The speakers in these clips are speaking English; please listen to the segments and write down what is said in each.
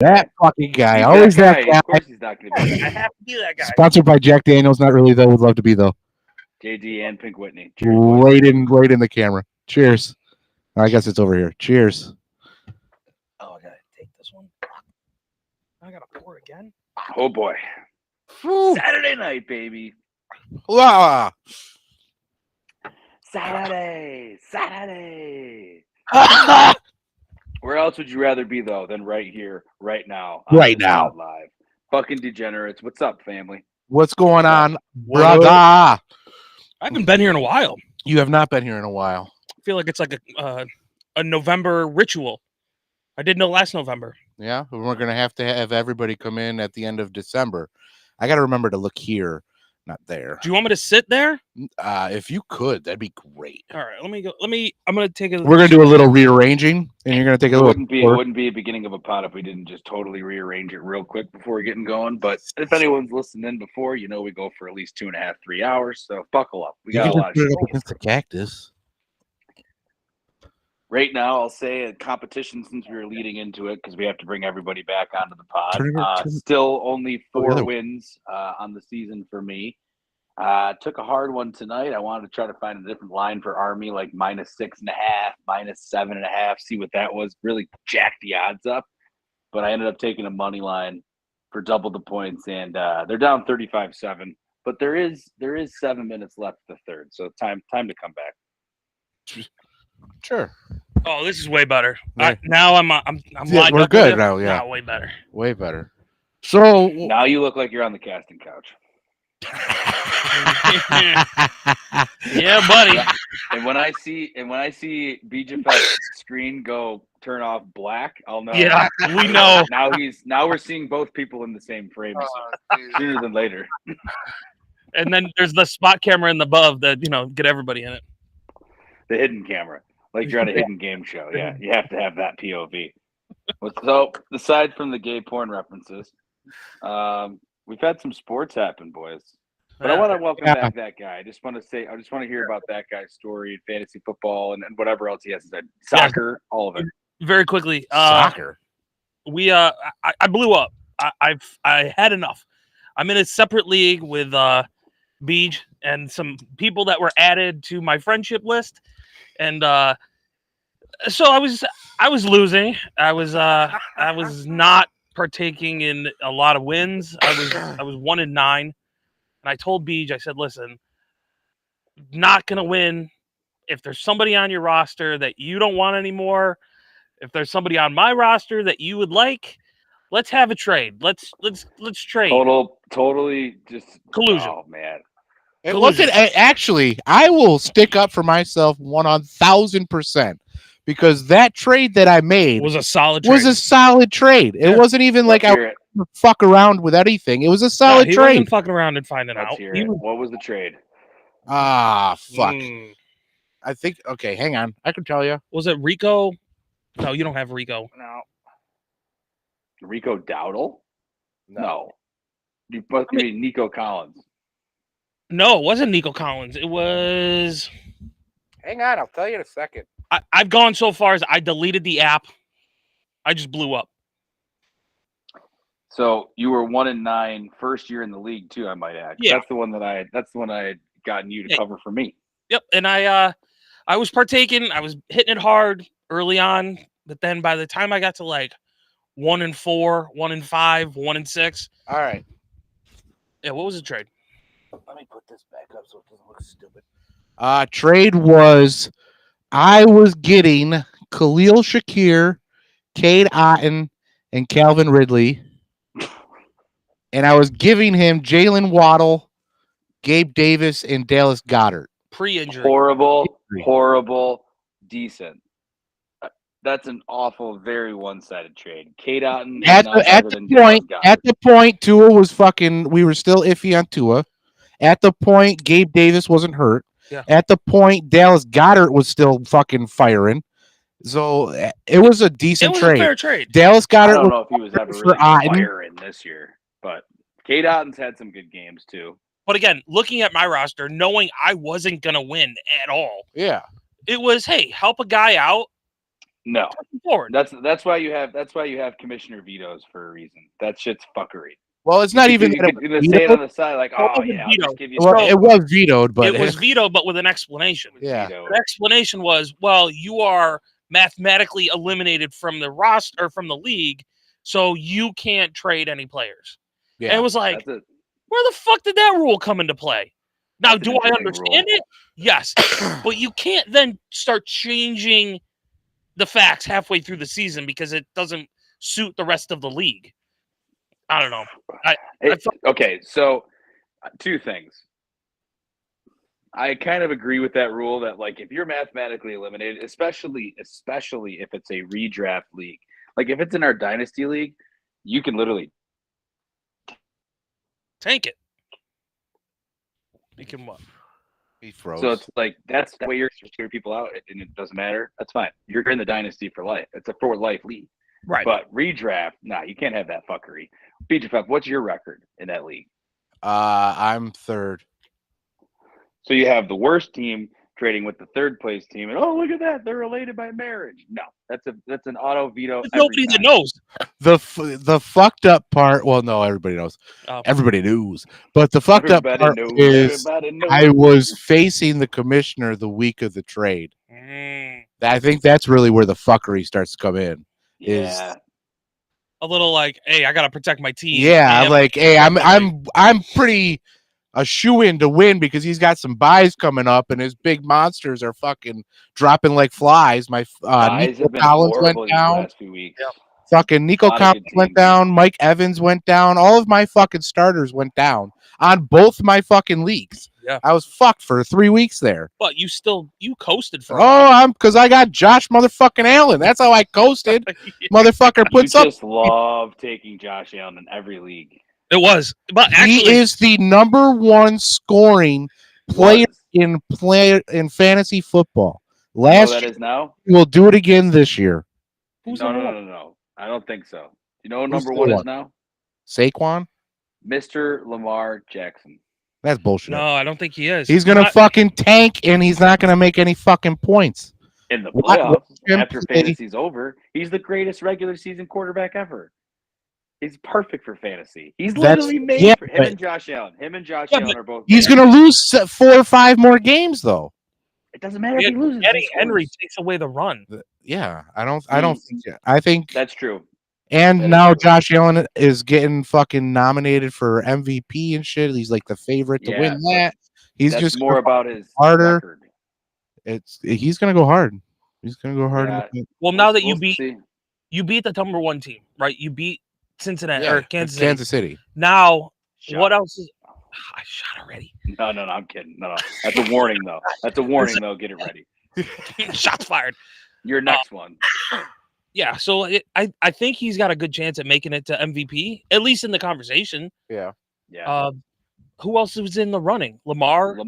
That fucking guy. He's Always that guy. guy. Of course, he's not going to be I there. have to be that guy. Sponsored by Jack Daniels. Not really though. Would love to be though. JD and Pink Whitney. Cheers, boys. Right in the camera. Cheers. I guess it's over here. Cheers. Oh, I gotta take this one. I gotta pour again. Oh boy. Whew. Saturday night, baby. Ah. Saturday. Where else would you rather be though than right here, right now? Right now. Live. Fucking degenerates. What's up, family? What's going on, What brother? I haven't been here in a while. You have not been here in a while. I feel like it's like a November ritual. I did know last November. Yeah, we're gonna have to have everybody come in at the end of December. I got to remember to look here, not there. Do you want me to sit there? If you could, that'd be great. All right, let me go. I'm gonna take a. We're gonna do a little rearranging, and you're gonna take a It little. wouldn't be a beginning of a pod if we didn't just totally rearrange it real quick before we're getting going. But if anyone's listened in before, you know we go for at least 2.5, 3 hours. So buckle up. We You got a can lot of just put shit. it up against the cactus. Right now, I'll say a competition since we were leading into it because we have to bring everybody back onto the pod. Turn it- Still only the 4 other wins on the season for me. Took a hard one tonight. I wanted to try to find a different line for Army, like -6.5, -7.5, see what that was. Really jack the odds up. But I ended up taking a money line for double the points, and they're down 35-7. But there is 7 minutes left the third, so time to come back. Sure. Oh, this is way better. Right. Now I'm Yeah, lined we're up good with now, it. yeah. Now, way better. Way better. So Now you look like you're on the casting couch. Yeah, buddy. And when I see BJ's screen go turn off black, I'll know. Yeah, we know. Now we're seeing both people in the same frame sooner than later. And then there's the spot camera in the above that get everybody in it. The hidden camera, like you're on a hidden game show. Yeah, you have to have that POV. So aside from the gay porn references, we've had some sports happen, boys. But I want to welcome back that guy. I just want to hear about that guy's story in fantasy football and whatever else he has to say. Soccer, all of it. Very quickly. soccer. I blew up. I had enough. I'm in a separate league with Beej and some people that were added to my friendship list, and so I was losing. I was not partaking in a lot of wins. I was 1-9, and I told Beej, I said, listen, not gonna win. If there's somebody on your roster that you don't want anymore, if there's somebody on my roster that you would like, let's have a trade. Let's trade. Totally just Collusion. Oh man. It wasn't actually. I will stick up for myself 1,000% because that trade that I made was a solid trade. was a solid trade. It wasn't even like I would fuck around with anything. It was a solid he trade. wasn't fucking around and finding Let's out. hear it. What was the trade? Ah, fuck. Mm. I think. Okay, hang on. I can tell you. Was it Rico? No, you don't have Rico. No. Rico Dowdle? No. You mean Nico Collins? No, it wasn't Nico Collins. It was. Hang on. I'll tell you in a second. I've gone so far as I deleted the app. I just blew up. So you were 1-9, first year in the league too, I might add. Yeah. That's the one I had gotten you to cover for me. Yep, and I was partaking. I was hitting it hard early on, but then by the time I got to like 1-4, 1-5, 1-6. All right. Yeah, what was the trade? Let me put this back up so it doesn't look stupid. Trade was I was getting Khalil Shakir, Cade Otton, and Calvin Ridley. And I was giving him Jalen Waddle, Gabe Davis, and Dallas Goedert. Pre-injury. Horrible, decent. That's an awful, very one-sided trade. Cade Otton At the point, Tua was fucking. We were still iffy on Tua. At the point, Gabe Davis wasn't hurt. Yeah. At the point, Dallas Goedert was still fucking firing. So it was a decent trade. A fair trade. Dallas Goedert. I don't know if he was ever really firing this year, but Cade Otton's had some good games too. But again, looking at my roster, knowing I wasn't gonna win at all. Yeah. It was, hey, help a guy out. No, Forward. that's why you have commissioner vetoes for a reason. That shit's fuckery. Well, it's not You even could, that you it could was say it vetoed. on the side like, No, it oh wasn't yeah, I'll vetoed. just give you. Well, No, it was vetoed, but It was vetoed, but with an explanation. Yeah. Vetoed. The explanation was, well, you are mathematically eliminated from the roster or from the league, so you can't trade any players. And yeah. it was like, That's it. where the fuck did that rule come into play? Now, That's an do I interesting understand rule. it? Yes. But you can't then start changing the facts halfway through the season because it doesn't suit the rest of the league. I don't know. Okay, so two things. I kind of agree with that rule that like if you're mathematically eliminated, especially if it's a redraft league, like if it's in our dynasty league, you can literally Tank it. You can what? He froze. So it's like that's the way you're steering people out, and it doesn't matter. That's fine. You're in the dynasty for life. It's a for life league. Right. But redraft, nah, you can't have that fuckery. BJF, what's your record in that league? I'm third. So you have the worst team trading with the third place team, and oh look at that, they're related by marriage. No, that's an auto veto. There's nobody that knows. The fucked up part. Well, no, everybody knows. Oh. Everybody knows. But the fucked up part is I was facing the commissioner the week of the trade. I think that's really where the fuckery starts to come in. Yeah. A little like, hey, I gotta protect my team. Yeah, like, hey, I'm pretty a shoe-in to win because he's got some buys coming up and his big monsters are fucking dropping like flies. My Nico Collins went down. Last few weeks. Yep. Fucking Nico Collins went down. Mike Evans went down. All of my fucking starters went down on both my fucking leagues. Yeah. I was fucked for 3 weeks there. But you coasted for. Because I got Josh motherfucking Allen. That's how I coasted. Yeah. Motherfucker puts up. You just love taking Josh Allen in every league. It was, but actually, he is the number one scoring player in fantasy football. Last that is now. We'll do it again this year. No. I don't think so. You know, number one is now Saquon, Mr. Lamar Jackson. That's bullshit. No, I don't think he is. He's gonna fucking tank, and he's not gonna make any fucking points in the playoffs. After fantasy's over, he's the greatest regular season quarterback ever. He's perfect for fantasy. He's literally made for him and Josh Allen. Him and Josh Allen are both. He's going to lose 4 or 5 more games, though. It doesn't matter if he loses. Eddie Henry takes away the run. Yeah, I don't think. I think that's true. And now Josh Allen is getting fucking nominated for MVP and shit. He's like the favorite to win that. He's just more about his harder. Record. He's going to go hard. He's going to go hard. Well, now that you beat the number one team, right? You beat Cincinnati or Kansas City. Now, what else is? I shot already. No, I'm kidding. No, that's a warning though. That's a warning though. Get it ready. Shots fired. Your next one. Yeah, so I think he's got a good chance at making it to MVP, at least in the conversation. Yeah. Who else was in the running? Lamar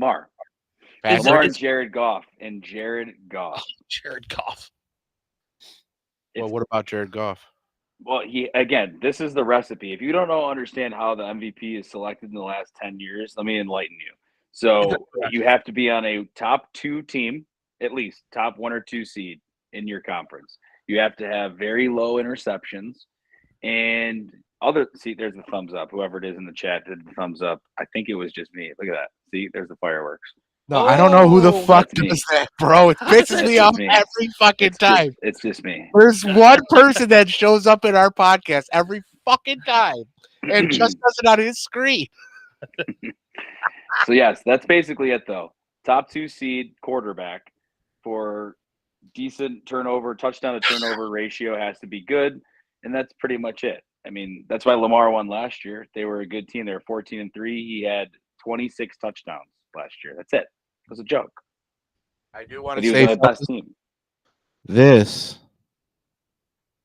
and Jared Goff. Jared Goff. Well, what about Jared Goff? Well, this is the recipe. If you don't understand how the MVP is selected in the last 10 years, let me enlighten you. So you have to be on a top 2 team, at least top 1 or 2 seed in your conference. You have to have very low interceptions and there's the thumbs up. Whoever it is in the chat did the thumbs up. I think it was just me. Look at that. See, there's the fireworks. No, I don't know who the fuck does that, bro. It pisses me off every fucking time. It's just me. There's one person that shows up in our podcast every fucking time and just does it on his screen. So, yes, that's basically it, though. Top 2 seed quarterback for decent touchdown to turnover ratio has to be good, and that's pretty much it. I mean, that's why Lamar won last year. They were a good team. They were 14-3. He had 26 touchdowns last year. That's it. It was a joke. I do want to say the best team. This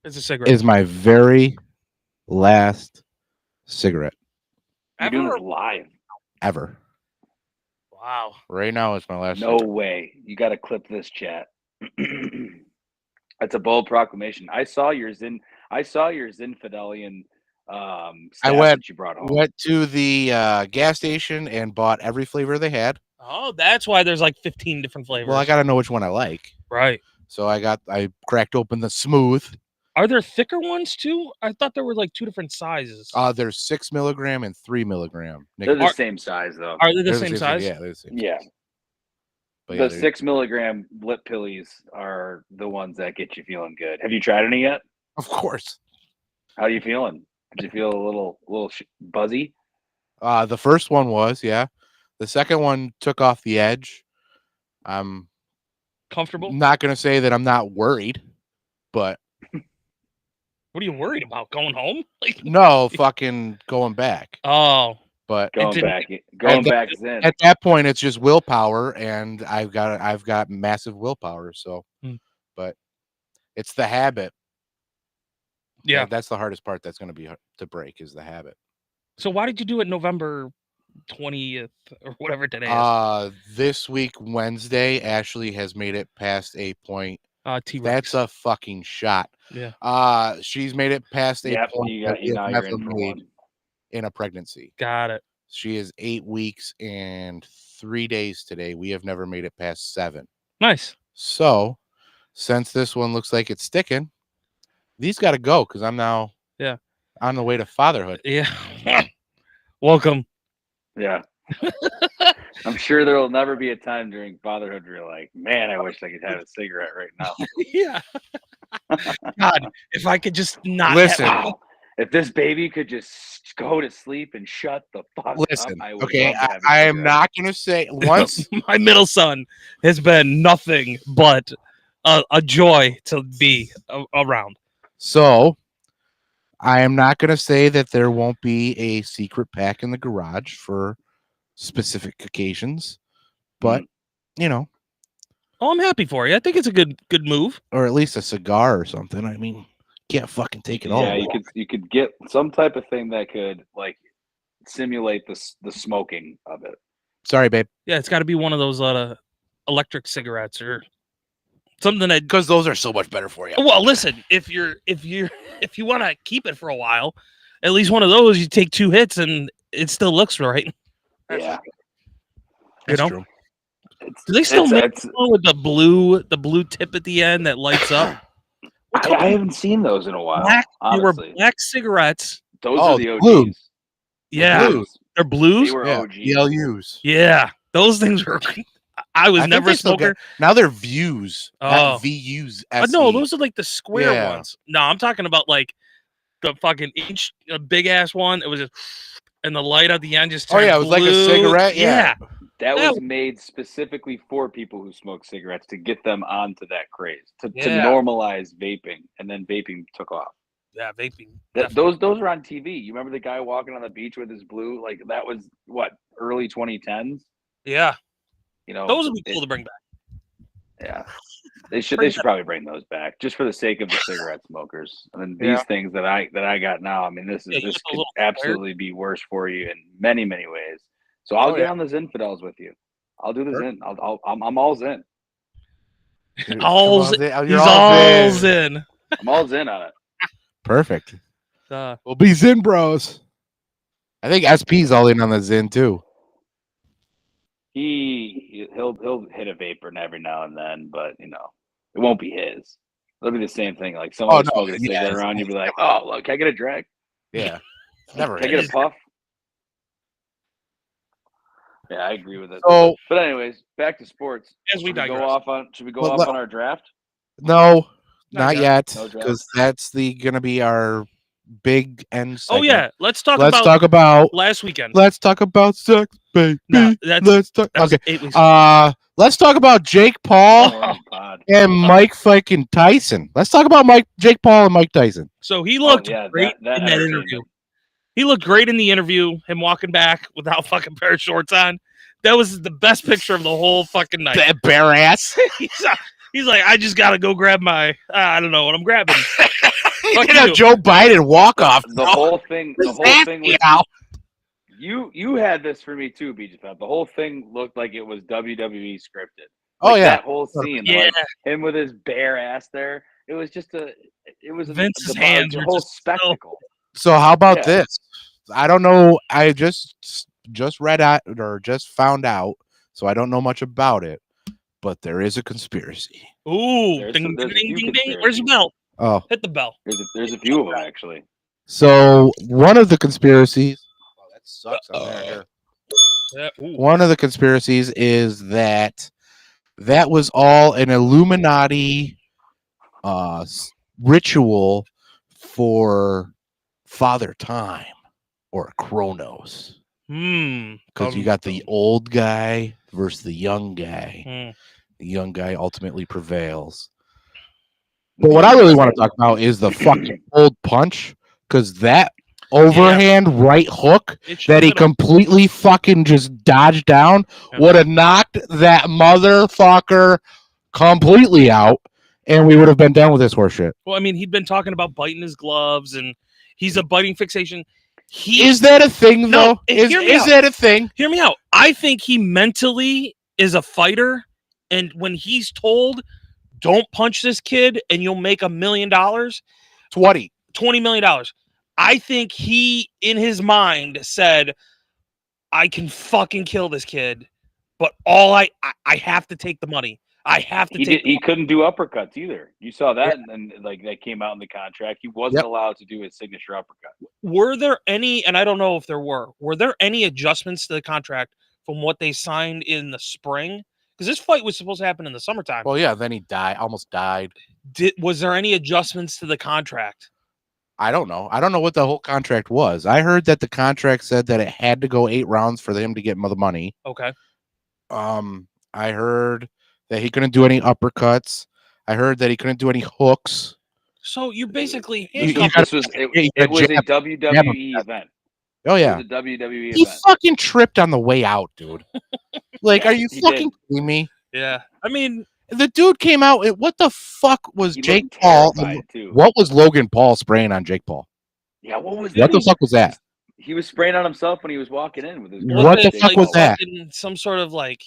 is my very last cigarette. You're doing this live. Ever. Wow. Right now it's my last No way. You got to clip this, chat. That's a bold proclamation. I saw your Zinfandelian I went to the gas station and bought every flavor they had. Oh, that's why there's like 15 different flavors. Well, I got to know which one I like. Right. So I cracked open the smooth. Are there thicker ones too? I thought there were like 2 different sizes. There's 6 milligram and 3 milligram. They're the Are- same size though. Are they the They're same size? Yeah, they're the same. Yeah. But The yeah, 6 milligram lip pillies are the ones that get you feeling good. Have you tried any yet? of course. How are you feeling? Did you feel a little buzzy? The first one was, yeah. The second one took off the edge. I'm Comfortable? not gonna say that I'm not worried, but What are you worried about? Going home? Like, no, fucking going back. oh, But Going didn't- back, going the- back is in. at that point, it's just willpower, and I've got massive willpower. So, Hmm. but it's the habit. yeah. That's the hardest part. That's going to be to break is the habit. So why did you do it November 20th or whatever today is? This week Wednesday, Ashley has made it past a point. T-Rex. That's a fucking shot. Yeah. She's made it past a Yep, point you that got we you have now. You're never in for made one. in a pregnancy. Got it. She is 8 weeks and 3 days today. We have never made it past 7. Nice. So, since this one looks like it's sticking, these got to go because I'm now on the way to fatherhood. Yeah. Welcome. Yeah. I'm sure there will never be a time during fatherhood where you're like, man, I wish I could have a cigarette right now. Yeah. God, if I could just not Listen. Wow. If this baby could just go to sleep and shut the fuck Listen, up, I would okay, love to have a I am cigarette. not going to say once. my middle son has been nothing but a joy to be around. So, I am not going to say that there won't be a secret pack in the garage for specific occasions, but you know, Oh, I'm happy for you. I think it's a good move. or at least a cigar or something. I mean, can't fucking take it all. Yeah, you could get some type of thing that could like simulate the smoking of it. Sorry, babe, Yeah, it's got to be one of those electric cigarettes or something that. because those are so much better for you. Well, listen, if you want to keep it for a while, at least one of those, you take 2 hits and it still looks right. Yeah. That's know? true. Do they still make it's one with the blue tip at the end that lights up? I haven't seen those in a while. They were Honestly, black cigarettes. those Oh, are the OGs. blues. Yeah, Blues. they're blues. They were Yeah, OGs. ELUs. Yeah, those things were. I was I think never they a still smoker. Now they're views, Oh. not VUs. No, those are like the square Yeah. ones. No, I'm talking about like the fucking inch, big ass one. It was just, and the light at the end just. Oh yeah, turned it was like a blue. cigarette. Yeah. That Yeah. was made specifically for people who smoke cigarettes to get them onto that craze, to Yeah. normalize vaping, and then vaping took off. Yeah, vaping. Those were on TV. You remember the guy walking on the beach with his blue? Like that was what, early 2010s. Yeah, You know, those would be cool to bring back. Yeah, they should Bring probably bring those back just for the sake of the cigarette smokers. I mean, these Yeah. things that I got now. I mean, this Yeah, you could get a little square. absolutely be worse for you in many ways. So I'll Oh, get yeah. on the Zinfidels with you. I'll do the Sure. Zin. I'm all's in. Dude, All's- come on, He's you're all in. I'm all's in on it. Perfect. Uh, We'll be Zin Bros. I think SP's all in on the Zin too. He'll hit a vapor every now and then, but you know, it won't be his. It'll be the same thing. Like someone Oh, was no, smoking a yeah, cigarette it's- around, you'll be like, "Oh, look, can I get a drag? Yeah. Never. Can I hit. get a puff?" Yeah, I agree with it. So But anyways, back to sports. As we Should we go digress. off on? Should we go Well, off let- on our draft? no, Not not yet, No draft. because that's gonna be our big end. oh Segment. yeah, let's talk Let's about talk about. last weekend. Let's talk about sex, baby. No, that's- Let's talk. That was Okay. 8 weeks. Let's talk about Jake Paul Orange pod. and Mike fucking Tyson. Let's talk about Jake Paul and Mike Tyson. So he looked yeah, great that in that entertained interview. me. He looked great in the interview. Him walking back without fucking pair of shorts on. That was the best picture of the whole fucking night. That bare ass. He's like, I just gotta go grab my. I don't know what I'm grabbing. Fuck Get a you. Joe Biden walk off. The whole thing. The whole thing was Out. you had this for me too, BJ. The whole thing looked like it was WWE scripted. Oh Like, yeah. that whole scene. Yeah, Like, him with his bare ass there. It was just Vince's the hands the were whole just so- spectacle. So how about Yeah. this? I don't know. I just read out or just found out, so I don't know much about it. but there is a conspiracy. Ooh, There's ding, some- there's a ding, few ding, ding. Where's the conspiracies. bell? Oh, Hit the bell. There's a few of them actually. so one of the conspiracies. Oh, that sucks on there. Here. Yeah. Ooh. One of the conspiracies is that was all an Illuminati ritual for Father Time or Kronos. Because you got the old guy versus the young guy. The young guy ultimately prevails. But what I really want to talk about is the fucking old punch, because that overhand right hook that he completely fucking just dodged down would have knocked that motherfucker completely out, and we would have been done with this horseshit. Well, I mean, he'd been talking about biting his gloves, and he's a biting fixation. Is that a thing, No, though? Is hear me out. that a thing? Hear me out. I think he mentally is a fighter, and when he's told, "Don't punch this kid, and you'll make $1 million," $20 million. I think he, in his mind, said, "I can fucking kill this kid, but I have to take the money. I have to take." He couldn't do uppercuts either. You saw that, and like that came out in the contract. He wasn't allowed to do his signature uppercut. Were there any? And I don't know if there were. Were there any adjustments to the contract from what they signed in the spring? Because this fight was supposed to happen in the summertime. Well, yeah. Then he almost died. Was there any adjustments to the contract? I don't know. I don't know what the whole contract was. I heard that the contract said that it had to go 8 rounds for him to get the money. Okay. I heard that he couldn't do any uppercuts. I heard that he couldn't do any hooks. So you're basically It handcuffed. was a WWE event. Oh yeah, It was a WWE he event. fucking tripped on the way out, dude. Like, are you he fucking kidding me? Yeah. I mean, The dude came out. What the fuck was He Jake looked Paul? terrified, too. What was Logan Paul spraying on Jake Paul? Yeah, what was What the fuck was that? He was spraying on himself when he was walking in with his. What the fuck was that? Some sort of like.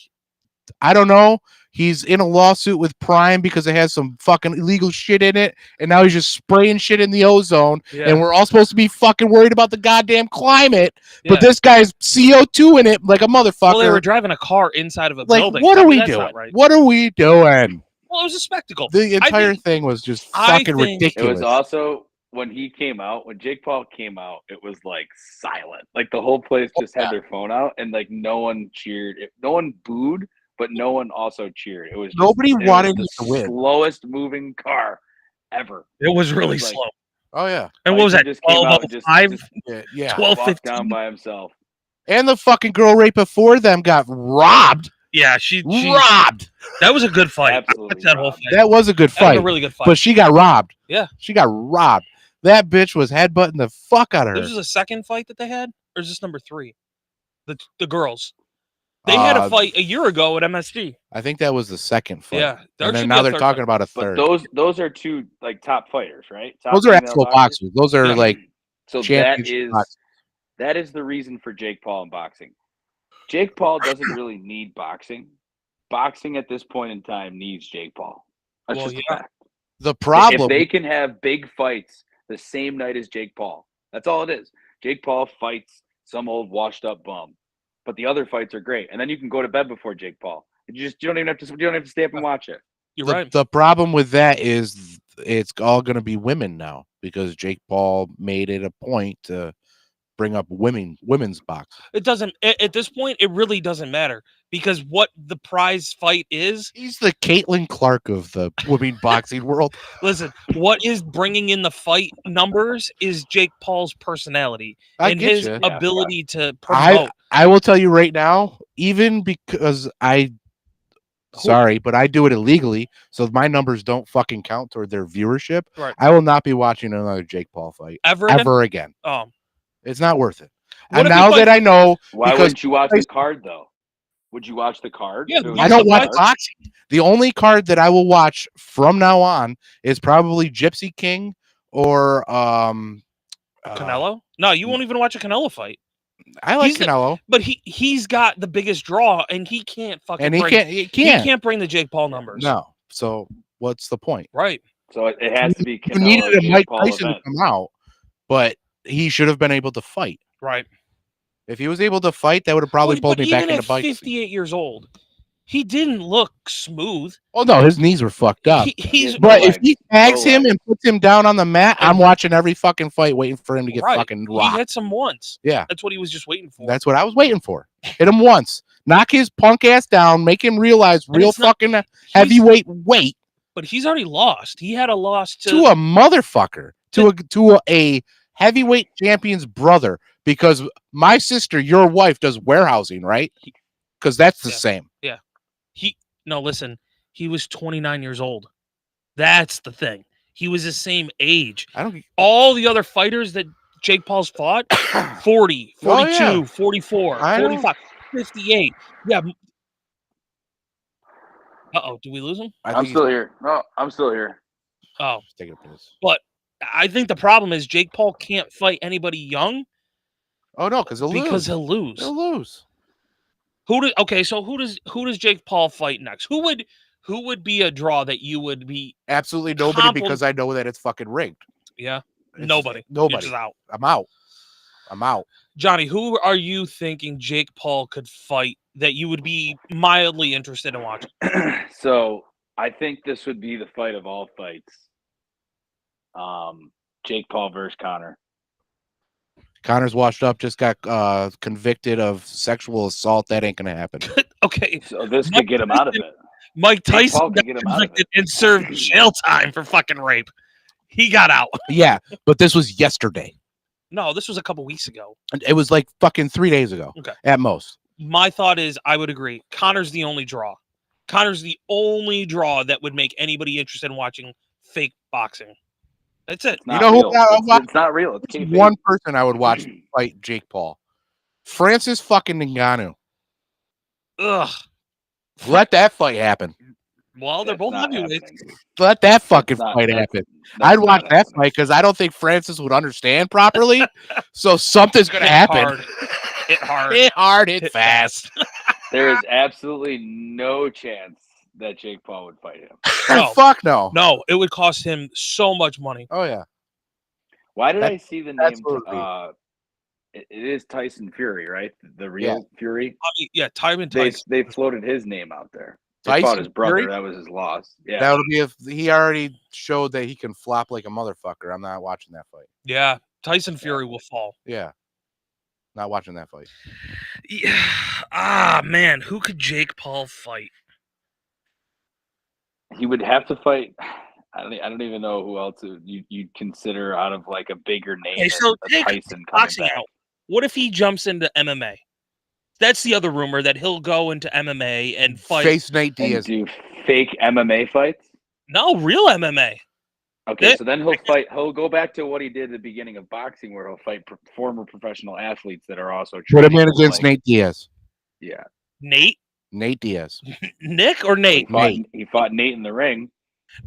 I don't know. He's in a lawsuit with Prime because it has some fucking illegal shit in it, and now he's just spraying shit in the ozone. Yeah. And we're all supposed to be fucking worried about the goddamn climate, Yeah. but this guy's CO2 in it like a motherfucker. Well, they were driving a car inside of a like, building. what are we That's doing? not right. What are we doing? Well, it was a spectacle. The entire think- thing was just I fucking think- It ridiculous. was also when he came out, when Jake Paul came out, it was like silent. Like the whole place just had their phone out, and like no one cheered. No one booed, but no one also cheered. It was just, Nobody wanted the him to win. slowest moving car ever. It was really Like- slow. Oh yeah, And Like, what was he that? just came out and 12:05, yeah. walked down 12:15. by himself. And the fucking girl right before them got robbed. Yeah, she Robbed. That was a good fight. Absolutely That whole robbed. fight. That was a good That was fight, a really good fight. but she got robbed. Yeah. She got robbed. That bitch was headbutting the fuck out of her. This was the second fight that they had, or is this number 3? The girls. They had a fight a year ago at MSG. I think that was the second fight. Yeah, there And should then be now a they're third talking fight. about a But third. those are two like top fighters, right? Top Those are female actual boxers. Those are Yeah. like So that championship is boxers. that is the reason for Jake Paul in boxing. Jake Paul doesn't really need boxing. Boxing at this point in time needs Jake Paul. That's Well, just a yeah. fact. The problem. If they can have big fights the same night as Jake Paul, that's all it is. Jake Paul fights some old washed up bum, but the other fights are great, and then you can go to bed before Jake Paul. You don't even have to stay up and watch it. You're the, right. the problem with that is it's all going to be women now because Jake Paul made it a point to bring up women's boxing. It doesn't at this point. It really doesn't matter because what the prize fight is. He's the Caitlin Clark of the women boxing world. Listen, what is bringing in the fight numbers is Jake Paul's personality I and get his you. ability to promote. I will tell you right now, even because sorry, but I do it illegally, so my numbers don't fucking count toward their viewership. Right. I will not be watching another Jake Paul fight ever again. Oh, It's not worth it. What And if he now fights- that I know, Why because wouldn't you watch the card though? Would you watch the card? Yeah, If it was I Watch don't the watch fights. boxing. The only card that I will watch from now on is probably Gypsy King or Canelo? No, you won't even watch a Canelo fight. I like He's the- Canelo, But he's got the biggest draw, and he can't fucking. and he bring, can't. He can't. He can't bring the Jake Paul numbers. No. So what's the point? Right. So it has to be You Canelo needed a Jake Mike Paul Tyson event. to come out, but he should have been able to fight. Right. If he was able to fight, that would have probably Well, pulled but me back even into at boxing. 58 years old, He didn't look smooth. Oh no, his knees were fucked up. He's But no if he tags no him legs. and puts him down on the mat, I'm And- watching every fucking fight, waiting for him to get right. fucking He rocked. hits him once. Yeah, That's what he was just waiting for. that's what I was waiting for. Hit him once, knock his punk ass down, make him realize And real it's not- fucking heavyweight weight But he's already lost. He had a loss to a motherfucker, to a heavyweight champion's brother. Because my sister, your wife, does warehousing, right? Because that's the Yeah. same. No, listen. He was 29 years old. That's the thing. He was the same age. I don't. All the other fighters that Jake Paul's fought, 40, 42, Oh, yeah. 44, I know. 45, 58. Yeah. Uh-oh, did we lose him? I I'm think still here. No, I'm still here. Oh, he's taking a piss. I think the problem is Jake Paul can't fight anybody young Oh no, because because he'll lose. he'll lose. So who does Jake Paul fight next? Who would be a draw that you would be? Absolutely nobody, Compliment- because I know that it's fucking rigged. Yeah, It's- nobody. Nobody. You're just out. I'm out. I'm out. Johnny, who are you thinking Jake Paul could fight that you would be mildly interested in watching? So I think this would be the fight of all fights. Jake Paul versus Connor. Connor's washed up, just got convicted of sexual assault. That ain't gonna happen. Okay, So this could get him out of it. Mike Jake Tyson Paul got could get him out of convicted and served jail time for fucking rape. He got out. Yeah, but this was yesterday. No, this was a couple weeks ago. And it was like fucking 3 days ago, Okay. at most. My thought is I would agree. Connor's the only draw. Connor's the only draw that would make anybody interested in watching fake boxing. That's it. It's not know who real. I It's, watch- it's not real. It's There's kayfabe. one person I would watch fight Jake Paul. Francis fucking Ngannou. Ugh. Let that fight happen. Well, they're That's both not heavyweights. happening. Let that fucking That's not- fight that's- happen. that's I'd not watch that happening. fight because I don't think Francis would understand properly. So something's gonna happen. Hard. Hit hard. Hit hard, hit Hit fast. There is absolutely no chance that Jake Paul would fight him. No. Fuck no. No, it would cost him so much money. Oh yeah. Why did That- I see the that's name? what it would be. It is Tyson Fury, right? The real Fury. I mean, yeah, Tyron They Tyson. floated his name out there. They fought Tyson his brother. Fury? That was his loss. Yeah. That would be if he already showed that he can flop like a motherfucker. I'm not watching that fight. Yeah, Tyson Fury will fall. Yeah. Not watching that fight. Yeah. Ah, man, who could Jake Paul fight? He would have to fight. I don't even know who else you'd consider out of like a bigger name Okay, so than take Tyson coming Boxing back. out. What if he jumps into MMA? That's the other rumor that he'll go into MMA and fight. Face Nate And Diaz. do fake MMA fights. No, real MMA. Okay, That- so then he'll fight. He'll go back to what he did at the beginning of boxing, where he'll fight former professional athletes that are also. Put him in trained, against like- Nate Diaz. Yeah, Nate, Nate Diaz. Nick, or Nate? he fought Nate in the ring.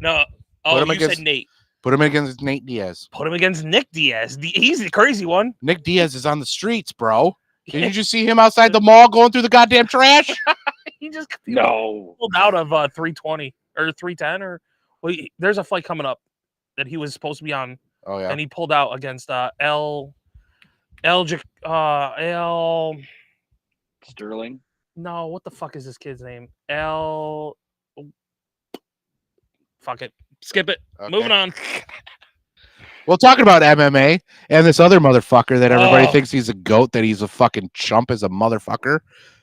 No. Put Oh, him you against- said Nate. Put him in against Nate Diaz. Put him against Nick Diaz. He's the crazy one. Nick Diaz is on the streets, bro. Did you just see him outside the mall going through the goddamn trash? He just No, pulled out of 320 or 310 or there's a fight coming up that he was supposed to be on, Oh yeah. and he pulled out against Sterling. no, what the fuck is this kid's name? Fuck it. Skip it. Okay. Moving on. Well, talking about MMA and this other motherfucker that everybody Oh. thinks he's a goat, that he's a fucking chump as a motherfucker.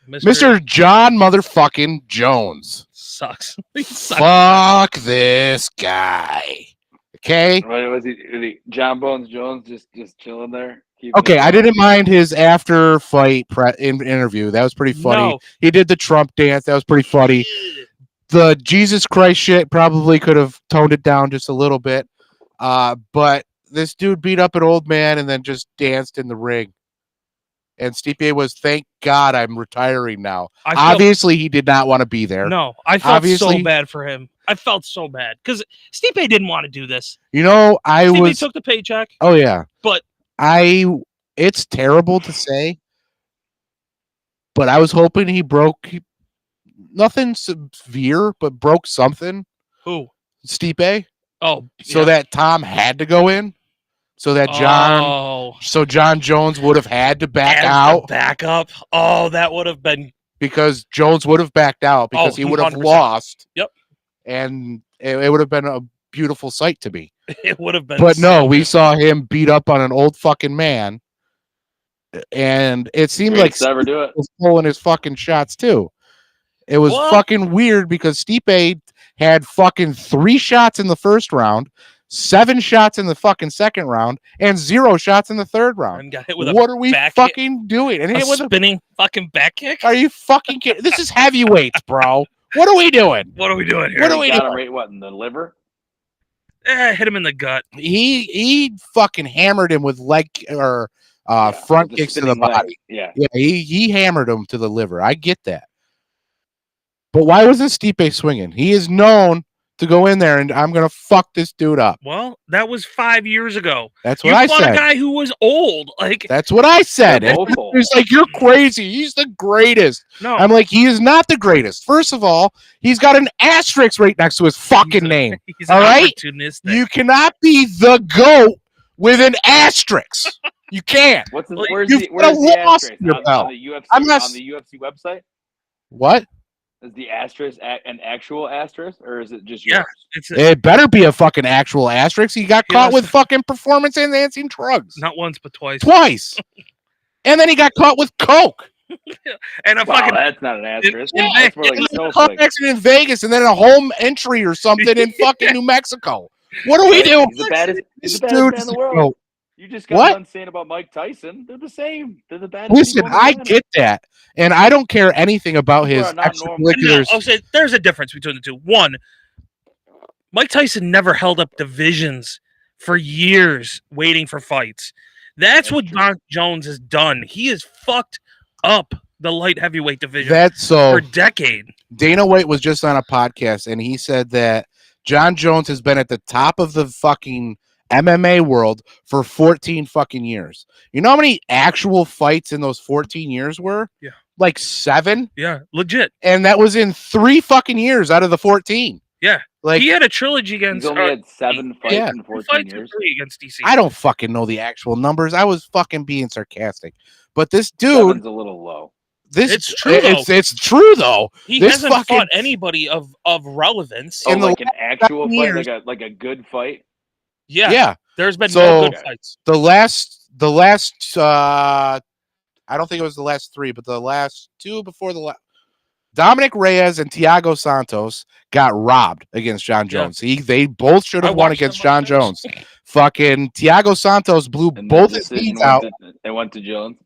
Mr. Mr. John motherfucking Jones. sucks. He sucks. Fuck this guy. Okay. What was he? John Bones Jones just chilling there. keeping Okay, it I going? didn't mind his after fight interview. That was pretty funny. No. He did the Trump dance. That was pretty funny. The Jesus Christ shit probably could have toned it down just a little bit. But this dude beat up an old man and then just danced in the ring. And Stipe was, thank God I'm retiring now. I felt, Obviously, he did not want to be there. no, I felt Obviously- so bad for him. I felt so bad because Stipe didn't want to do this. You know, I Stipe was. took the paycheck. Oh yeah, But- it's terrible to say, but I was hoping he broke nothing severe, but broke something. Who? Stipe, Oh, so yeah. that Tom had to go in, so that John Jones would have had to back As the out backup. Oh, that would have been because Jones would have backed out because he would have 100%. lost. Yep. And it would have been a beautiful sight to me. It would have been. But no, so we good. saw him beat up on an old fucking man. And it seemed like Greatest to ever do it. was pulling his fucking shots too. It was Well- fucking weird because Stipe had fucking 3 shots in the first round, 7 shots in the fucking second round, and 0 shots in the third round. And got hit with a What are we back fucking doing? And hit, hit a with a, spinning fucking back kick. are you fucking kidding? This is heavyweights, bro. What are we doing? What are we doing here? What are we Got doing? him right what in the liver? Hit him in the gut. He fucking hammered him with leg or Yeah, front the kicks to the spinning leg. body. Yeah. Yeah, he hammered him to the liver. I get that. But why wasn't Stipe swinging? He is known to go in there and I'm going to fuck this dude up. Well, that was 5 years ago. That's You what I fought a said. guy who was old. Like, That's what I said. They're And both old. he's like, you're crazy. He's the greatest. no. I'm like, he is not the greatest. First of all, he's got an asterisk right next to his fucking name. He's all right? opportunistic. You cannot be the GOAT with an asterisk. You can't. What's the, Well, where's you've the got a where's the loss asterisk in your on belt. the UFC I'm not on the UFC website? What? Is the asterisk an actual asterisk or is it just Yeah. yours? It's a, It better be a fucking actual asterisk. He got caught Yes. with fucking performance enhancing drugs not once but twice. twice. And then he got caught with coke. And a Wow, fucking that's not an asterisk. in That's more like And a then a car snowflake. accident in Vegas and then a home entry or something in fucking New Mexico. What are we doing? He's the baddest, he's This the baddest dude man is in the a world. goat. You just got What? done saying about Mike Tyson. They're the same. They're the baddest. Listen, people on the I planet. get that. And I don't care anything about People his are not normal. No, extracurriculars. I'll say there's a difference between the two. One, Mike Tyson never held up divisions for years waiting for fights. That's what true. John Jones has done. He has fucked up the light heavyweight division That's for so a decade. Dana White was just on a podcast and he said that John Jones has been at the top of the fucking MMA world for 14 fucking years. You know how many actual fights in those 14 years were? Yeah. Like 7? Yeah, legit. And that was in 3 fucking years out of the 14. Yeah. Like, He had a trilogy He's against only had 7 fights Yeah. in 14 fights years. 3 against DC. I don't fucking know the actual numbers. I was fucking being sarcastic. But this dude, 7's a little low. It's true, It's true though. He this hasn't fucking- fought anybody of relevance. Oh, In the like an actual 7 fight, years- like a good fight. Yeah, Yeah. there's been So- no good fights. The last I don't think it was the last 3, but the last 2 before the last Dominic Reyes and Thiago Santos got robbed against John Yeah. Jones. They both should I have won watched against them John upstairs. Jones. Fucking Thiago Santos blew And both the his decision knees out. went to Jones.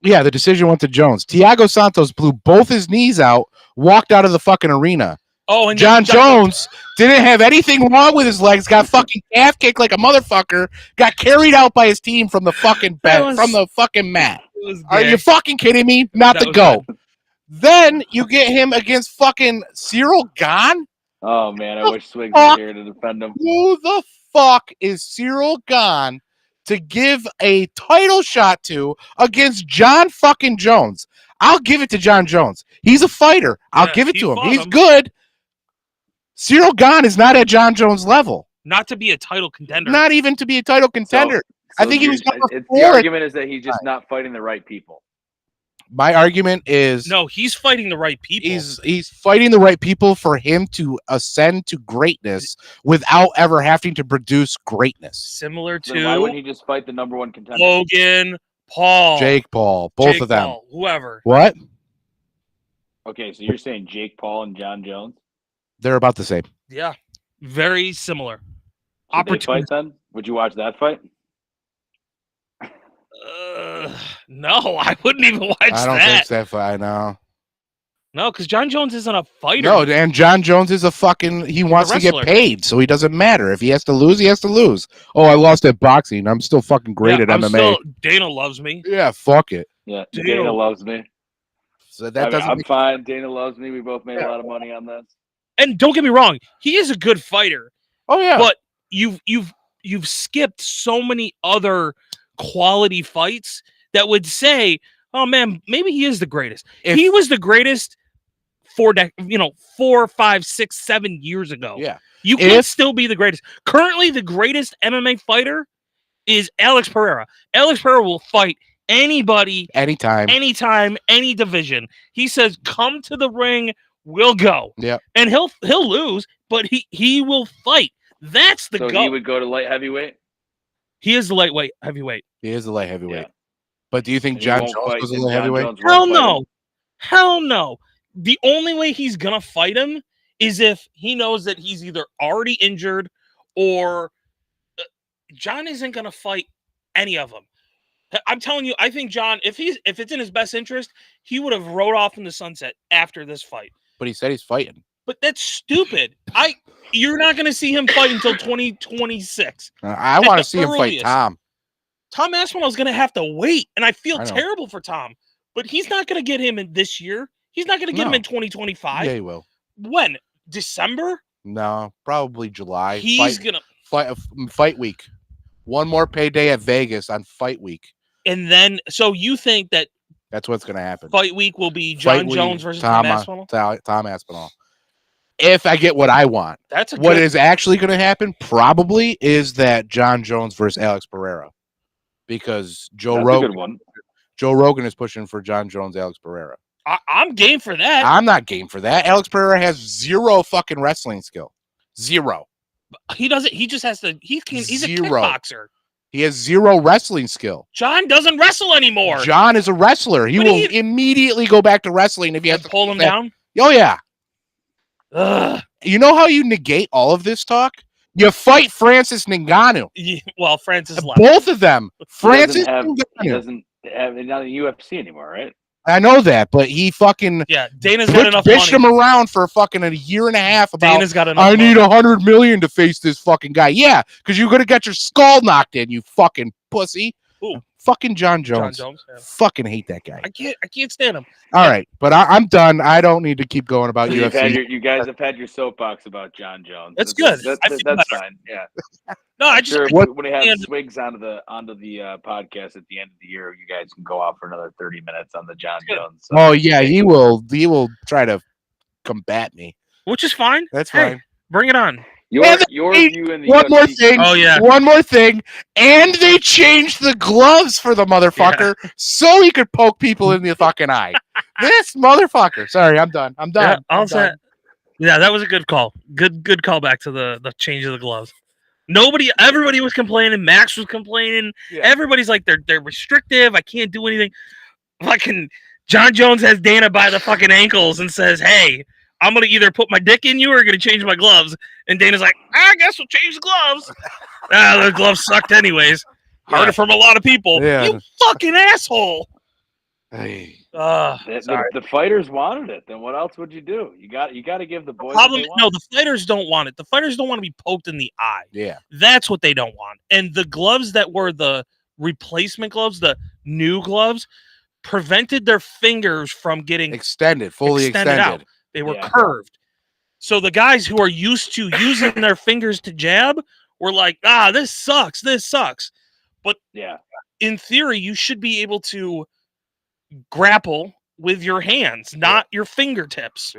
Yeah, the decision went to Jones. Thiago Santos blew both his knees out, walked out of the fucking arena. Oh, and John Jones didn't have anything wrong with his legs, got fucking calf kicked like a motherfucker, got carried out by his team from the fucking That was- from the fucking mat. It was Are gay. you fucking kidding me? Not That the was GOAT. Then you get him against fucking Cyril Gahn? Oh man, I The wish Swigs fuck? was here to defend him. Who the fuck is Cyril Gahn to give a title shot to against John fucking Jones? I'll give it to John Jones. He's a fighter. I'll Yeah, give it he to him. fought He's him. good. Cyril Gahn is not at John Jones' level. Not to be a title contender. Not even to be a title contender. I think he was number The 4. argument is that he's just not fighting the right people. My argument is No, he's fighting the right people. he's fighting the right people for him to ascend to greatness without ever having to produce greatness. similar Then why wouldn't to he just fight the number 1 contender? Logan Paul. Jake Paul, both Jake of them. Paul, whoever. What? Okay, so you're saying Jake Paul and John Jones? They're about the same. Yeah. Very similar. Should they Opportunity. fight then? Would you watch that fight? No, I wouldn't even watch I don't that. think that fight. No, No, because John Jones isn't a fighter. no, and John Jones is a fucking. He wants to get wrestler. paid, so he doesn't matter if he has to lose. He has to lose. Oh, I lost at boxing. I'm still fucking great at I'm MMA. still- Dana loves me. Yeah, fuck it. Yeah, Dude. Dana loves me. So that doesn't. I'm make- fine. Dana loves me. We both made Yeah. a lot of money on this. And don't get me wrong, he is a good fighter. oh yeah. But you've skipped so many other quality fights that would say, oh man, maybe he is the greatest. If- He was the greatest 4, 5, 6, 7 years ago. yeah. You can't If- still be the greatest. Currently, the greatest MMA fighter is Alex Pereira. Alex Pereira will fight anybody, Anytime. anytime, any division. He says, "Come to the ring, we'll go." Yep. And he'll lose, but he will fight. That's the So goal. he would go to light heavyweight. He is the lightweight heavyweight. He is a light heavyweight. Yeah. But do you think And he John won't Jones fight- was a and light John heavyweight? Jones won't Hell fight no. him. Hell no. The only way he's gonna fight him is if he knows that he's either already injured or John isn't gonna fight any of them. I'm telling you, I think John, if it's in his best interest, he would have rode off in the sunset after this fight. But he said he's fighting. But that's stupid. You're not gonna see him fight until 2026. I want to the see him fight earliest. Tom. Tom Aspinall's gonna have to wait, and I feel I know. terrible for Tom. But he's not gonna get him in this year. He's not gonna get him No. in 2025. Yeah, he will. When? December? No, probably July. He's gonna, Fight week. One more payday at Vegas on fight week. and then so you think that That's what's going to happen. fight week will be Fight John week, Jones versus Tom Tom Aspinall? Tom Aspinall. If I get what I want. That's a What good, is actually going to happen probably is that John Jones versus Alex Pereira. Because That's a good one. Joe Rogan is pushing for John Jones, Alex Pereira. I'm game for that. I'm not game for that. Alex Pereira has zero fucking wrestling skill. Zero. He doesn't. He just has to. He's a Zero. kickboxer. He has zero wrestling skill. John doesn't wrestle anymore. John is a wrestler. He But will he- immediately go back to wrestling if you have And to pull him that- down. Oh yeah. Ugh. You know how you negate all of this talk? You fight Francis Ngannou. Well, Francis left. Both of them. Francis He Ngannou. doesn't have not in UFC anymore, right? I know that, but he fucking Yeah, Dana's got enough bitched money. him around for fucking a year and a half about Dana's got enough. I need money. 100 million to face this fucking guy. Yeah, because you're gonna get your skull knocked in, you fucking pussy. Who? Fucking John John Jones. Jones. Yeah. Fucking hate that guy. I can't stand him. All right, but I'm done. I don't need to keep going about You've had UFC. you guys have had your soapbox about John Jones. That's good. I feel That's better. fine. Yeah. No, I just Sure. What- When we have and- Swigs onto the podcast at the end of the year, you guys can go off for another 30 minutes on the John Good. Jones. Oh yeah, he will try to combat me. which is fine. That's Hey, fine. Bring it on. Your And your they- view in the One more UFC thing. Oh, yeah. One more thing. And they changed the gloves for the motherfucker so he could poke people in the fucking eye. This motherfucker. Sorry, I'm done. I'm Yeah, done. all I'm done. set. Yeah, that was a good call. Good call back to the change of the gloves. Everybody was complaining. Max was complaining. Yeah. Everybody's like they're restrictive. I can't do anything. Fucking John Jones has Dana by the fucking ankles and says, "Hey, I'm gonna either put my dick in you or gonna change my gloves." And Dana's like, "I guess we'll change the gloves." The gloves sucked anyways. Harder Yeah. from a lot people. Yeah. You fucking asshole. Hey. The fighters wanted it. Then what else would you do? You got to give the boys. Problem, what they no, want. the fighters don't want it. The fighters don't want to be poked in the eye. Yeah. That's what they don't want. And the gloves that were the replacement gloves, the new gloves, prevented their fingers from getting Fully extended. out. They were Yeah. curved. So the guys who are used to using their fingers to jab were like, this sucks. This sucks. Yeah. In theory, you should be able to grapple with your hands, not your fingertips.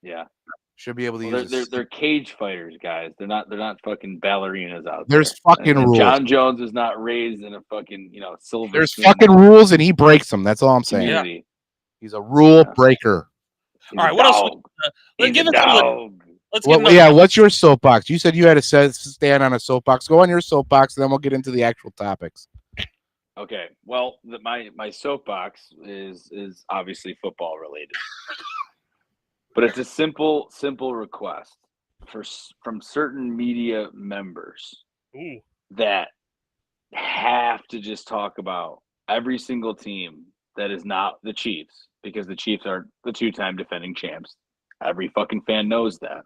Yeah. Should be able to Well, use they're this. they're cage fighters, guys. They're not fucking ballerinas out There's there. fucking And rules. John Jones is not raised in a fucking silver. There's spoon fucking rules and he breaks them. That's all I'm saying. Yeah. community. He's a rule Yeah. breaker. He's All right, a what else dog. Let's He's give a us another- dog. Let's get Well, another- what's your soapbox? You said you had to stand on a soapbox. Go on your soapbox, and then we'll get into the actual topics. Okay. Well, my soapbox is obviously football related, but it's a simple request from certain media members Ooh. that have to just talk about every single team that is not the Chiefs, because the Chiefs are the 2-time defending champs. Every fucking fan knows that.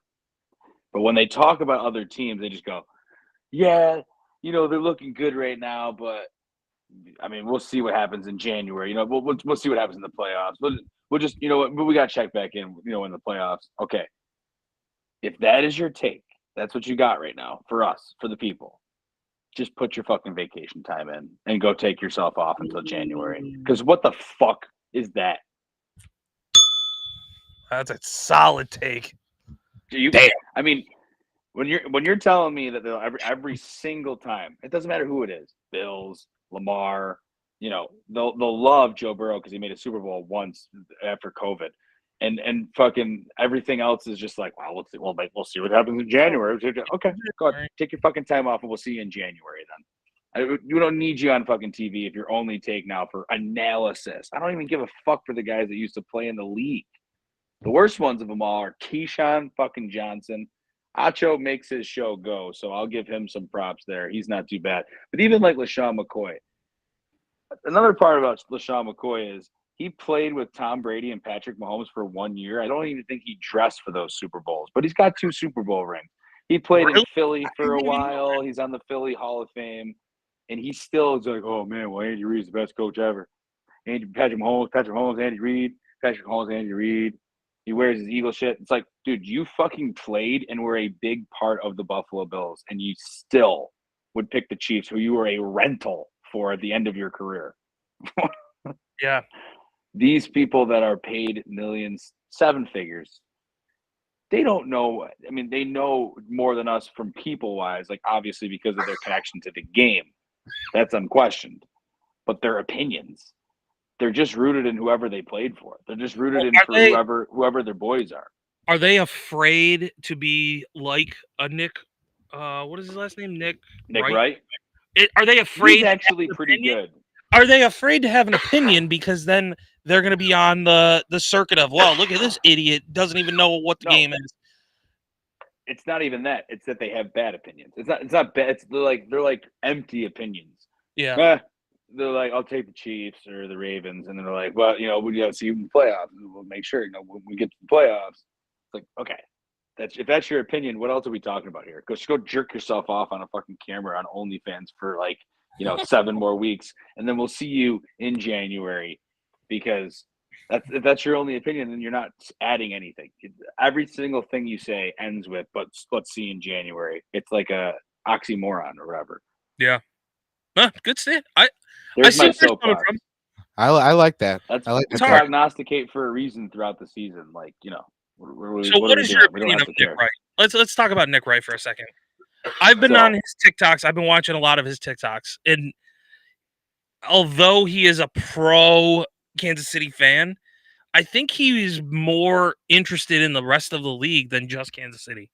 But when they talk about other teams, they just go, yeah, they're looking good right now, but I mean, we'll see what happens in January. We'll see what happens in the playoffs. We'll just, we got to check back in, in the playoffs. Okay. If that is your take, that's what you got right now for us, for the people. Just put your fucking vacation time in and go take yourself off until January. Because what the fuck is that? That's a solid take. Damn. I mean, when you're telling me that they'll every single time, it doesn't matter who it is, Bills, Lamar, they'll love Joe Burrow because he made a Super Bowl once after COVID, and fucking everything else is just like, wow, we'll see what happens in January. Okay, go ahead, take your fucking time off, and we'll see you in January then. We don't need you on fucking TV if your only take now for analysis. I don't even give a fuck for the guys that used to play in the league. The worst ones of them all are Keyshawn fucking Johnson. Acho makes his show go, so I'll give him some props there. He's not too bad. But even like LaShawn McCoy. Another part about LaShawn McCoy is he played with Tom Brady and Patrick Mahomes for 1 year. I don't even think he dressed for those Super Bowls, but he's got 2 Super Bowl rings. He played in Philly for a while. He's on the Philly Hall of Fame. And he still is like, oh, man, well, Andy Reid's the best coach ever. Patrick Mahomes, Andy Reid. Patrick Mahomes, Andy Reid. He wears his Eagle shit. It's like, dude, you fucking played and were a big part of the Buffalo Bills, and you still would pick the Chiefs, who you were a rental for at the end of your career. Yeah. These people that are paid millions, 7 figures, they don't know. I mean, they know more than us from people-wise, like obviously because of their connection to the game. That's unquestioned. But their opinions, they're just rooted in whoever they played for. They're just rooted for whoever their boys are. Are they afraid to be like a Nick? What is his last name? Nick Wright? Are they afraid? He's actually pretty good. Are they afraid to have an opinion because then they're going to be on the circuit of, well, look at this idiot, doesn't even know what the game is. It's not even that. It's that they have bad opinions. It's not bad. They're like empty opinions. Yeah. They're like, I'll take the Chiefs or the Ravens, and then they're like, well, we got to see you in the playoffs. We'll make sure, when we get to the playoffs. It's like, okay, if that's your opinion, what else are we talking about here? Go jerk yourself off on a fucking camera on OnlyFans for 7 more weeks, and then we'll see you in January, because if that's your only opinion, then you're not adding anything. Every single thing you say ends with, but let's see in January. It's like a oxymoron or whatever. Yeah. Good stand. There's my soapbox. I like that. That's I like to that. prognosticate for a reason throughout the season. What is your opinion of Nick Wright? Let's talk about Nick Wright for a second. I've been on his TikToks. I've been watching a lot of his TikToks, and although he is a pro Kansas City fan, I think he's more interested in the rest of the league than just Kansas City.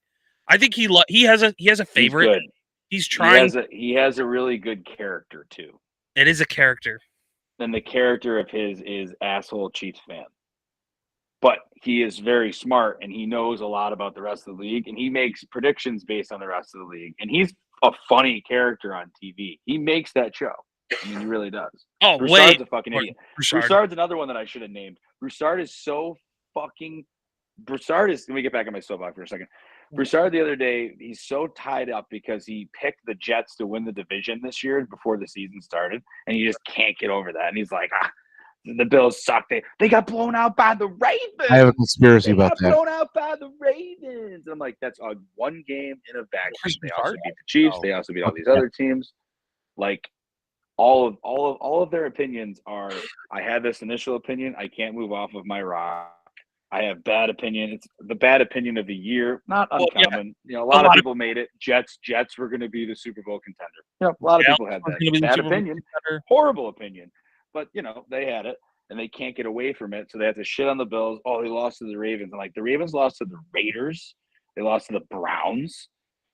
I think he has a favorite. He's trying. He has a really good character too. It is a character. And the character of his is asshole Chiefs fan. But he is very smart, and he knows a lot about the rest of the league, and he makes predictions based on the rest of the league. And he's a funny character on TV. He makes that show. I mean, he really does. Oh, Broussard's a fucking idiot. Broussard. Broussard's another one that I should have named. Broussard is so fucking – Broussard is – let me get back on my soapbox for a second. Broussard the other day, he's so tied up because he picked the Jets to win the division this year before the season started, and he just can't get over that. And he's like, the Bills suck. They got blown out by the Ravens. I have a conspiracy about that. Blown out by the Ravens. And I'm like, that's one game in a vacuum. They also beat the Chiefs. They also beat all these other teams. Like, all of their opinions are, I had this initial opinion. I can't move off of my rock. I have bad opinion. It's the bad opinion of the year. Not uncommon. A lot of people made it. Jets were going to be the Super Bowl contender. A lot of people had that. Bad opinion. Horrible opinion. But, they had it, and they can't get away from it, so they have to shit on the Bills. Oh, they lost to the Ravens. And, the Ravens lost to the Raiders. They lost to the Browns.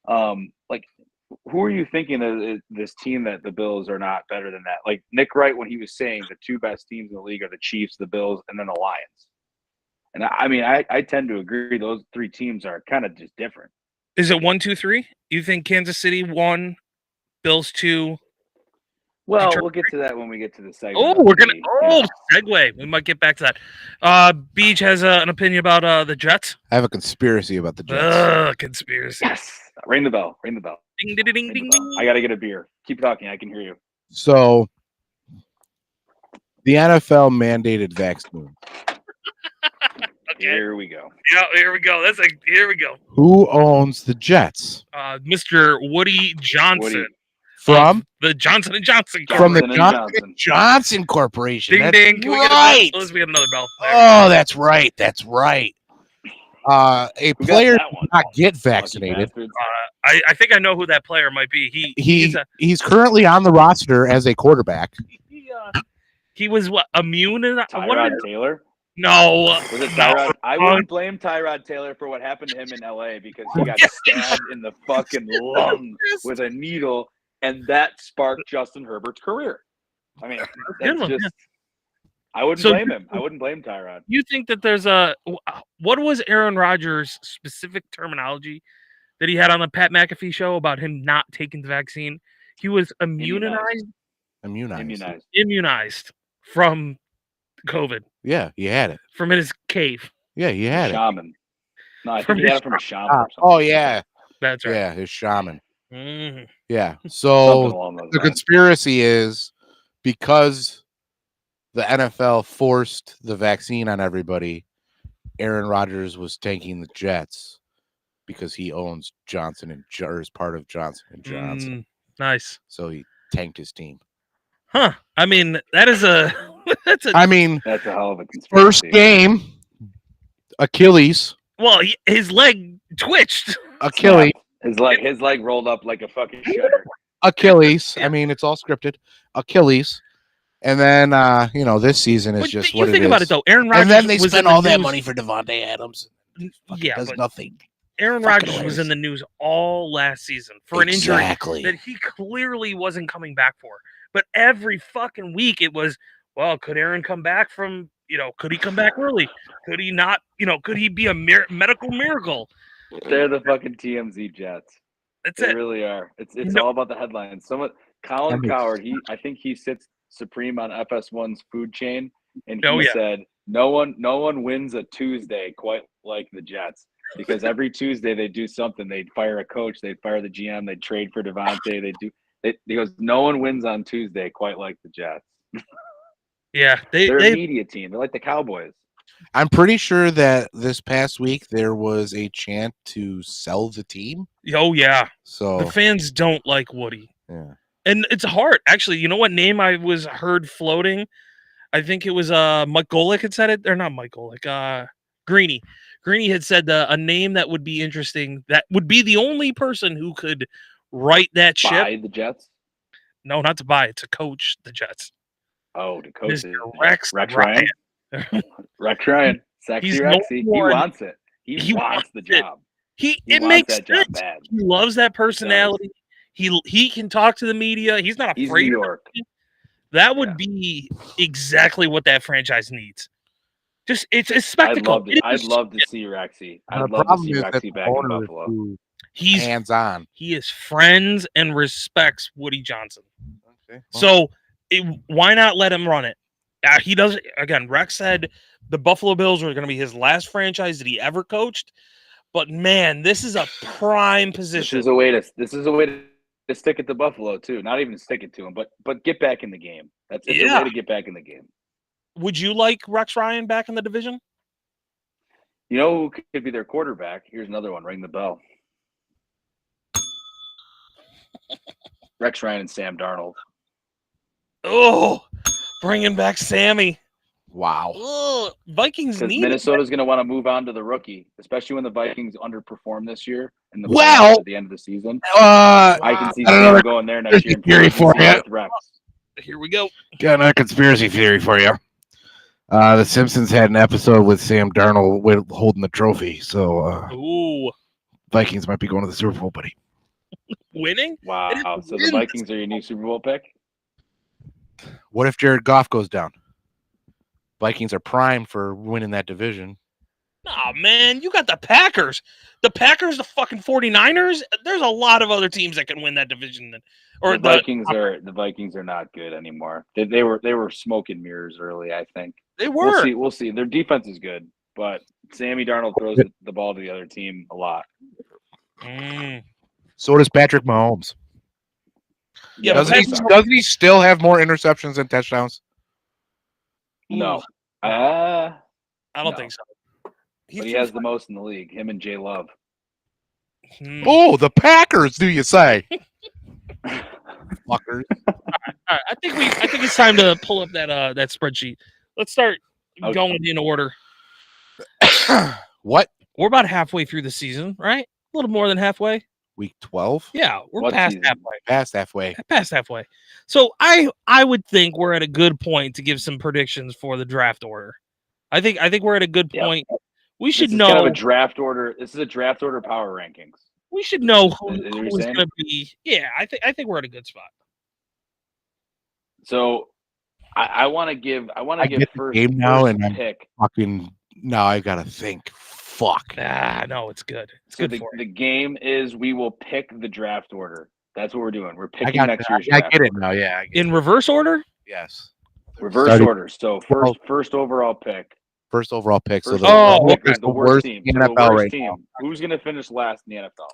Who are you thinking that this team that the Bills are not better than that? Like, Nick Wright, when he was saying the 2 best teams in the league are the Chiefs, the Bills, and then the Lions. And, I mean, I tend to agree those 3 teams are kind of just different. Is it 1, 2, 3? You think Kansas City 1, Bills 2? Well, Detroit? We'll get to that when we get to the segment. Oh, we're going to segue. We might get back to that. Beach has an opinion about the Jets. I have a conspiracy about the Jets. Conspiracy. Yes. Ring the bell. Ding, ding, ding, ding, ding. I got to get a beer. Keep talking. I can hear you. So, the NFL mandated vaccine. Okay. Here we go. Yeah, here we go. Here we go. Who owns the Jets? Mr. Woody Johnson. From the Johnson & Johnson Corporation. From the Johnson Corporation. Ding, ding. Can we get a bell? Let's get another bell. Oh, that's right. That's right. A player did not get vaccinated. I think I know who that player might be. He's currently on the roster as a quarterback. He was what, immune? What Tyrod Taylor? No. Was it no. Tyrod? I wouldn't blame Tyrod Taylor for what happened to him in LA because he got stabbed in the fucking lung with a needle, and that sparked Justin Herbert's career. I mean, Good that's one, just. I wouldn't blame him. I wouldn't blame Tyrod. You think that there's what was Aaron Rodgers' specific terminology that he had on the Pat McAfee show about him not taking the vaccine? He was immunized from COVID. Yeah, he had it. From in his cave. Yeah, he had it. Shaman. No, I think he had it from a shaman or something. Oh, yeah. That's right. Yeah, his shaman. Mhm. Yeah. Something So along those the lines. conspiracy is because the NFL forced the vaccine on everybody, Aaron Rodgers was tanking the Jets because he owns Johnson and or is part of Johnson and Johnson. Nice. So he tanked his team. Huh. I mean, that is a That's a hell of a conspiracy. First game, Achilles. Well, his leg twitched. Achilles. His leg rolled up like a fucking shutter. Achilles. I mean, it's all scripted. Achilles. And then, this season is just what it is. Think about it, though. Aaron Rodgers and then they was spent in the all that news. money for Devontae Adams. Yeah, does but nothing. Aaron Fucking Rodgers was hilarious. in the news all last season for an injury Exactly. that he clearly wasn't coming back for. But every fucking week it was, well, could Aaron come back from, could he come back early? Could he not, could he be a medical miracle? They're the fucking TMZ Jets. That's They it. really are. It's all about the headlines. Colin Cowherd, I think he sits supreme on FS1's food chain, and he said no one wins a Tuesday quite like the Jets because every Tuesday they do something. They'd fire a coach, they'd fire the GM, they'd trade for Devontae. He goes, no one wins on Tuesday quite like the Jets. Yeah, they're a media team. They're like the Cowboys. I'm pretty sure that this past week there was a chant to sell the team. Oh yeah. So the fans don't like Woody. Yeah. And it's hard. Actually, you know what name I was heard floating? I think it was Mike Golick had said it. Or not Mike Golick. Greeny. Greeny had said a name that would be interesting. That would be the only person who could right that ship. Buy the Jets? No, not to buy it, to coach the Jets. Oh, to coach Mr. Rex Ryan. Rex Ryan. Sexy Rexy. He wants it. He wants the job. It makes sense. He loves that personality. He can talk to the media. He's not afraid New York. That would be exactly what that franchise needs. Just it's a spectacle. I'd love to see Rexy. I'd love to see Rexy back in Buffalo. He's hands-on. He is friends and respects Woody Johnson. Okay. So why not let him run it? He does. Again, Rex said the Buffalo Bills were going to be his last franchise that he ever coached. But man, this is a prime position. This is a way to stick it to Buffalo too. Not even stick it to him, but get back in the game. It's a way to get back in the game. Would you like Rex Ryan back in the division? You know who could be their quarterback? Here's another one. Ring the bell. Rex Ryan and Sam Darnold. Oh, bringing back Sammy. Wow. Ugh, Vikings because need Minnesota's going to want to move on to the rookie, especially when the Vikings underperform this year in the playoffs at the end of the season. I can see Sam going there next year. Theory for you. Here we go. Got another conspiracy theory for you. The Simpsons had an episode with Sam Darnold holding the trophy, so Vikings might be going to the Super Bowl, buddy. Winning? Wow! So the Vikings are your new Super Bowl pick. What if Jared Goff goes down? Vikings are primed for winning that division. Oh, man, you got the Packers. The Packers, the fucking 49ers. There's a lot of other teams that can win that division. The Vikings are not good anymore. They were smoke and mirrors early, I think. They were. We'll see. Their defense is good, but Sammy Darnold throws the ball to the other team a lot. So does Patrick Mahomes. Yeah, doesn't he still have more interceptions than touchdowns? No. I don't think so. But he has the most in the league, him and Jay Love. Oh, the Packers, do you say? Fuckers. I think it's time to pull up that spreadsheet. Let's start going in order. What? We're about halfway through the season, right? A little more than halfway. week 12. Yeah, we're What past season? halfway. Past halfway. So I would think we're at a good point to give some predictions for the draft order. I think we're at a good Yep. point. We This should is know. kind of a draft order. This is a draft order power rankings. We should know who, Is that what you're who's saying? going to be. Yeah, I think we're at a good spot. So I want to give I give get the first, game now, first and I'm pick. fucking now I gotta think. Fuck. No, it's good. It's So good for the game is we will pick the draft order. That's what we're doing. We're I picking got next I year's get draft it order. now. Yeah. I get in reverse order. yes. Reverse Starting order. So first overall pick. First overall pick. So First the overall pick okay. is is the worst team. in So the the NFL worst right team. now. Who's going to finish last in the NFL?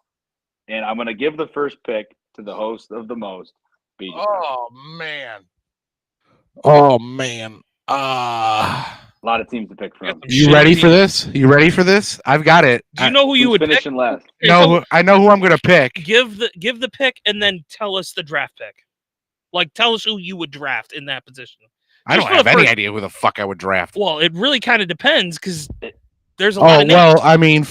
And I'm going to give the first pick to the host of the most. BJ. Oh man. A lot of teams to pick from. You ready for this? You ready for this? I've got it. Do you know who you Who's would pick? finishing last? Okay, so I know who I'm gonna pick. give the pick and then tell us the draft pick. Like, tell us who you would draft in that position. I Just don't for have the any first- idea who the fuck I would draft. Well, it really kind of depends because there's a lot Oh of names. well, I mean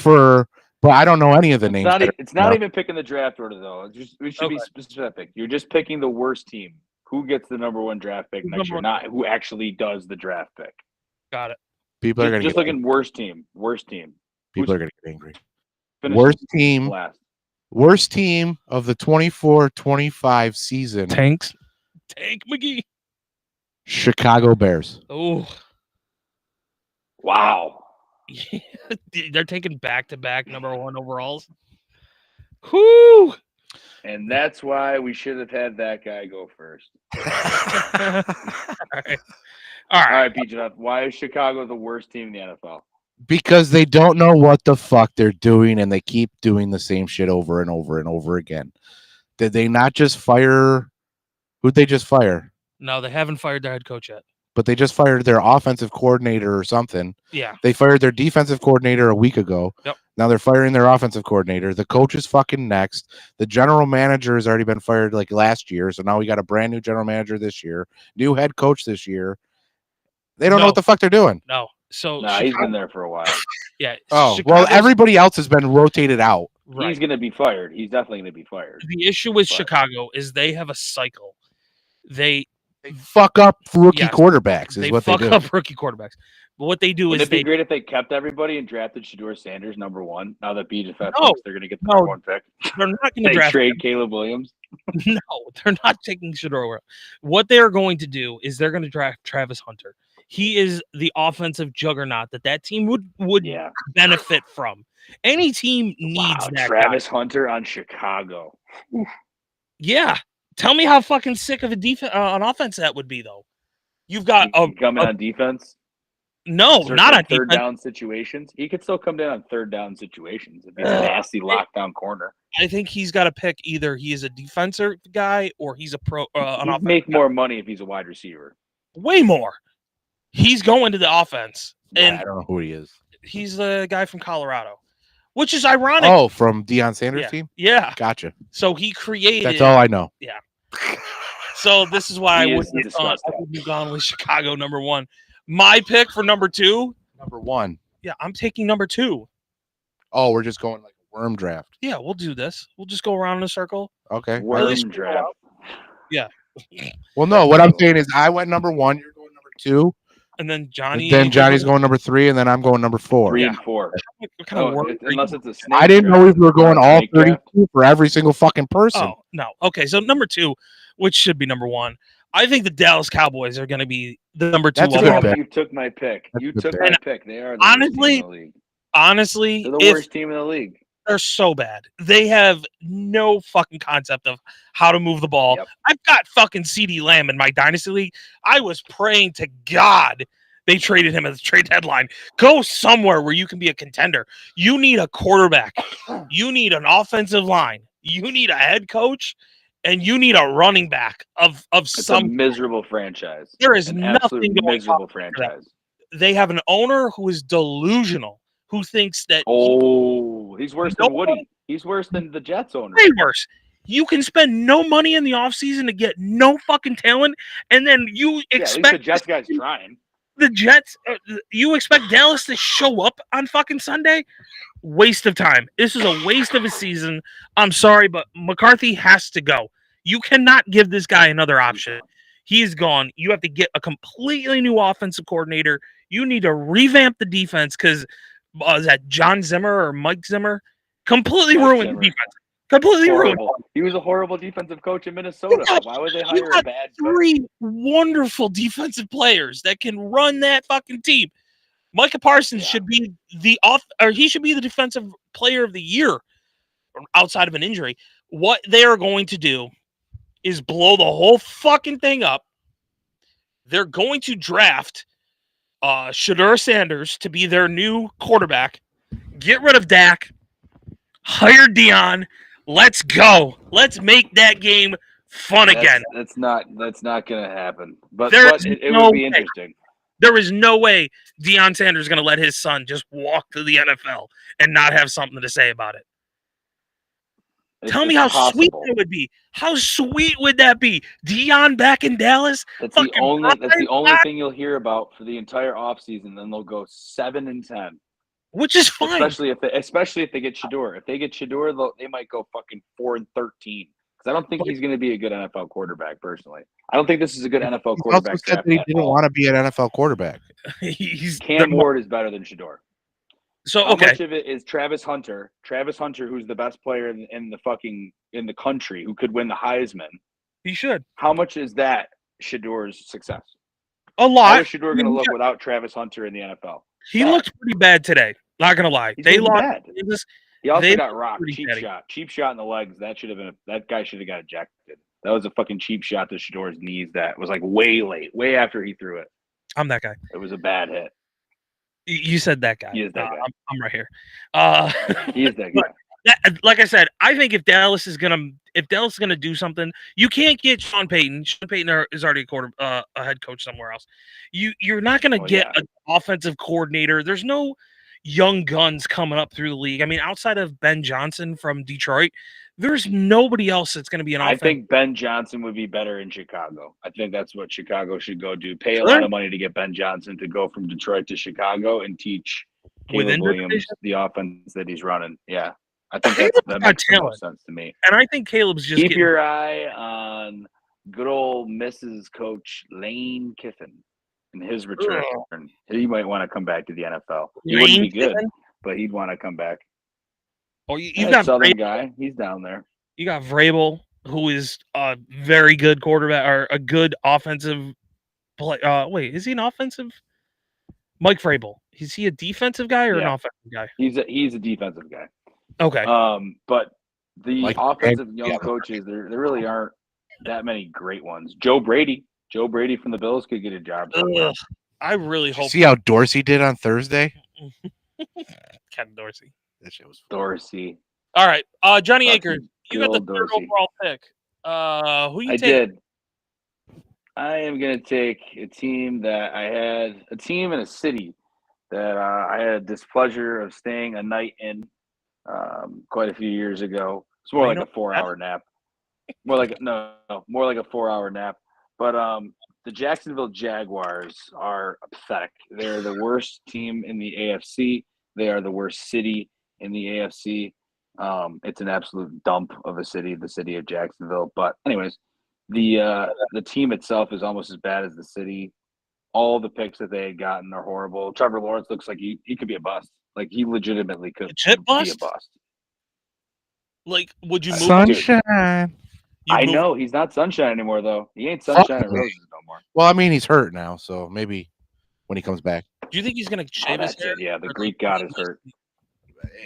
but I don't know any of the names. It's not no. even picking the draft order though. We should be Okay. specific. You're just picking the worst team. Who gets the number one draft pick Who's next year? number Not who actually does the draft pick. Got it. People are gonna Just get looking worst team. Worst team. people are gonna get angry. Finishing Worst team. last. Worst team of the 24-25 season. Tank McGee. Chicago Bears. Oh, Wow. they're taking back-to-back number one overalls. Whoo! And that's why we should have had that guy go first. All right. All right, BJ. Why is Chicago the worst team in the NFL? Because they don't know what the fuck they're doing and they keep doing the same shit over and over and over again. Did they not just fire? Who'd they just fire? No, they haven't fired their head coach yet. But they just fired their offensive coordinator or something. Yeah. They fired their defensive coordinator a week ago. Yep. Now they're firing their offensive coordinator. The coach is fucking next. The general manager has already been fired like last year. So now we got a brand new general manager this year, new head coach this year. They don't know No. what the fuck they're doing. No. So Nah, he's been there for a while. yeah. Oh, well, Chicago's- everybody else has been rotated out. right. He's going to be fired. He's definitely going to be fired. The issue with But- Chicago is they have a cycle. They They fuck up rookie Yes. quarterbacks is they what fuck they do. up rookie quarterbacks. But what they do Wouldn't is it be they great if they kept everybody and drafted Shedeur Sanders number one? Now that BJ No. thinks they're going to get the No. number one pick. they're not going to They draft. trade Caleb Williams. No, they're not taking Shedeur. What they are going to do is they're going to draft Travis Hunter. He is the offensive juggernaut that team would Yeah. benefit from. Any team needs Wow, that Travis guy. Hunter on Chicago. Yeah. Tell me how fucking sick of a defense on offense that would be though. You've got He can come in on defense. no, Certain not on third defense. down situations. He could still come down on third down situations if he's a nasty lockdown corner. I think he's got to pick either he is a defensive guy or he's a pro an He'd offensive make guy. more money if he's a wide receiver. Way more. He's going to the offense, and I don't know who he is. he's the guy from Colorado, which is ironic. Oh, from Deion Sanders' yeah. team? Yeah. Gotcha. So he created. That's all I know. So this is why He I is wouldn't have gone with Chicago number one. My pick for number two. Number one. Yeah, I'm taking number two. Oh, we're just going like a worm draft. Yeah, we'll do this. We'll just go around in a circle. Okay. Worm least- draft. Well, no, what I'm saying is I went number one, you're going number two. And then Johnny. Then Johnny's going number three, and then I'm going number four. 3 Yeah. and 4. What kind of Oh, worm unless it's a snake. I didn't draft. know if we were going all Snake draft. 32 for every single fucking person. Oh no. Okay, so number two, which should be number one. I think the Dallas Cowboys are going to be the number two That's a Oh, good overall. pick. you took my pick. That's a You good took pick. my And pick. They are the honestly, worst team in the league. Honestly, They're the if worst team in the league. they're so bad, they have no fucking concept of how to move the ball. Yep. I've got fucking CD Lamb in my dynasty league. I was praying to God they traded him at the trade deadline. Go somewhere where you can be a contender. You need a quarterback. You need an offensive line. You need a head coach, and you need a running back of It's a some. miserable franchise. There is An nothing absolute going on. miserable franchise. They have an owner who is delusional, who thinks that Oh, he's worse No than Woody. He's worse than the Jets owner. way worse. You can spend no money in the offseason to get no fucking talent, and then you Yeah, at least the expect Jets guy's trying. the Jets. You expect Dallas to show up on fucking Sunday? waste of time. This is a waste of a season. I'm sorry, but McCarthy has to go. You cannot give this guy another option. He is gone. You have to get a completely new offensive coordinator. You need to revamp the defense because is that John Zimmer or Mike Zimmer? Completely Mike ruined Zimmer. the defense. Completely ruined. Horrible. He was a horrible defensive coach in Minnesota. Why would they hire a bad coach? 3 wonderful defensive players that can run that fucking team. Micah Parsons should be he should be the defensive player of the year outside of an injury. What they are going to do is blow the whole fucking thing up. They're going to draft Shedeur Sanders to be their new quarterback. Get rid of Dak. Hire Dion. Let's go. Let's make that game fun again. That's not going to happen. But it no would be way. interesting. There is no way Deion Sanders is going to let his son just walk to the NFL and not have something to say about it. Tell me how sweet it would be. How sweet would that be? Deion back in Dallas? That's the only thing you'll hear about for the entire offseason. Then they'll go 7-10. Which is fine. Especially if they get Shedeur. If they get Shedeur, they might go fucking 4-13. Because I don't think he's going to be a good NFL quarterback, personally. I don't think this is a good NFL quarterback. Also said that he didn't want to be an NFL quarterback. Cam Ward is better than Shedeur. So How much of it is Travis Hunter? Travis Hunter, who's the best player in the country, who could win the Heisman. He should. How much is that Shedeur's success? A lot. How is Shedeur going to look without Travis Hunter in the NFL? He looked pretty bad today. Not gonna lie. They lost. Bad. He also got rocked. Cheap shot in the legs. That guy should have got ejected. That was a fucking cheap shot to Shedeur's knees. That was like way late, way after he threw it. I'm that guy. It was a bad hit. You said that guy. He is that guy. I'm right here. He is that guy. Like I said, I think if Dallas is gonna do something, you can't get Sean Payton. Sean Payton is already a head coach somewhere else. You're not gonna get an offensive coordinator. There's no young guns coming up through the league. I mean, outside of Ben Johnson from Detroit, there's nobody else that's going to be an offense. I think Ben Johnson would be better in Chicago. I think that's what Chicago should go do. Pay a lot of money to get Ben Johnson to go from Detroit to Chicago and teach Caleb Williams the offense that he's running. Yeah. I think that makes the most sense to me. And I think Caleb's just keep your eye on good old Mrs. Coach Lane Kiffin. In his return, he might want to come back to the NFL. He wouldn't be good, but he'd want to come back. Oh, you've got Southern guy. He's down there. You got Vrabel, who is a very good quarterback or a good offensive play. Wait, is he an offensive? Mike Vrabel. Is he a defensive guy or an offensive guy? He's a defensive guy. Okay. But the offensive young coaches, there really aren't that many great ones. Joe Brady from the Bills could get a job. I really hope. See how Dorsey did on Thursday? Ken Dorsey. That shit was Dorsey. All right. Johnny Akers, you got the third overall pick. Who you take? I did. I am going to take a team in a city that I had displeasure of staying a night in quite a few years ago. It's more like a 4-hour nap. More like a 4-hour nap. But the Jacksonville Jaguars are pathetic. They're the worst team in the AFC. They are the worst city in the AFC. It's an absolute dump of a city, the city of Jacksonville. But anyways, the team itself is almost as bad as the city. All the picks that they had gotten are horrible. Trevor Lawrence looks like he could be a bust. Like he legitimately could be a bust. Like, would you move Sunshine? I know he's not Sunshine anymore, though. He ain't Sunshine and Roses no more. Well, I mean, he's hurt now, so maybe when he comes back. Do you think he's going to shave his hair? Yeah, the Greek god is hurt.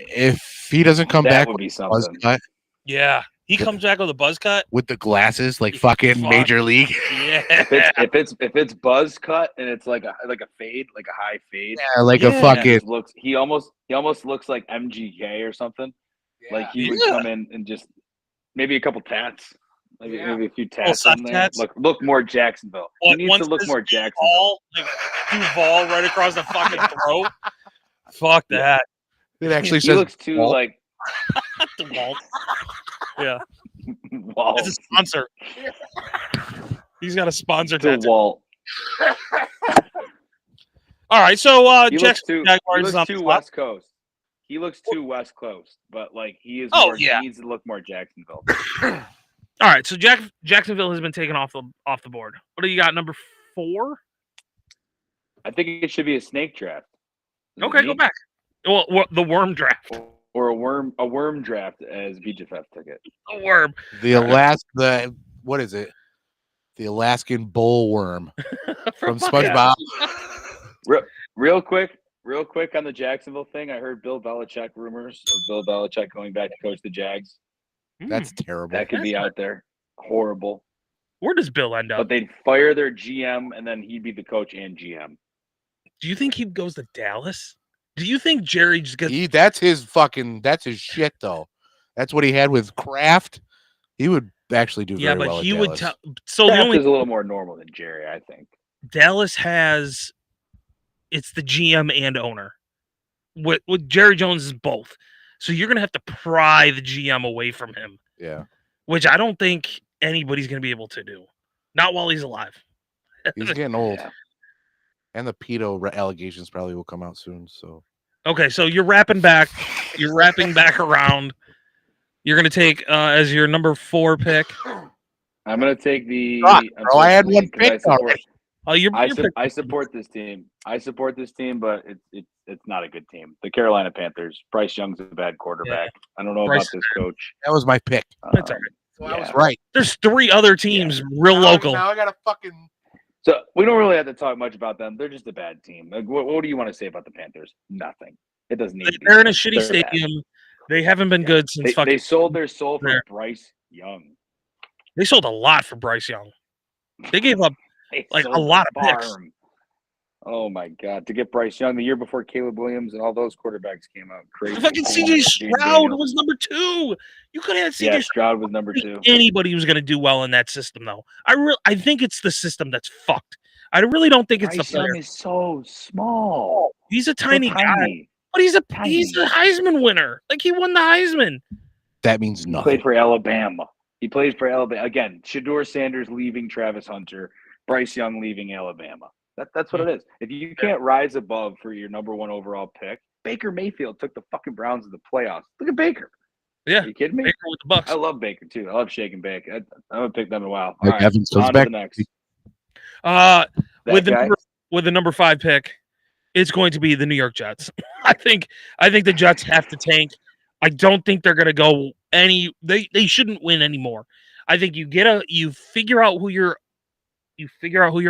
If he doesn't come back, would be something. Yeah, he comes back with a buzz cut with the glasses, like fucking Major League. Yeah. If it's buzz cut and it's like a fade, like a high fade. Yeah, like a fucking. He almost looks like MGK or something. Yeah. Like he would come in and just maybe a couple tats. Maybe a few tats in there. Look more Jacksonville. He needs to look more Jacksonville. Duval right across the fucking throat. Fuck that. It actually he says looks too Walt. like DeWalt. Yeah. Walt. It's a sponsor. He's got a sponsor DeWalt. All right, so he Jackson looks Jaguars he looks too West Coast. He looks too West Coast, but like he is Oh, more. yeah. He needs to look more Jacksonville. All right, so Jacksonville has been taken off the board. What do you got? Number 4? I think it should be a snake draft. Is it Okay, go me? back. Well, the worm draft. Or a worm draft, as BJF took it. The worm. The what is it? The Alaskan bull worm from SpongeBob. Real quick on the Jacksonville thing. I heard Bill Belichick rumors of Bill Belichick going back to coach the Jags. That's terrible. That could be out there. Horrible. Where does Bill end up? But they'd fire their GM, and then he'd be the coach and GM. Do you think he goes to Dallas? Do you think Jerry just gets? That's his shit though. That's what he had with Kraft. He would actually do very well. But he at would Dallas. tell. So the Kraft only is a little more normal than Jerry, I think. Dallas has, it's the GM and owner. With Jerry Jones is both. So you're gonna have to pry the GM away from him. Yeah, Which I don't think anybody's gonna be able to do. Not while he's alive. he's getting old, Yeah. and the pedo allegations probably will come out soon. So Okay, so you're wrapping back around. You're gonna take as your number 4 pick. I'm gonna take the. Fuck, bro, I had one unfortunately, 'cause pick already. Oh, you're I support this team. But it's not a good team. The Carolina Panthers. Bryce Young's a bad quarterback. I don't know Bryce- about this coach. that was my pick. That's all right. So I was yeah. right. There's 3 other teams real local. Now I got to fucking. So we don't really have to talk much about them. They're just a bad team. Like, what do you want to say about the Panthers? Nothing. It doesn't need. to be They're in a said. shitty They're bad. stadium. They haven't been good since They sold their soul for there. Bryce Young. They sold a lot for Bryce Young. They gave up They like a sold lot the of picks. farm. Oh my God! To get Bryce Young the year before Caleb Williams and all those quarterbacks came out, crazy. Fucking CJ Jaden Stroud Daniels. was number 2. You could have had CJ Yeah, Stroud. Stroud was number I think 2. anybody was going to do well in that system, though. I think it's the system that's fucked. I really don't think it's Bryce the player. Young is so small. He's a So tiny guy, but he's a Heisman winner. Like he won the Heisman. That means He nothing. played for Alabama. Again. Shador Sanders leaving Travis Hunter. Bryce Young leaving Alabama. That's what it is. If you can't rise above for your number 1 overall pick, Baker Mayfield took the fucking Browns to the playoffs. Look at Baker. Yeah, Are you kidding me? Baker with the Bucks. I love Baker too. I love Shake and Bake. I haven't picked them in a while. All Mike right, Evans comes on back. to the next. Uh, That with the guy? number 5 pick, it's going to be the New York Jets. I think the Jets have to tank. I don't think they're going to go they shouldn't win anymore. I think you figure out who your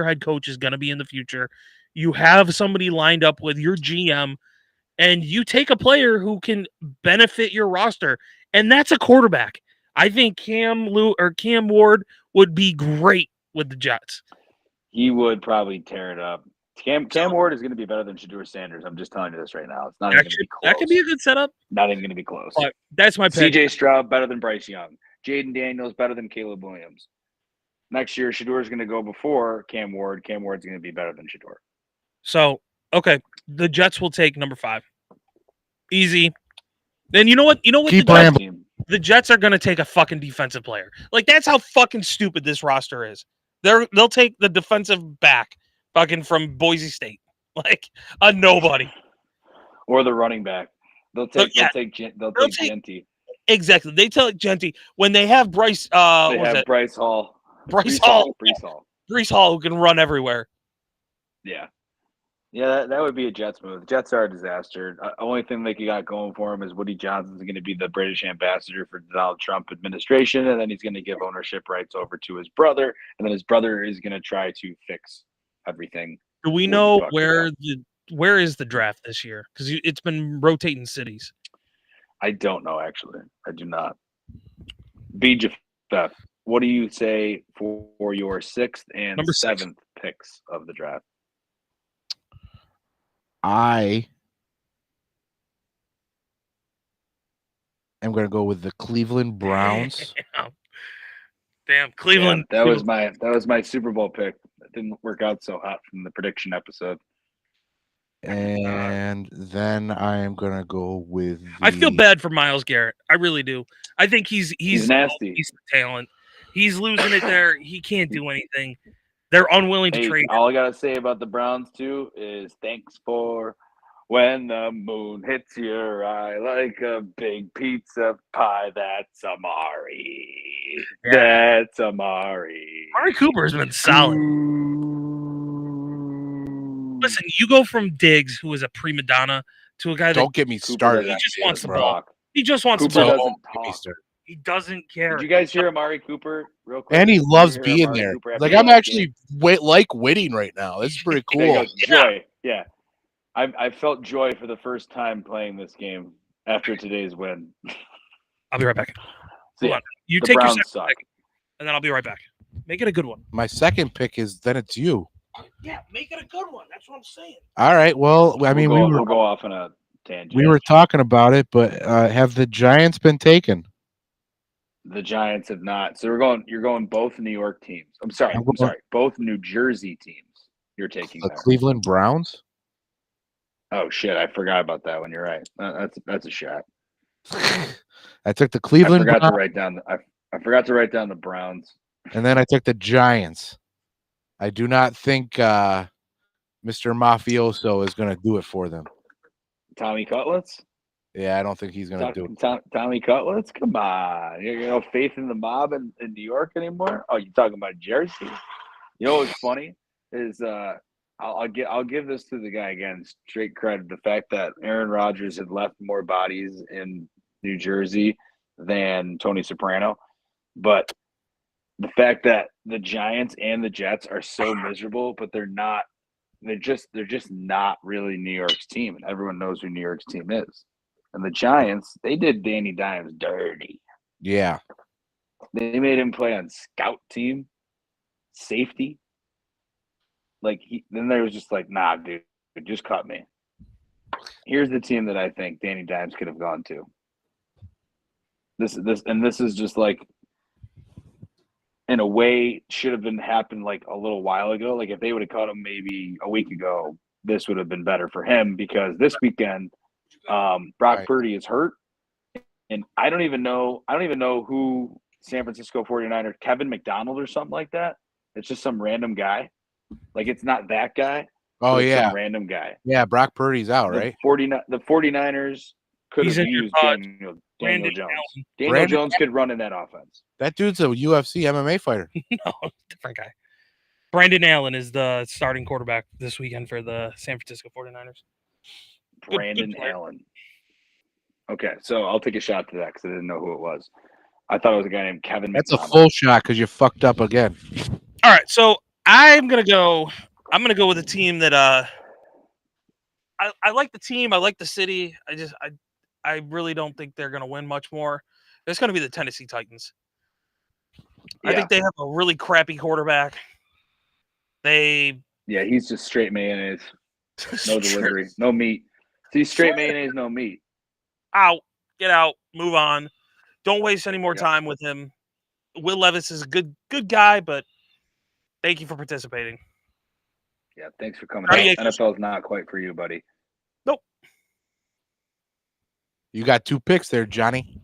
head coach is going to be in the future. You have somebody lined up with your GM, and you take a player who can benefit your roster, and that's a quarterback. I think Cam Ward would be great with the Jets. He would probably tear it up. Cam Ward is going to be better than Shador Sanders. I'm just telling you this right now. It's not even going to be close. That could be a good setup. Not even going to be close. But that's my pick. CJ Stroud better than Bryce Young. Jaden Daniels better than Caleb Williams. Next year, Shador is going to go before Cam Ward. Cam Ward's going to be better than Shador. So, okay, the Jets will take number 5. Easy. Then you know what? Keep the Jets, Team. the Jets are going to take a fucking defensive player. Like that's how fucking stupid this roster is. They'll take the defensive back fucking from Boise State. Like a nobody. Or the running back. They'll take take- Genty. Exactly. They tell Genty when they have Bryce They what was have it? Bryce Hall. Bryce Hall. Brees Hall. Brees Hall who can run everywhere. Yeah. Yeah, that would be a Jets move. The Jets are a disaster. Only thing they got going for him is Woody Johnson's going to be the British ambassador for the Donald Trump administration, and then he's going to give ownership rights over to his brother, and then his brother is going to try to fix everything. Do we What know you talking where is the draft this year? Because it's been rotating cities. I don't know, actually. I do not. BJF, what do you say for your 6th and Number 6. 7th picks of the draft? I am going to go with the Cleveland Browns. Damn, Cleveland. Yeah, that was my Super Bowl pick. It didn't work out so hot from the prediction episode. And then I am going to go with I feel bad for Myles Garrett. I really do. I think he's nasty. He's the talent. He's losing it there. He can't do anything. They're unwilling to Hey, trade him. all I gotta say about the Browns too is thanks for When the moon hits your eye like a big pizza pie, that's Amari. Yeah. That's Amari. Amari Cooper has been solid. Listen, you go from Diggs, who is a prima donna, to a guy that Don't get me Cooper started. he doesn't just wants the bro. ball. He just wants Cooper the ball. doesn't Don't get me talk. started. He doesn't care. Did you guys hear Amari Cooper real quick? And he Did you loves hear being Amari there. Cooper after Like the I'm last actually like winning right now. This is pretty game? Yeah, he cool. goes, joy. Yeah. I felt joy for the first time playing this game after today's win. I'll be right back. So, Hold on. You the take your Browns second suck. pick, and then I'll be right back. Make it a good one. My second pick is then it's you. Yeah, make it a good one. That's what I'm saying. All right. Well, I mean, we'll go off on a tangent. we were talking about it, but have the Giants been taken? The Giants have not. So you're going both New York teams. I'm sorry. Both New Jersey teams you're taking The there. Cleveland Browns? Oh shit, I forgot about that one. You're right. That's a shot. I took the Cleveland I forgot Browns, to write down I forgot to write down the Browns. and then I took the Giants. I do not think Mr. Mafioso is going to do it for them. Tommy Cutlets? Yeah, I don't think he's going to do it. Tommy Cutlets? Come on. You know faith in the mob in New York anymore? Oh, you talking about Jersey? You know what's funny is I'll give this to the guy again, straight credit. The fact that Aaron Rodgers had left more bodies in New Jersey than Tony Soprano, but the fact that the Giants and the Jets are so miserable, but they're just not really New York's team, and everyone knows who New York's team is. And the Giants, they did Danny Dimes dirty. Yeah. They made him play on scout team, safety. Then there was just like, nah, dude, just cut me. Here's the team that I think Danny Dimes could have gone to. This is just like, in a way, should have happened like a little while ago. Like if they would have caught him maybe a week ago, this would have been better for him because this weekend, Brock Purdy is hurt, and I don't even know who San Francisco 49ers, Kevin McDonald or something like that. It's just some random guy. Like it's not that guy. Oh yeah, some random guy. Yeah, Brock Purdy's out, right? The 49ers could have used Daniel Jones. Allen. Daniel Jones could run in that offense. That dude's a UFC MMA fighter. No, different guy. Brandon Allen is the starting quarterback this weekend for the San Francisco 49ers. Brandon Allen. Okay, so I'll take a shot to that because I didn't know who it was. I thought it was a guy named Kevin That's McDonald. a full shot because you fucked up again. All right, so I'm gonna go with a team that I like the team. I like the city. I really don't think they're gonna win much more. It's gonna be the Tennessee Titans. I think they have a really crappy quarterback. He's just straight mayonnaise, no delivery, no meat. See, straight mayonnaise, no meat. Out, get out, move on. Don't waste any more time with him. Will Levis is a good guy, but thank you for participating. Yeah, thanks for coming. NFL's not quite for you, buddy. Nope. You got 2 picks there, Johnny.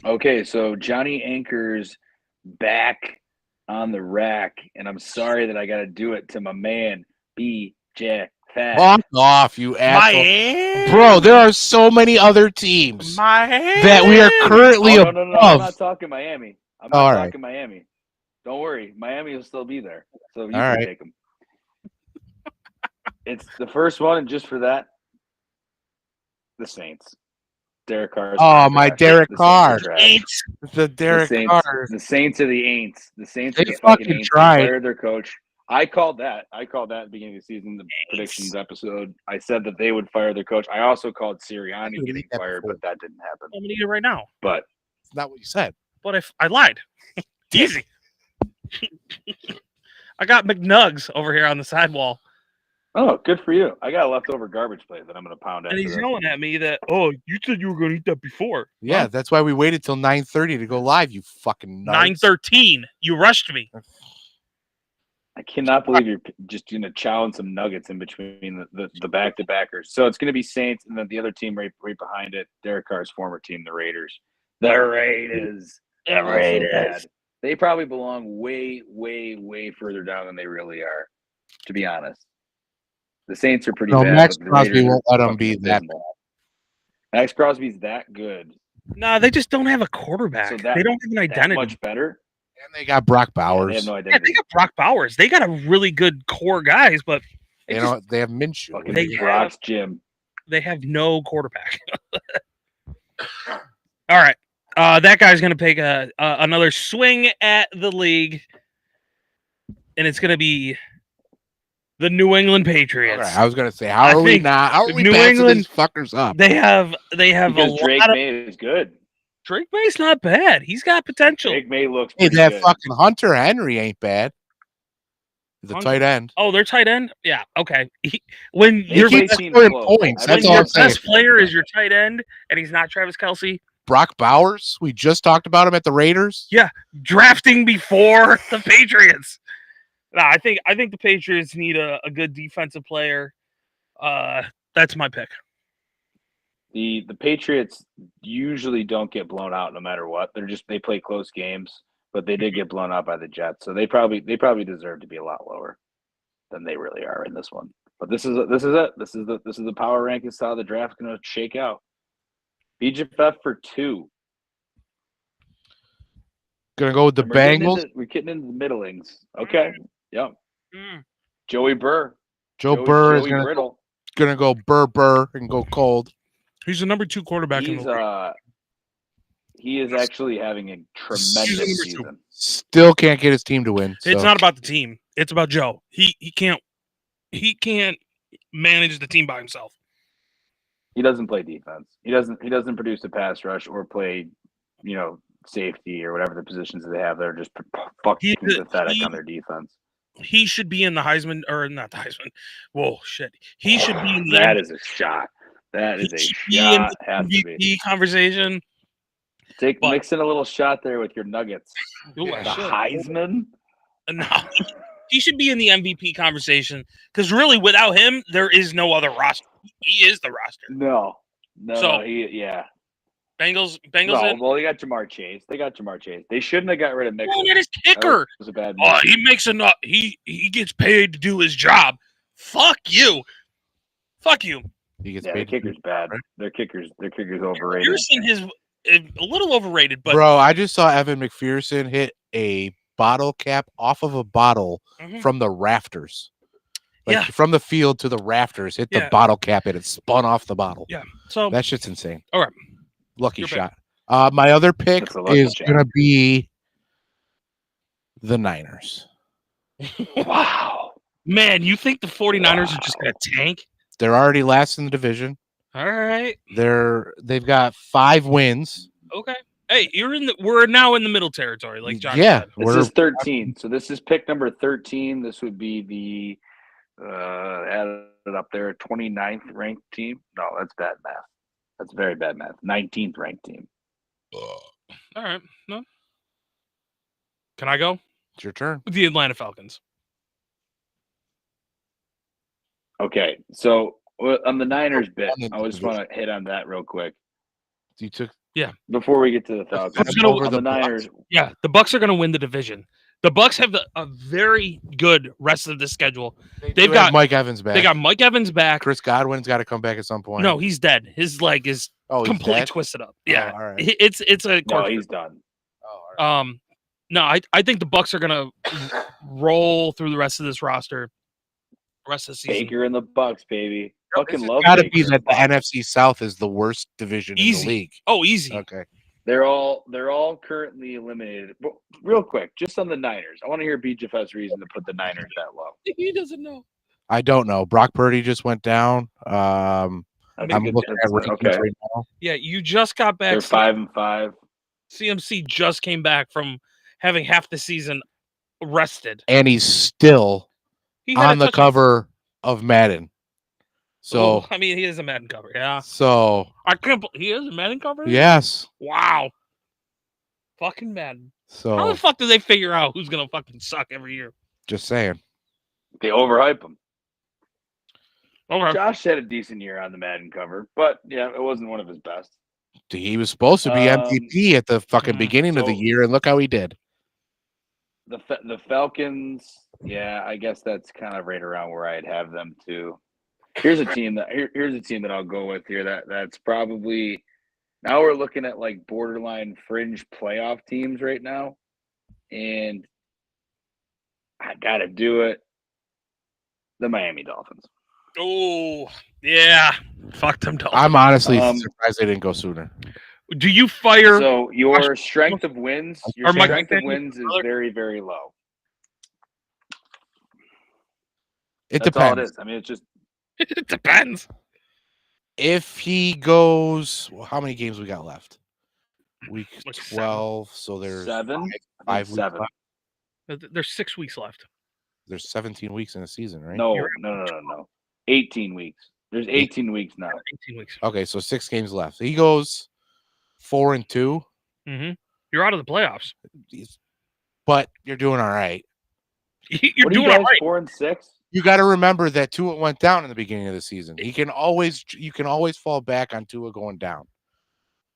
Okay, so Johnny Anchor's back on the rack, and I'm sorry that I got to do it to my man, BJ Fat. Fuck off, you asshole. Miami. Bro, there are so many other teams that we are currently above. No, I'm not talking Miami. I'm not talking right. Miami. Don't worry, Miami will still be there, so you All can right. take them. It's the first one, and just for that, the Saints. Derek Carr. Oh, my Derek Carr. Aints. The Derek Carr. The Saints are the Aints. The Saints They are the fucking fucking Aints. tried. They fired their coach. I called that at the beginning of the season, the predictions episode. I said that they would fire their coach. I also called Sirianni You getting did that fired, before. but that didn't happen. I'm gonna eat it right now. But It's not what you said. But if I lied, easy. I got McNugs over here on the sidewall, oh, good for you. I got a leftover garbage plate that I'm going to pound and after he's this. yelling at me that, "Oh, you said you were going to eat that before." Yeah, that's why we waited till 9:30 to go live, you fucking nuts. 9:13. You rushed me. I cannot believe you're just going to chow on some nuggets in between the back-to-backers. So it's going to be Saints, and then the other team right behind it, Derek Carr's former team, the Raiders. The Raiders. Also bad. They probably belong way, way, way further down than they really are, to be honest. The Saints are pretty No, bad. Max but the Crosby Raiders won't are let 'em fucking be that abysmal. Max Crosby's that good. No, they just don't have a quarterback. So that- they don't have an That identity. much better. And they got Brock Yeah, Bowers. they have no Yeah, identity. they got Brock Bowers. They got a really good core guys, but They don't. They have Minshew. Fucking They Brock's gym. they have no quarterback. All right. That guy's going to take another swing at the league, and it's going to be the New England Patriots. Okay, I was gonna say, how I are we think not? How are we New passing England- these fuckers up? They have Because a Drake lot of May is good. Drake May's not bad. He's got potential. Drake May looks Hey, pretty that good. fucking Hunter Henry ain't bad. The Hunter- tight end. Oh, they're tight end. Yeah, okay. When They your play best team scoring close. points, I that's when think all your I'm saying. best player is your tight end, and he's not Travis Kelce, Brock Bowers. We just talked about him at the Raiders. Yeah. drafting before the Patriots. No, I think the Patriots need a good defensive player. That's my pick. The Patriots usually don't get blown out no matter what. They play close games, but they did get blown out by the Jets, so they probably deserve to be a lot lower than they really are in this one. But this is it. This is the power rankings. How the draft's going to shake out. BGF for 2. Gonna go with the And we're getting Bengals. we're getting into the middlings. Okay. Yep. Mm. Joey Burr. Joe Burr is Joey Brittle. gonna go Burr and go cold. He's the number 2 quarterback in He's the league. he is actually having a tremendous season. Still can't get his team to win. It's so. not about the team. It's about Joe. He can't manage the team by himself. He doesn't play defense. He doesn't produce a pass rush or play, safety or whatever the positions that they have. They're just fucking pathetic on their defense. He should be in the Heisman, or not the Heisman. Whoa, shit. He should be in the That is a shot. That is a shot. Has to be. MVP conversation. Mix in a little shot there with your Nuggets. Ooh, Yeah. The I should. Heisman. No, he should be in the MVP conversation because really, without him, there is no other roster. He is the roster. No. So- Yeah. Bengals No, in. well, they got Jamar Chase. They shouldn't have got rid of Mixon. Oh, that is That kicker. was a bad Oh, move. he makes enough. He gets paid to do his job. Fuck you. Fuck you. He gets Yeah, the paid. kicker's bad. right? Their kicker's overrated. Pearson is a little overrated, but Bro, I just saw Evan McPherson hit a bottle cap off of a bottle Mhm. from the rafters. Like Yeah. from the field to the rafters, hit the Yeah. bottle cap and it spun off the bottle. Yeah. So That shit's insane. All right. Lucky Your pick. shot. My other pick That's a lucky is shot. gonna be the Niners. Wow. man, you think the 49ers are just gonna tank? They're already last in the division. All right. They've got 5 wins. Okay. Hey, we're now in the middle territory, like John Yeah, said. This is 13. So this is pick number 13. This would be the added up there 29th ranked team. No, that's bad math. That's very bad math. 19th ranked team. All right. No. Can I go? It's your turn. The Atlanta Falcons. Okay, so on the Niners bit, On the I just want to hit on that real quick You took before we get to the Falcons. Falcons gonna- On the Niners, Yeah, the Bucks are going to win the division. The Bucks have a very good rest of the schedule. They've do have got- Mike Evans back. They got Mike Evans back. Chris Godwin's got to come back at some point. No, he's dead. His leg is oh, he's completely dead? twisted up. Oh, Yeah, all right. it's a no, cork- he's done. Oh, all right. No, I think the Bucks are going to roll through the rest of this roster. Rest of the season. Baker and the Bucks, baby. This Fucking has love. got to Baker be and that the Bucks. NFC South is the worst division in Easy. the league. Oh, easy. Okay. They're all currently eliminated. But real quick, just on the Niners, I want to hear BGF's reason to put the Niners that low. He doesn't know. I don't know. Brock Purdy just went down. I'm That's a good- looking at that's- rankings okay. right now. Yeah, you just got back. They're 5-5. CMC just came back from having half the season rested. And he's still He had on a the touchdown. cover of Madden. So, Oh, I mean, he is a Madden cover. Yeah, so I can't. He is a Madden cover. yes. Wow. Fucking Madden. How So the fuck do they figure out who's gonna fucking suck every year? just saying. They overhype him. Okay. Josh had a decent year on the Madden cover, but yeah, it wasn't one of his best. He was supposed to be MVP at the fucking beginning of the so- year, and look how he did. The Falcons, yeah, I guess that's kind of right around where I'd have them too. Here's a team that I'll go with here. That's probably now we're looking at like borderline fringe playoff teams right now, and I gotta do it. The Miami Dolphins. Oh, yeah. Fuck them Dolphins. I'm honestly Um, surprised they didn't go sooner. Do you fire? So your strength of wins, Or Mike strength of McDaniel, wins is brother? very, very low. It That's all it depends. is. I mean, it's just It depends. If he goes, well, how many games we got left? Week Like 12. So there's 7. five weeks 7. left. There's 6 weeks left. There's 17 weeks in a season, right? No. 18 weeks. There's 18 weeks now. 18 weeks. Okay, so 6 games left. He goes 4-2, Mm-hmm. You're out of the playoffs. but you're doing all right. You're What are you doing all guys, right. 4 and 6? You got to remember that Tua went down in the beginning of the season. You can always fall back on Tua going down.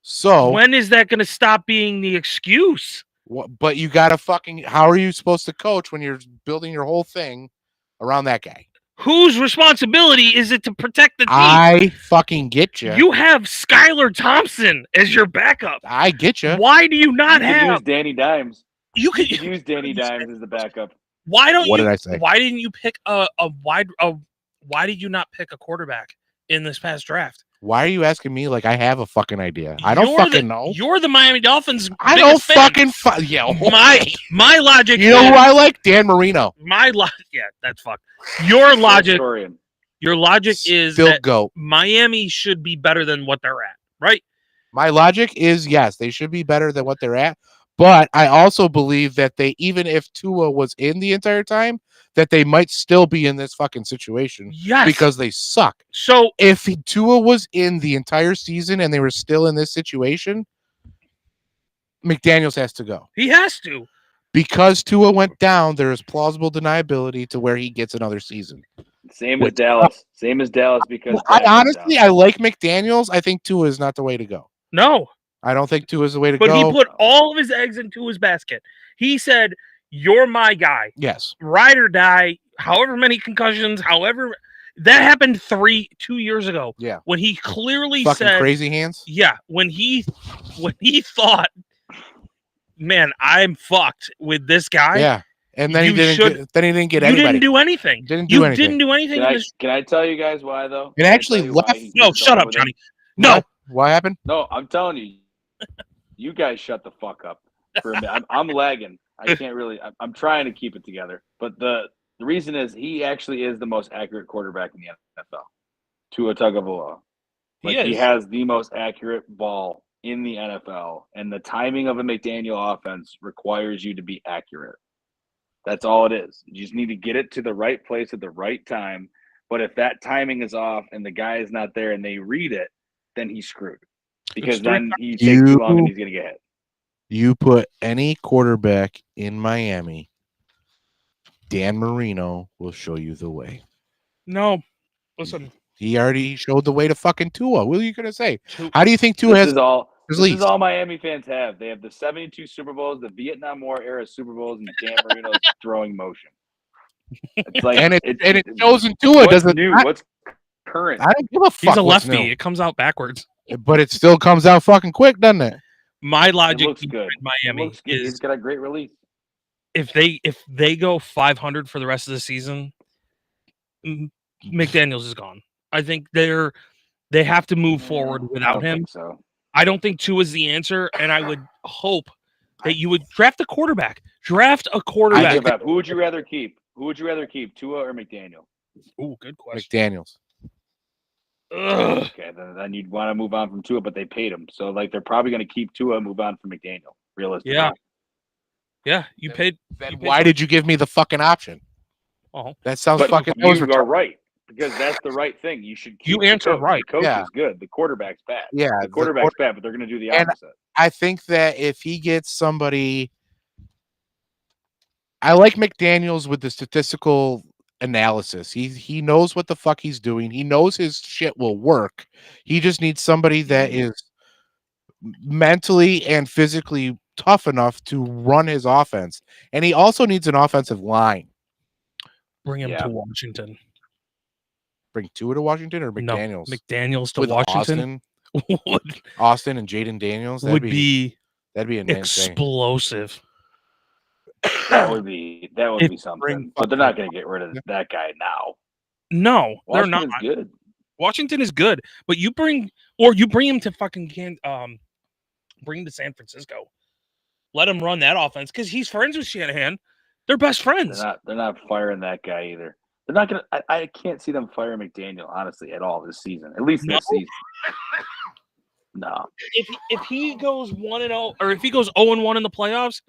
So When is that going to stop being the excuse? but you got to fucking. How are you supposed to coach when you're building your whole thing around that guy? Whose responsibility is it to protect the team? I fucking get you. You have Skylar Thompson as your backup. I get you. Why do you not You could use have? Danny Dimes. You could You could use Danny Dimes as the backup. Why don't What you? did I say? Why didn't you pick a wide? Why did you not pick a quarterback in this past draft? Why are you asking me like I have a fucking idea? I don't fucking know. You're the Miami Dolphins. I don't biggest fan. fucking yeah. My logic. You know is, who I like? Dan Marino. My logic. Yeah, that's fucked. Your logic. Historian. Your logic is Still that go. Miami should be better than what they're at, right? My logic is yes, they should be better than what they're at. But I also believe that they, even if Tua was in the entire time, that they might still be in this fucking situation Yes. because they suck. So If Tua was in the entire season and they were still in this situation, McDaniels has to go. he has to. Because Tua went down, there is plausible deniability to where he gets another season. Same as Dallas. Same as Dallas because I Dak went honestly, down. I like McDaniels. I think Tua is not the way to go. No, I don't think Tua is the way to but go. he put all of his eggs into his basket. He said, "You're my guy, Yes. ride or die." However many concussions, however that happened 2 years ago. Yeah. When he clearly Fucking said, crazy hands. "Yeah," when he thought, "Man, I'm fucked with this guy." Yeah. And then You he didn't. should- Then he didn't get You anybody. didn't do anything. Didn't do You anything. didn't do anything. Can in I, this... can I tell you guys why though? It Can I actually tell you why left- he No, keeps shut going up, with it? Johnny. No, What happened? No, I'm telling you, you guys shut the fuck up for a minute. I'm lagging. I can't really. I'm trying to keep it together, but the reason is he actually is the most accurate quarterback in the NFL. Tua Tagovailoa. He has the most accurate ball in the NFL, and the timing of a McDaniel offense requires you to be accurate. That's all it is. You just need to get it to the right place at the right time. But if that timing is off and the guy is not there and they read it, then he's screwed. Because then he takes too long and he's going to get hit. You put any quarterback in Miami, Dan Marino will show you the way. no. Listen, He already showed the way to fucking Tua. What are you gonna say? How do you think Tua This has is all. his This least? is all Miami fans have. They have the 72 Super Bowls, the Vietnam War era Super Bowls, and Dan Marino's throwing motion. It's like and it shows in Tua. What's Doesn't new? I, What's current? I don't give a fuck. he's a what's lefty. new. It comes out backwards. But it still comes out fucking quick, doesn't it? My It logic looks good. in Miami It looks good. He's is got a great release. if they go 500 for the rest of the season, McDaniels is gone. I think they have to move forward I without don't him. think so. I don't think Tua is the answer, and I would hope that you would draft a quarterback. Draft a quarterback. Give up. Who would you rather keep? Who would you rather keep, Tua or McDaniel? Oh, good question. McDaniels. Ugh. Okay, then you'd want to move on from Tua, but they paid him, so like they're probably going to keep Tua and move on from McDaniel. Realistically, Yeah, you paid. Then You paid why for- did you give me the fucking option? Oh, That sounds but fucking. you are right because that's the right thing. You should. Keep You the answered coach. right. The coach Yeah. is good. The quarterback's bad. Yeah, The quarterback's bad, but they're going to do the And- opposite. I think that if he gets somebody, I like McDaniels with the statistical analysis. He knows what the fuck he's doing. He knows his shit will work. He just needs somebody that is mentally and physically tough enough to run his offense. And he also needs an offensive line. bring him Yeah. to Washington. Bring Tua to Washington or No, McDaniels? McDaniels to With Washington Austin and Jaden Daniels. would be that'd be a nice thing. explosive. That would be If something. But they're not going to get rid of that guy now. No, they're not. Washington is good. Washington is good, but you bring him to fucking bring him to San Francisco. Let him run that offense because he's friends with Shanahan. They're best friends. They're not firing that guy either. They're not gonna. I can't see them firing McDaniel honestly at all this season. At least this season. No. If he goes 1-0 or if he goes 0-1 in the playoffs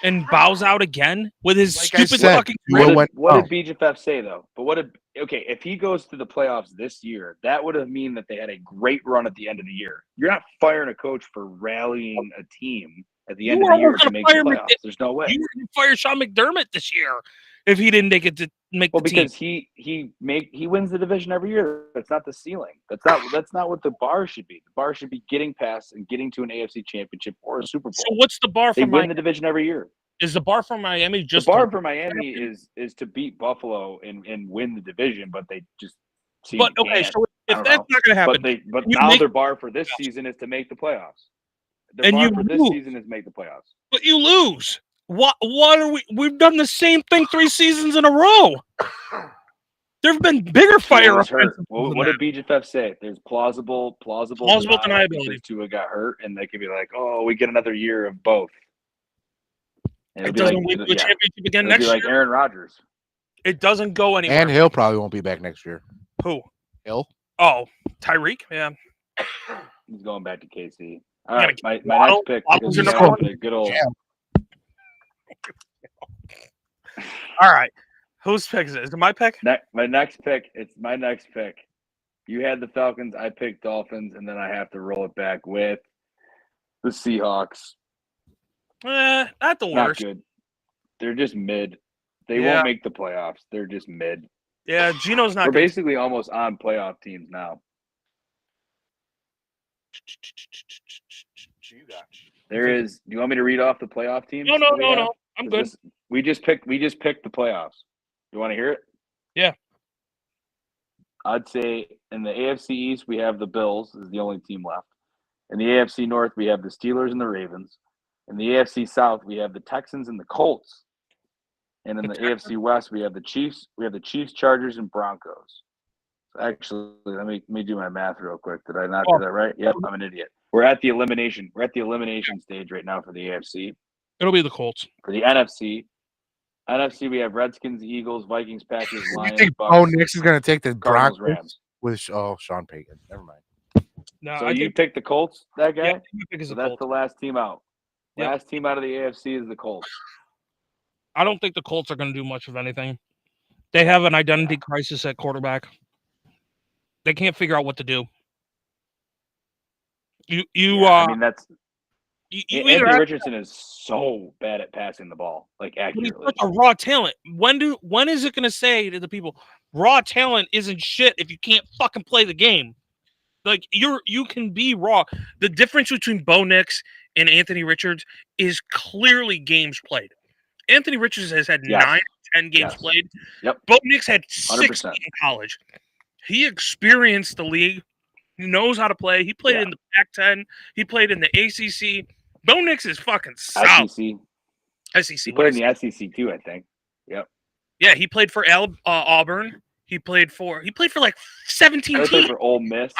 and bows out again with his stupid fucking what did BGFF say though? But if he goes to the playoffs this year, that would have mean that they had a great run at the end of the year. You're not firing a coach for rallying a team at the end of the year to make the playoffs. There's no way. You were going to fire Sean McDermott this year if he didn't make it to make the team. Well, because he wins the division every year. That's not the ceiling. That's not what the bar should be. The bar should be getting past and getting to an AFC championship or a Super Bowl. So what's the bar for Miami? They win the division every year. Is the bar for Miami just the bar for Miami is to beat Buffalo and win the division, but they just seem But okay, so if that's not going to happen, but now their bar for this season is to make the playoffs. Their bar for this season is make the playoffs. But you lose. What are we've done the same thing 3 seasons in a row. There have been bigger fire offenses. What did BGFF say? There's plausible deniability. Tua got hurt, and they could be like, "Oh, we get another year of both." And it doesn't win the championship again next year. Like Aaron Rodgers. It doesn't go anywhere. And Hill probably won't be back next year. Who? Hill. Oh, Tyreek. Yeah. He's going back to KC. All right, my next pick is a good old. All right. Whose pick is it? Is it my pick? My next pick. It's my next pick. You had the Falcons. I picked Dolphins, and then I have to roll it back with the Seahawks. Not the worst. Not good. They're just mid. They won't make the playoffs. They're just mid. Yeah, Gino's not. We're basically almost on playoff teams now. There is. Do you want me to read off the playoff teams? No. I'm good. We just picked the playoffs. You want to hear it? Yeah. I'd say in the AFC East we have the Bills is the only team left. In the AFC North we have the Steelers and the Ravens. In the AFC South we have the Texans and the Colts. And in the AFC West we have the Chiefs. We have the Chiefs, Chargers, and Broncos. So actually, let me do my math real quick. Did I not do that right? Yep, I'm an idiot. We're at the elimination stage right now for the AFC. It'll be the Colts. For the NFC, we have Redskins, Eagles, Vikings, Packers, Lions. You think Nix is going to take the Cardinals, Broncos Rams with Sean Payton? Never mind. No, so you picked the Colts, that guy? Yeah, so that's the last team out. Yep. Last team out of the AFC is the Colts. I don't think the Colts are going to do much of anything. They have an identity crisis at quarterback. They can't figure out what to do. I mean, that's Anthony Richardson is so bad at passing the ball, like accurately. He's a raw talent. When is it going to say to the people, raw talent isn't shit if you can't fucking play the game? Like you can be raw. The difference between Bo Nix and Anthony Richards is clearly games played. Anthony Richards has had 9, 10 games played. Yep. Bo Nix had 6 100%. in college. He experienced the league. He knows how to play. He played in the Pac-10. He played in the ACC. Bo Nix is fucking solid. SEC. He played in the SEC too, I think. Yep. Yeah, he played for Auburn. He played for like 17 teams. Played for Ole Miss.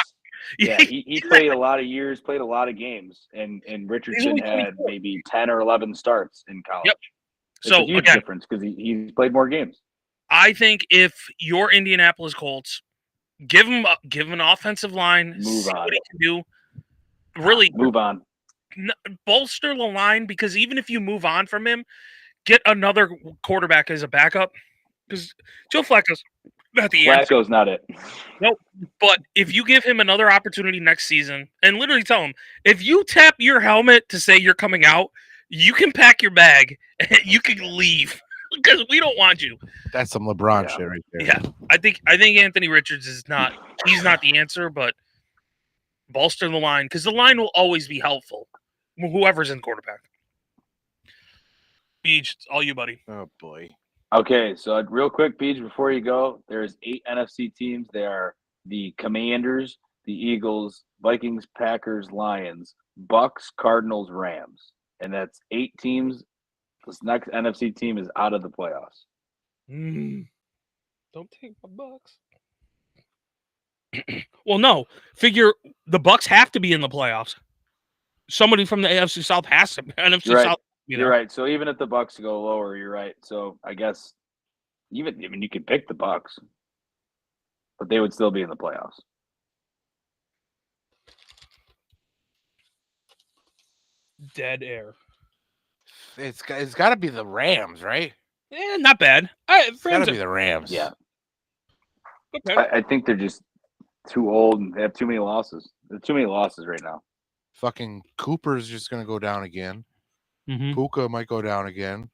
Yeah, he played a lot of years, played a lot of games, and Richardson had maybe 10 or 11 starts in college. Yep. It's a huge difference because he's played more games. I think if you're Indianapolis Colts, give him an offensive line, move see on. what he can do. Really move on. Bolster the line because even if you move on from him, get another quarterback as a backup because Joe Flacco's not the answer. Flacco's not it. Nope. But if you give him another opportunity next season and literally tell him, if you tap your helmet to say you're coming out, you can pack your bag and you can leave because we don't want you. That's some LeBron shit right there. Yeah. I think Anthony Richards he's not the answer, but bolster the line because the line will always be helpful. Whoever's in quarterback. Beach, it's all you, buddy. Oh boy. Okay, so real quick, Beach, before you go, there's 8 NFC teams. They are the Commanders, the Eagles, Vikings, Packers, Lions, Bucks, Cardinals, Rams, and that's 8 teams. This next NFC team is out of the playoffs. Don't take my Bucks. Well, no. Figure the Bucks have to be in the playoffs. Somebody from the AFC South has to. NFC You're right. South. You're right. So even if the Bucks go lower, you're right. So I guess you could pick the Bucks, but they would still be in the playoffs. Dead air. It's got to be the Rams, right? Yeah, not bad. It's got to be the Rams. Yeah. Okay. I think they're just too old and they have too many losses. There's too many losses right now. Fucking Cooper's just going to go down again. Mhm. Puka might go down again.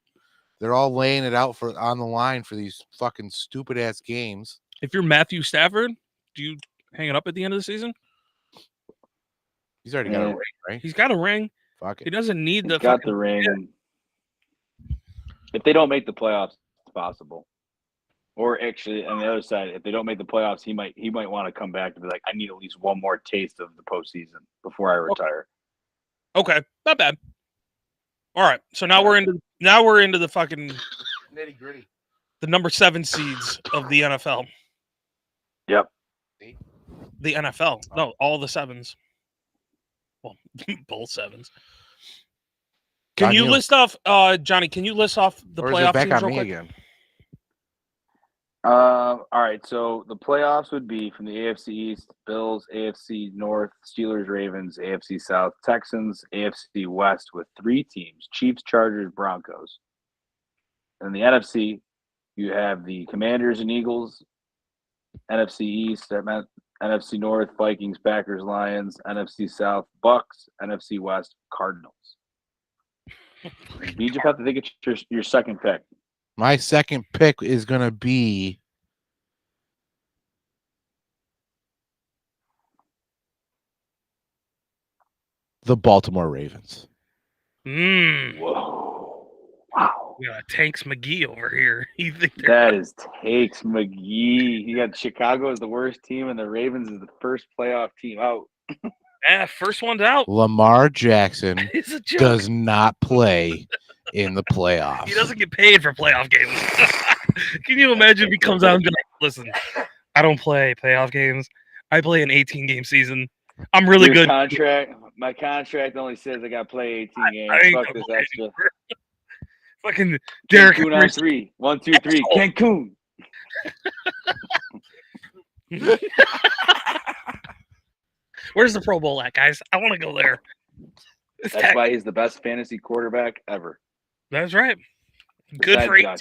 They're all laying it out on the line for these fucking stupid ass games. If you're Matthew Stafford, do you hang it up at the end of the season? He's already got a ring, right? He's got a ring. Fuck He it. doesn't need He's the got fucking the ring. And if they don't make the playoffs, it's possible. Or actually, on the other side, if they don't make the playoffs, he might want to come back and be like, I need at least one more taste of the postseason before I retire. Okay, not bad. All right, so now we're into the fucking Nitty gritty. the number 7 seeds of the NFL. Yep. The NFL, no, all the 7s. Well, both 7s. Can you list off, Johnny? Can you list off the or is playoff it back teams on real me quick? again? All right, so the playoffs would be from the AFC East, Bills, AFC North, Steelers, Ravens, AFC South, Texans, AFC West with 3 teams, Chiefs, Chargers, Broncos. And the NFC, you have the Commanders and Eagles, NFC East, that meant NFC North, Vikings, Packers, Lions, NFC South, Bucks, NFC West, Cardinals. You just have to think it's your second pick. My second pick is going to be the Baltimore Ravens. Whoa. Wow. We got Tanks McGee over here. You think that is Takes McGee. You got Chicago as the worst team, and the Ravens is the first playoff team out. First one's out. Lamar Jackson It's a joke. does not play in the playoffs. He doesn't get paid for playoff games. Can you imagine if he comes out and be like, listen, I don't play playoff games. I play an 18-game season. I'm really good. My contract only says I got to play 18 games. I ain't Fuck gonna this play extra. Fucking Derek Cancun on Henry. 3. 1, 2, 3. Cancun. Where's the Pro Bowl at, guys? I want to go there. That's why he's the best fantasy quarterback ever. That's right. Good for 18.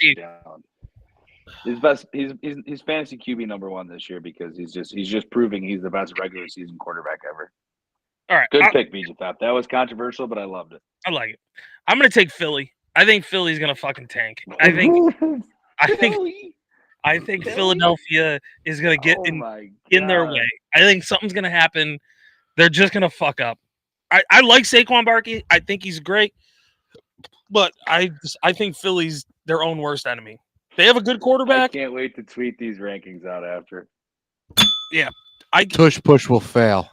His best. He's fantasy QB number 1 this year because he's just proving he's the best regular season quarterback ever. All right. Good pick, BJ Thap. That was controversial, but I loved it. I like it. I'm gonna take Philly. I think Philly's gonna fucking tank. I think Philadelphia is gonna get in their way. I think something's gonna happen. They're just gonna fuck up. I like Saquon Barkley. I think he's great, but I think Philly's their own worst enemy. They have a good quarterback. I can't wait to tweet these rankings out after. Yeah, Tush push will fail.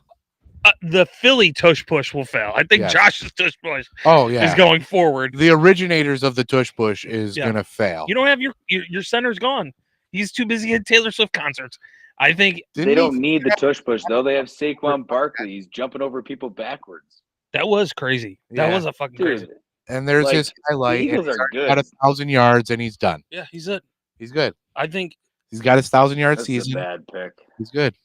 The Philly tush push will fail. I think Yes. Josh's tush push is going forward. The originators of the tush push is gonna fail. You don't have your center's gone. He's too busy at Taylor Swift concerts. I think they don't need the tush push though. They have Saquon Barkley. He's jumping over people backwards. That was crazy. That was a fucking crazy. And there's Like, his highlight. the Eagles and he's are good. got 1,000 yards and he's done. Yeah, he's it. He's good. I think. He's got his 1,000-yard That's season. a bad pick. He's good.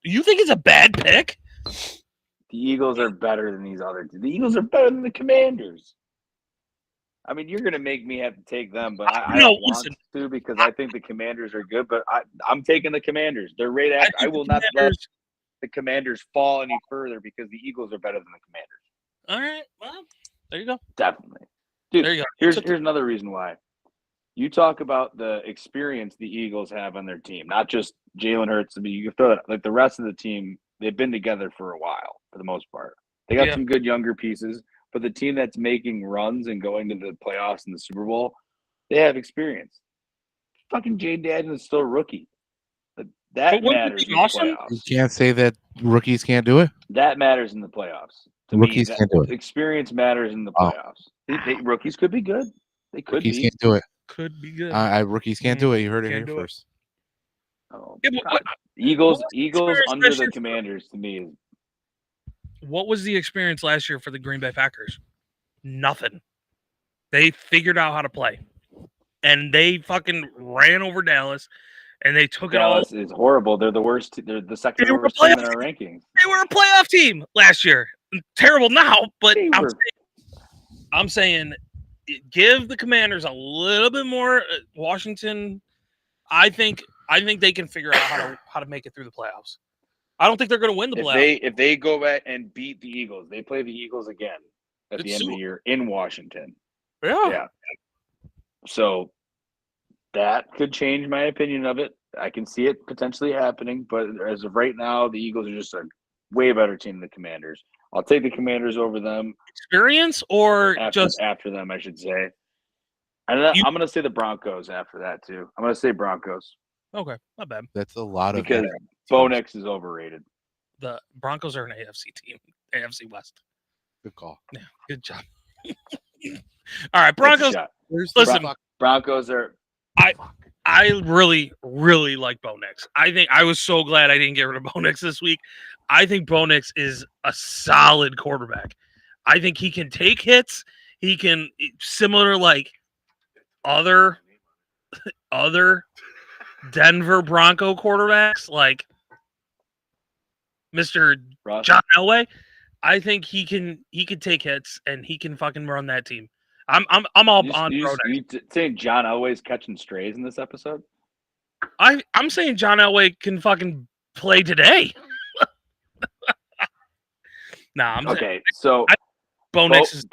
You think it's a bad pick? The Eagles are better than these other two. The Eagles are better than the Commanders. I mean, you're going to make me have to take them, but I don't want to because I think the Commanders are good. But I'm taking the Commanders. They're right after. I will not let the Commanders fall any further because the Eagles are better than the Commanders. All right. Well, there you go. Definitely. Dude, there you go. Here's another reason why. You talk about the experience the Eagles have on their team, not just Jalen Hurts. I mean, you can throw that like the rest of the team. They've been together for a while, for the most part. They got some good younger pieces, but the team that's making runs and going to the playoffs and the Super Bowl, they have experience. fucking Jay Daniels is still a rookie. That But wouldn't it matters be in the awesome? You playoffs. can't say that rookies can't do it. That matters in the playoffs. To Rookies me, can't do it. experience matters in the Oh. playoffs. Rookies could be good. They could Rookies be. can't do it. Could be good. Rookies can't do it. You heard it Can't here do it. first. Oh, Yeah, but God. what Eagles was the Eagles experience under last the year? Commanders to me is What was the experience last year for the Green Bay Packers? Nothing. They figured out how to play. And they fucking ran over Dallas, and they took it all. Dallas is horrible. They're the worst. They're the second They were a worst team in playoff our rankings. They were a playoff team last year. Terrible now, but They were. I'm saying give the Commanders a little bit more. Washington, I think they can figure out how to make it through the playoffs. I don't think they're going to win the playoffs. If they go back and beat the Eagles, they play the Eagles again at the It's end of the soon. year in Washington. Yeah. Yeah. So that could change my opinion of it. I can see it potentially happening, but as of right now, the Eagles are just a way better team than the Commanders. I'll take the Commanders over them. Experience or After them, I should say. I'm going to say the Broncos after that too. I'm going to say Broncos okay, not bad. That's a lot of because Bo Nix is overrated. The Broncos are an AFC team, AFC West. Good call. Yeah, good job. All right, Broncos. Listen, Broncos are. I really, really like Bo Nix. I was so glad I didn't get rid of Bo Nix this week. I think Bo Nix is a solid quarterback. I think he can take hits. He can similar like other Denver Bronco quarterbacks like Mr. Russ. John Elway. I think he can take hits and he can fucking run that team. I'm all on Bo Nix. You saying John Elway's catching strays in this episode? I'm saying John Elway can fucking play today. I'm okay. saying, So Bo Nix's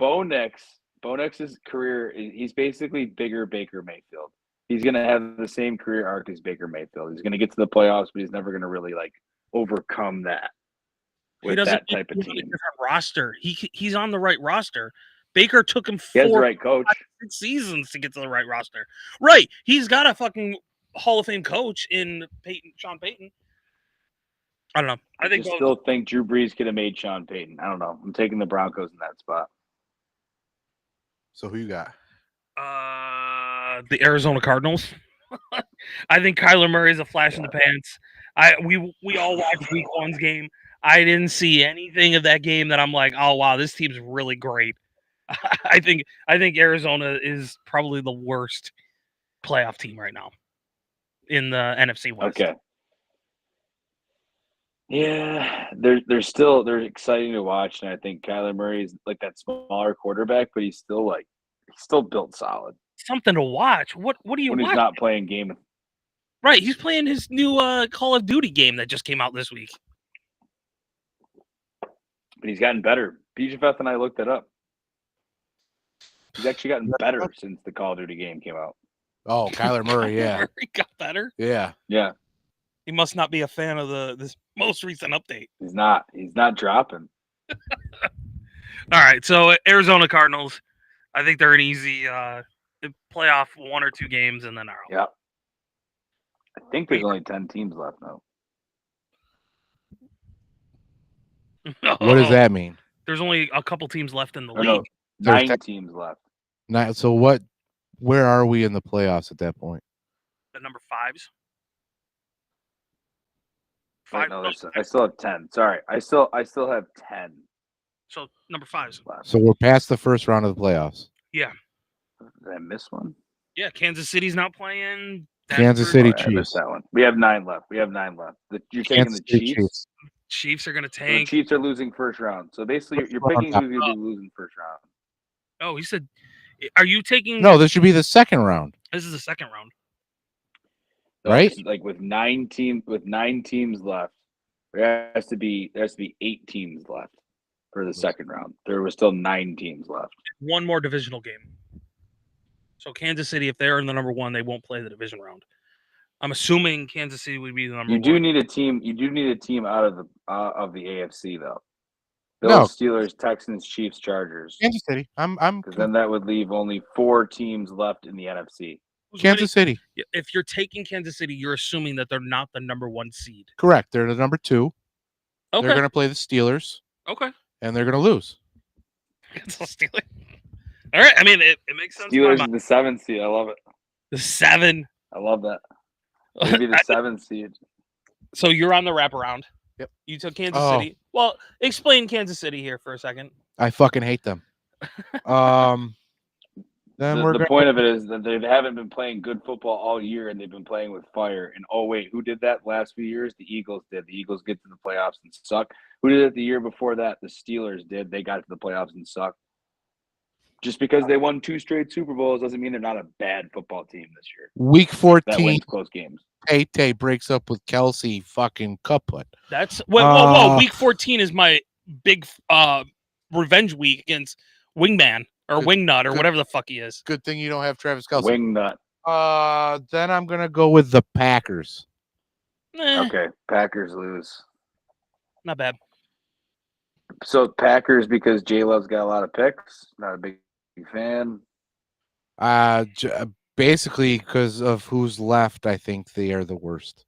career, he's basically bigger Baker Mayfield. He's going to have the same career arc as Baker Mayfield. He's going to get to the playoffs, but he's never going to really like overcome that with that type of team. Roster. He's on the right roster. Baker took him He has the right coach. 6 seasons to get to the right roster. Right. He's got a fucking Hall of Fame coach in Sean Payton. I don't know. I still think Drew Brees could have made Sean Payton. I don't know. I'm taking the Broncos in that spot. So who you got? The Arizona Cardinals. I think Kyler Murray is a flash in the pants. We all watched Week 1's game. I didn't see anything of that game that I'm like, oh wow, this team's really great. I think Arizona is probably the worst playoff team right now in the NFC West. Okay. Yeah, they're exciting to watch, and I think Kyler Murray is like that smaller quarterback, but he's still built solid. Something to watch. What do you when watch? He's not playing game. Right, he's playing his new Call of Duty game that just came out this week. But he's gotten better. BJFF and I looked it up. He's actually gotten better since the Call of Duty game came out. Oh, Kyler Murray, yeah. He got better? Yeah. Yeah. He must not be a fan of this most recent update. He's not dropping. All right, so Arizona Cardinals, I think they're an easy playoff 1 or 2 games and then are out. Yeah. I think there's only 10 teams left now. What does that mean? There's only a couple teams left in the league. No, 9 teams left. So where are we in the playoffs at that point? The number 5s. Wait, no, I still have 10. Sorry. I still have 10. So number 5s. left. So we're past the first round of the playoffs. Yeah. Did I miss one? Yeah, Kansas City's not playing. Kansas City I missed Chiefs. that one. We have 9 left. You're taking Kansas the City Chiefs. Chiefs are going to The tank. Chiefs are losing first round. So basically, you're picking who's going to be losing first round. Oh, he said, are you taking? No, this should be the second round. This is the second round. Right? Like with 9 teams left, there has to be 8 teams left for the second round. There were still 9 teams left. One more divisional game. So Kansas City, if they're in the number 1, they won't play the division round. I'm assuming Kansas City would be the number 1. You do need a team out of the AFC though. Bills, Steelers, Texans, Chiefs, Chargers. Kansas City. I'm Because then that would leave only 4 teams left in the NFC. Kansas City. If you're taking Kansas City, you're assuming that they're not the number 1 seed. Correct. They're the number 2. Okay. They're going to play the Steelers, Okay. and they're going to lose. Kansas Steelers. All right. I mean, it makes sense. in my Steelers mind. is the 7th seed. I love it. The 7. I love that. Maybe the 7th seed. So you're on the wraparound. Yep. You took Kansas Oh. City. Well, explain Kansas City here for a second. I fucking hate them. Then we're The gonna, point of it is that they haven't been playing good football all year, and they've been playing with fire. And oh wait, who did that last few years? The Eagles did. The Eagles get to the playoffs and suck. Who did it the year before that? The Steelers did. They got to the playoffs and suck. Just because they won 2 straight Super Bowls doesn't mean they're not a bad football team this year. week That 14, wins close games. Tay breaks up with Kelsey fucking Cuplet. That's whoa. Uh, Week 14 is my big revenge week against Wingman or Good- Wingnut or good. whatever the fuck he is. Good thing you don't have Travis Kelsey. Wingnut. Then I'm gonna go with the Packers. Okay, Packers lose. Not bad. So Packers because J-Love's got a lot of picks. Not a big fan. Basically because of who's left, I think they are the worst.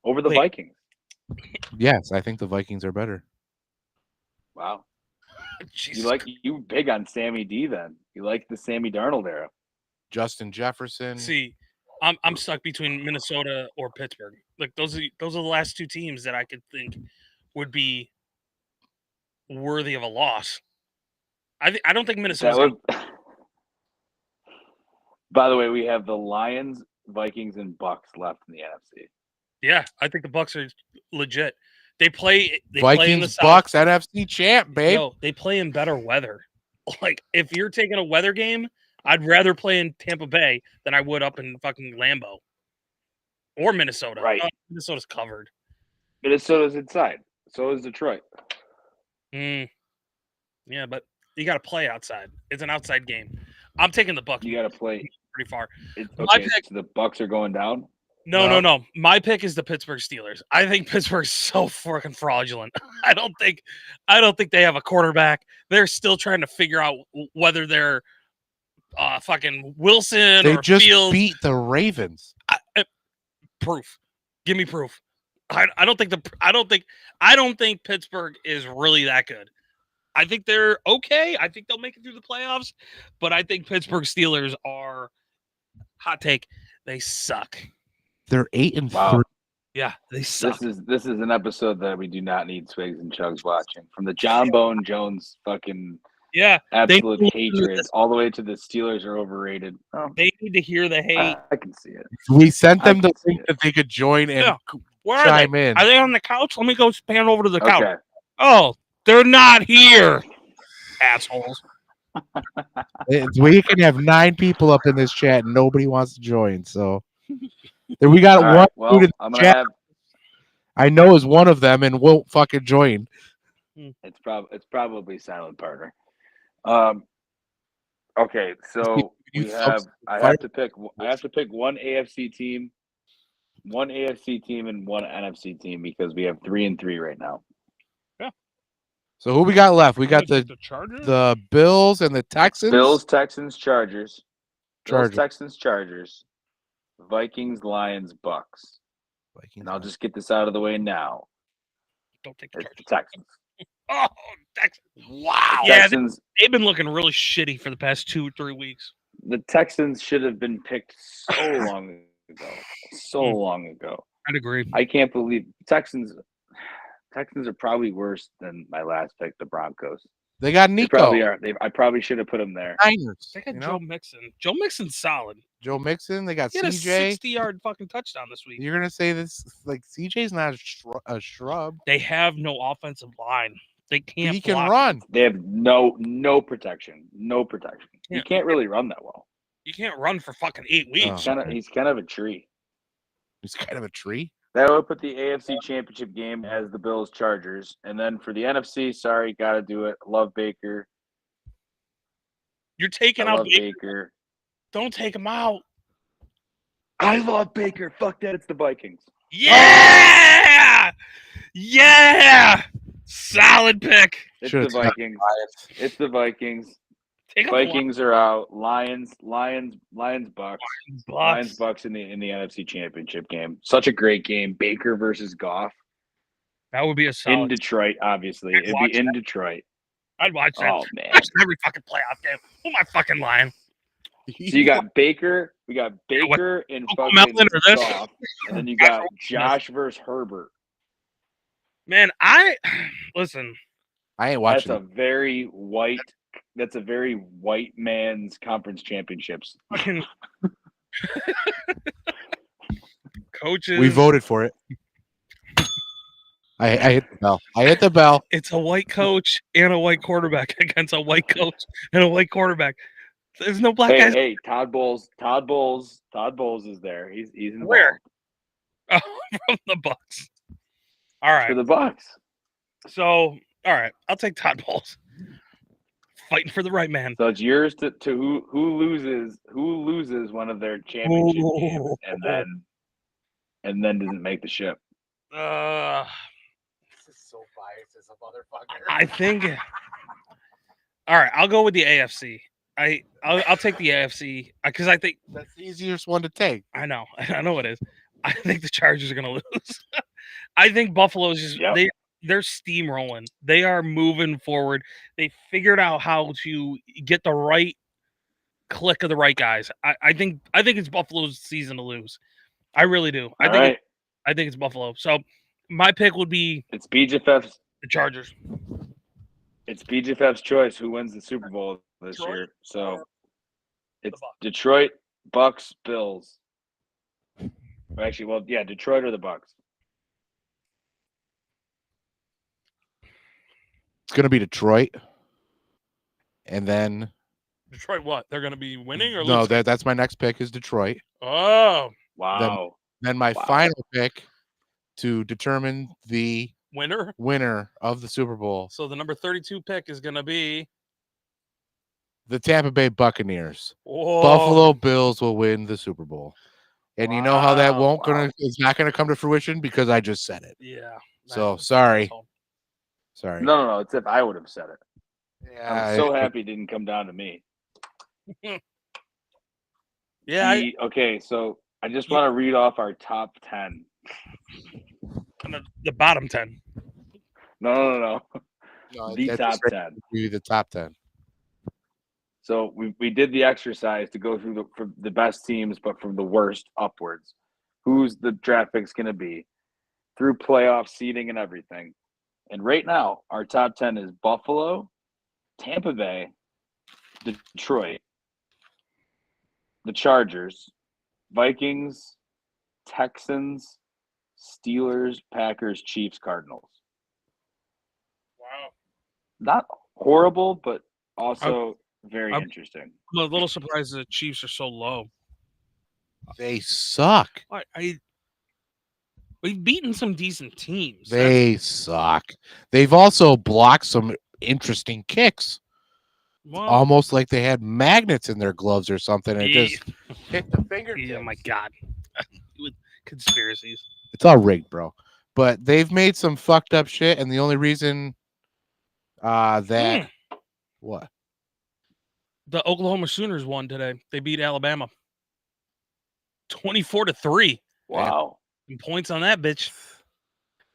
Over the Wait. Vikings. Yes, I think the Vikings are better. Wow. Jesus You big on Sammy D then. You like the Sammy Darnold era. Justin Jefferson. See, I'm stuck between Minnesota or Pittsburgh. Like those are the last 2 teams that I could think would be worthy of a loss. I don't think That Minnesota's would... By the way, we have the Lions, Vikings, and Bucks left in the NFC. Yeah, I think the Bucks are legit. They play in the Vikings, South. Bucks, NFC champ, babe. Yo, they play in better weather. Like if you're taking a weather game, I'd rather play in Tampa Bay than I would up in fucking Lambeau or Minnesota. Right. Minnesota's covered. Minnesota's inside. So is Detroit. Yeah, but you got to play outside. It's an outside game. I'm taking the Bucks You got to play. pretty far. My Okay, pick- so the Bucks are going down. No. My pick is the Pittsburgh Steelers. I think Pittsburgh's so freaking fraudulent. I don't think they have a quarterback. They're still trying to figure out whether they're fucking Wilson They or just Fields. beat the Ravens. Proof. Give me proof. I don't think Pittsburgh is really that good. I think they're okay. I think they'll make it through the playoffs, but I think Pittsburgh Steelers are hot take. They suck. They're 8-3. Wow. Yeah, they suck. This is an episode that we do not need Swigs and Chugs watching. From the John Bone Jones fucking Yeah, absolute need to hatred all the way to the Steelers are overrated. Oh, they need to hear the hate. I can see it. We sent them I the can see link it. that they could join and Yeah. Where are they? chime in. Are they on the couch? Let me go span over to the couch. Okay. Oh, they're not here. Assholes. We can have 9 people up in this chat and nobody wants to join. So then we got All one right, well, dude in I'm the gonna chat have I know is one of them and won't fucking join. it's probably silent partner. Okay, so You we have folks- I have to pick one AFC team, and one NFC team because we have 3 and 3 right now. So who we got left? We got the Chargers. the Bills and the Texans. Bills, Texans, Chargers. Bills, Chargers. Texans, Chargers. Vikings, Lions, Bucks. Vikings. And I'll just get this out of the way now. Don't take the It's Chargers. the Texans. Oh, Texans. Wow. Yeah, Texans. they've been looking really shitty for the past 2-3 weeks. The Texans should have been picked so long ago. So long ago. I'd agree. I can't believe Texans are probably worse than my last pick, the Broncos. They got They Nico. probably are. I probably should have put them there. Niners. They got You Joe know? Mixon. Joe Mixon's solid. Joe Mixon. They got He had a CJ. 60-yard fucking touchdown this week. You're gonna say this like CJ's not a shrub. They have no offensive line. They can't He can block. run. They have no protection. No protection. Yeah. You can't really run that well. You can't run for fucking 8 weeks. He's kind of a tree. He's kind of a tree. That would put the AFC Championship game as the Bills Chargers. And then for the NFC, sorry, got to do it. Love Baker. You're taking I out love Baker. Baker. Don't take him out. I love Baker. Fuck that. It's the Vikings. Yeah! Yeah! Solid pick. It's Should've the Vikings. It's the Vikings. Take up Vikings are out. Lions, Bucks. Lions, Bucks in the NFC Championship game. Such a great game. Baker versus Goff That would be a in solid. Detroit. Obviously, it'd watch be in Detroit. I'd watch that. Oh man! Watch every fucking playoff game. Who am I fucking lying? So you got Baker. We got Baker and fucking Melvin or this? Goff, and then you got Josh versus Herbert. Man, listen. I ain't watching. That's a very white man's conference championships. Fucking coaches. We voted for it. I hit the bell. I hit the bell. It's a white coach and a white quarterback against a white coach and a white quarterback. There's no black guys. Hey, Todd Bowles is there. He's involved. Where? Oh, from the Bucks. All right. For the Bucks. So, all right, I'll take Todd Bowles. Fighting for the right man. So it's yours to who loses one of their championship games and then doesn't make the ship. This is so biased as a motherfucker. I think. All right, I'll go with the AFC. I'll take the AFC because I think that's the easiest one to take. I know it is. I think the Chargers are going to lose. I think Buffalo's just they're steamrolling. They are moving forward. They figured out how to get the right click of the right guys. I think it's Buffalo's season to lose. I really do. I think it's Buffalo. So my pick would be it's BJF's the Chargers. It's BJF's choice who wins the Super Bowl this year. So it's Detroit, Bucks, Bills. Actually, Detroit or the Bucks. It's going to be Detroit. And then Detroit what? They're going to be winning or no, losing? that's my next pick is Detroit. Oh, wow. Then my final pick to determine the winner of the Super Bowl. So the number 32 pick is going to be the Tampa Bay Buccaneers. Whoa. Buffalo Bills will win the Super Bowl. And you know how that it's not going to come to fruition because I just said it. Yeah. So sorry. Sorry. No. It's if I would have said it. Yeah, I'm so happy it didn't come down to me. Yeah. Okay, so I just want to read off our top 10. The bottom 10. No. The top 10. The top 10. So we did the exercise to go through from the best teams, but from the worst upwards. Who's the draft pick's going to be through playoff seeding and everything. And right now, our top 10 is Buffalo, Tampa Bay, Detroit, the Chargers, Vikings, Texans, Steelers, Packers, Chiefs, Cardinals. Wow. Not horrible, but also very interesting. I'm a little surprised the Chiefs are so low. They suck. We've beaten some decent teams. They suck. They've also blocked some interesting kicks. Well, almost like they had magnets in their gloves or something and just hit the fingertips. Oh my God. With conspiracies. It's all rigged, bro. But they've made some fucked up shit, and the only reason that what? The Oklahoma Sooners won today. They beat Alabama 24-3. Wow. And points on that bitch.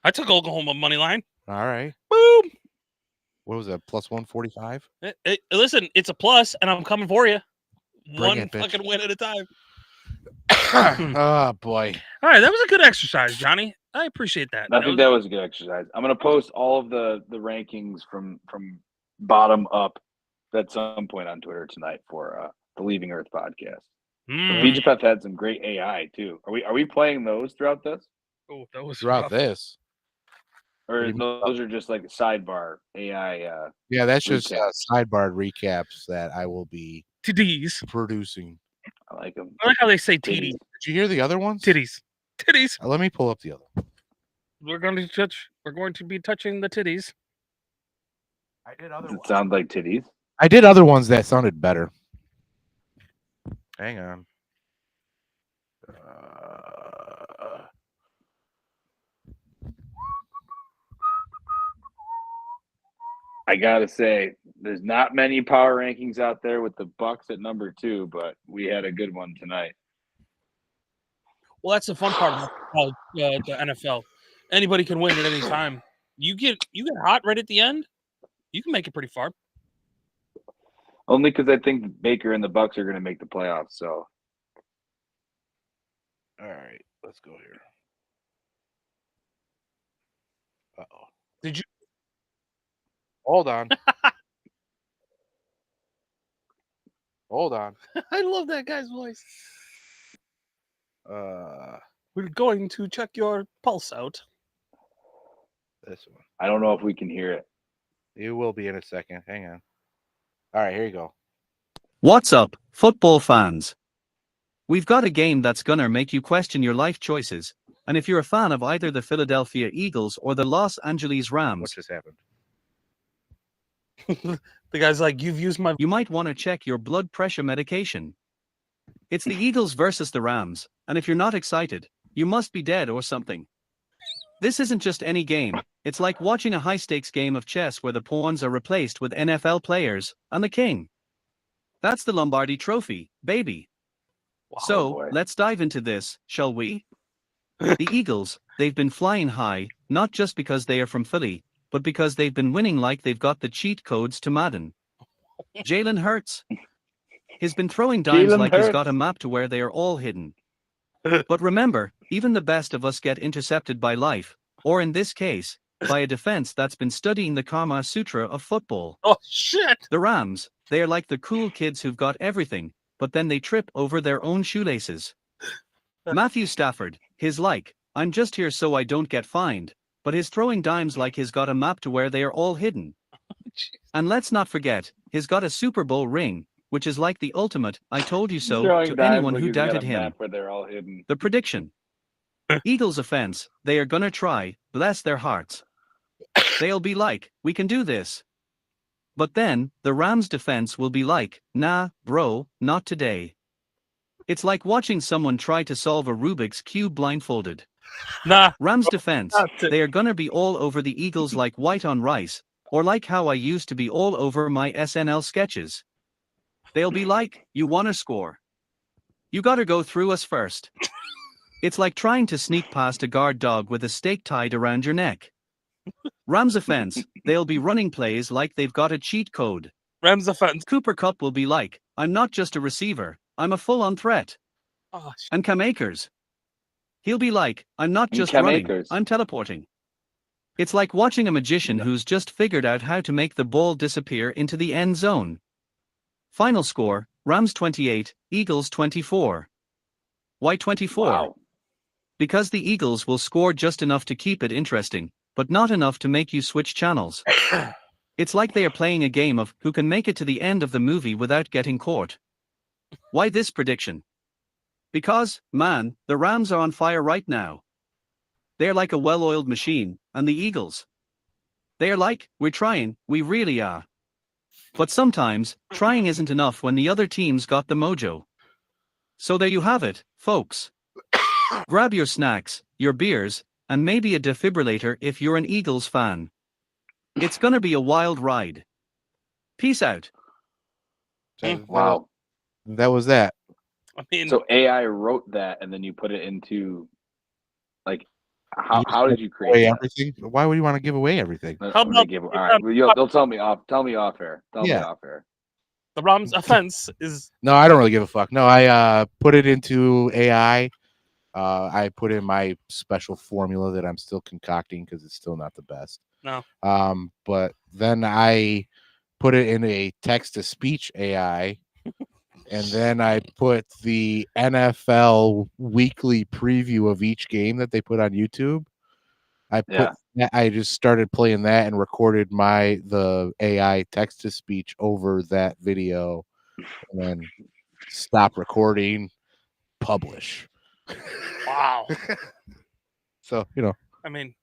I took Oklahoma money line. All right. Boom. What was that? Plus 145? Listen, it's a plus, and I'm coming for you. Bring One fucking win at a time. Oh, boy. All right, that was a good exercise, Johnny. I appreciate that. I think that was a good exercise. I'm going to post all of the rankings from bottom up at some point on Twitter tonight for the Leaving Earth podcast. BJPF had some great AI too. Are we playing those throughout this? Oh, that was throughout rough. This. Or those are just like sidebar AI. Yeah, that's just sidebar recaps that I will be producing. I like them. I like how they say titties. Did you hear the other ones? Titties. Let me pull up the other one. We're going to be touching the titties. I did other ones. It sound like titties. I did other ones that sounded better. Hang on. I gotta say, There's not many power rankings out there with the Bucks at number 2, but we had a good one tonight. Well, that's the fun part about the NFL. Anybody can win at any time. You get hot right at the end, you can make it pretty far. Only because I think Baker and the Bucks are going to make the playoffs. So, All right, let's go here. Uh-oh. Did you? Hold on. Hold on. I love that guy's voice. Uh, We're going to check your pulse out. this one. I don't know if we can hear it. You will be in a second. Hang on. All right, here you go. What's up, football fans? We've got a game that's gonna make you question your life choices, and if you're a fan of either the Philadelphia Eagles or the Los Angeles What Rams, just happened? The guy's like, you've used my. you might want to check your blood pressure medication. It's the Eagles versus the Rams, and if you're not excited, you must be dead or something. This isn't just any game, it's like watching a high-stakes game of chess where the pawns are replaced with NFL players, and the king. That's the Lombardi Trophy, baby. Wow, So, boy. let's dive into this, shall we? The Eagles, they've been flying high, not just because they are from Philly, but because they've been winning like they've got the cheat codes to Madden. Jalen Hurts. He's been throwing dimes Jalen like he's Hurts. got a map to where they are all hidden. But remember, even the best of us get intercepted by life, or in this case, by a defense that's been studying the Kama Sutra of football. Oh shit! The Rams, they are like the cool kids who've got everything, but then they trip over their own shoelaces. Matthew Stafford, he's like, I'm just here so I don't get fined, but he's throwing dimes like he's got a map to where they are all hidden. And let's not forget, he's got a Super Bowl ring, which is like the ultimate I told you so Throwing to dimes anyone like who he's got doubted a him. map where they're all hidden. The prediction. Eagles offense, they are gonna try, bless their hearts. They'll be like, we can do this. But then, the Rams defense will be like, nah, bro, not today. It's like watching someone try to solve a Rubik's Cube blindfolded. Nah, Rams defense, not to- they are gonna be all over the Eagles like white on rice, or like how I used to be all over my SNL sketches. They'll be like, you wanna score. You gotta go through us first. It's like trying to sneak past a guard dog with a stake tied around your neck. Rams offense, they'll be running plays like they've got a cheat code. Rams offense. Cooper Kupp will be like, I'm not just a receiver, I'm a full-on threat. Oh, shit. And Cam Akers. He'll be like, I'm not And just Cam running, Akers. I'm teleporting. It's like watching a magician who's just figured out how to make the ball disappear into the end zone. Final score, Rams 28, Eagles 24. Why 24? Wow. Because the Eagles will score just enough to keep it interesting, but not enough to make you switch channels. It's like they are playing a game of who can make it to the end of the movie without getting caught. Why this prediction? Because, man, the Rams are on fire right now. They're like a well-oiled machine, and the Eagles. They're like, we're trying, we really are. But sometimes, trying isn't enough when the other team's got the mojo. So there you have it, folks. Grab your snacks, your beers, and maybe a defibrillator if you're an Eagles fan. It's gonna be a wild ride. Peace out. So Wow. That was that. I mean, So AI wrote that, and then you put it into, like, You how did you create Away that? everything. Why would you want to give away everything? That's How what they about- give- all right, well, they'll tell me off. Tell me off air. Tell me Yeah. off air. the Rams offense is No, I don't really give a fuck. No, I put it into AI. I put in my special formula that I'm still concocting because it's still not the best. No. But then I put it in a text to speech AI, and then I put the NFL weekly preview of each game that they put on YouTube. I just started playing that and recorded the AI text to speech over that video, and then stop recording, publish. wow. So I mean,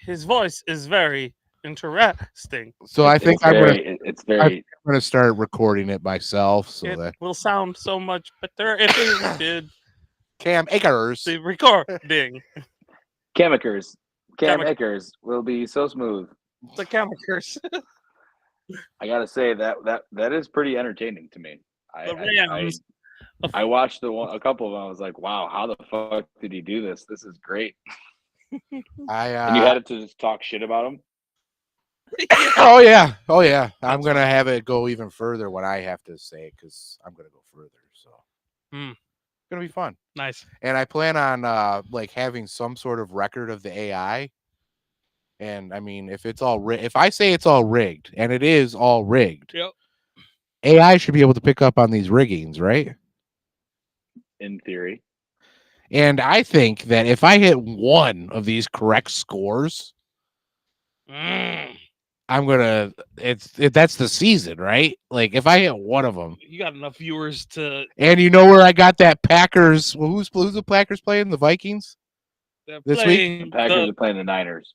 his voice is very interesting. so I think It's very. I'm gonna start recording it myself so It that will sound so much better if we did Cam Akers. the recording. Cam Cam- Akers will be so smooth. The chemicals. I gotta say that is pretty entertaining to me. The I Rams. I watched a couple of them. I was like, wow, how the fuck did he do this? This is great. And you had it to just talk shit about him. oh yeah. I'm gonna have it go even further when I have to say it because I'm gonna go further. So it's gonna be fun. Nice. And I plan on like having some sort of record of the AI. And I mean, if it's all if I say it's all rigged, and it is all rigged, Yep. AI should be able to pick up on these riggings, right? In theory. And I think that if I hit one of these correct scores, I'm gonna. That's the season, right? Like if I hit one of them, You got enough viewers to. and you know where I got that Packers? Well, who's the Packers playing? The Vikings this week. The Packers are playing the Niners.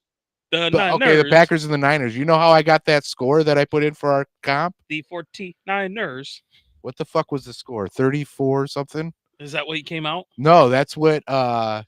The Okay, the Packers and the Niners. You know how I got that score that I put in for our comp? The 49ers. What the fuck was the score? 34 something? Is that what he came out? No, that's what AI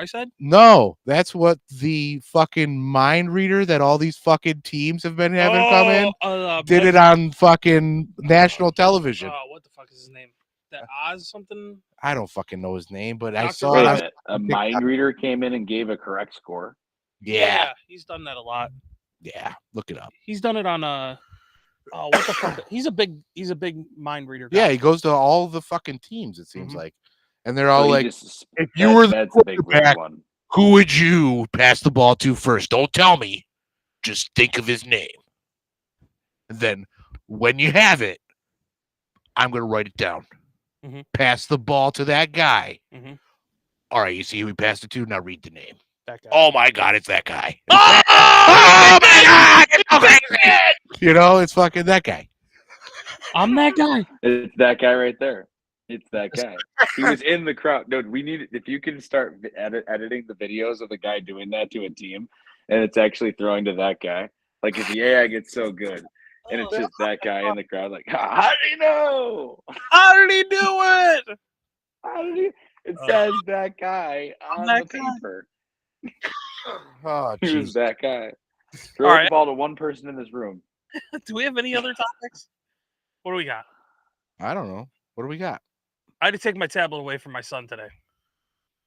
said? no, that's what the fucking mind reader that all these fucking teams have been having come in did it on fucking national television. What the fuck is his name? That Oz something? I don't fucking know his name, but I Dr. saw Wait a it. minute. A mind reader came in and gave a correct score. Yeah, He's done that a lot. yeah. Look it up. He's done it on what the fuck? He's a big mind reader guy. Yeah, he goes to all the fucking teams. It seems Mhm. like, and they're all So he like, just- if you were the that's a big weird quarterback, one. who would you pass the ball to first? Don't tell me. Just think of his name. And then when you have it, I'm going to write it down. Mhm. Pass the ball to that guy. Mhm. All right, you see who we passed it to? Now read the name. That guy. Oh my God, it's that guy. Oh my God, it's so crazy. You know, it's fucking that guy. I'm that guy. It's that guy right there. It's that guy. He was in the crowd. No, we need if you can start editing the videos of the guy doing that to a team, and it's actually throwing to that guy. Like if the AI gets so good, and it's just that guy in the crowd, like, how did he know? How did he do it? How did he? It says that guy on that the guy. paper. Oh, He was jeez. that guy. Throw All the right. ball to one person in this room. Do we have any other topics? What do we got? I don't know. What do we got? I had to take my tablet away from my son today.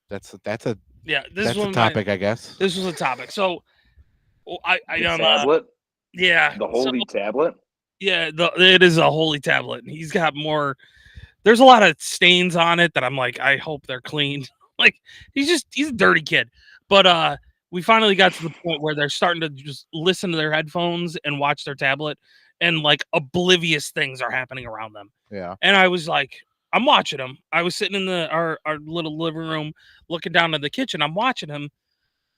That's a Yeah, this that's is one a of my- topic, I guess. This was a topic. So, I The on tablet, yeah, the holy tablet. yeah, it is a holy tablet. And he's got more. There's a lot of stains on it that I'm like, I hope they're clean. Like he's a dirty kid. But we finally got to the point where they're starting to just listen to their headphones and watch their tablet, and like oblivious things are happening around them. Yeah. And I was like, I'm watching him. I was sitting in our little living room looking down at the kitchen. I'm watching him.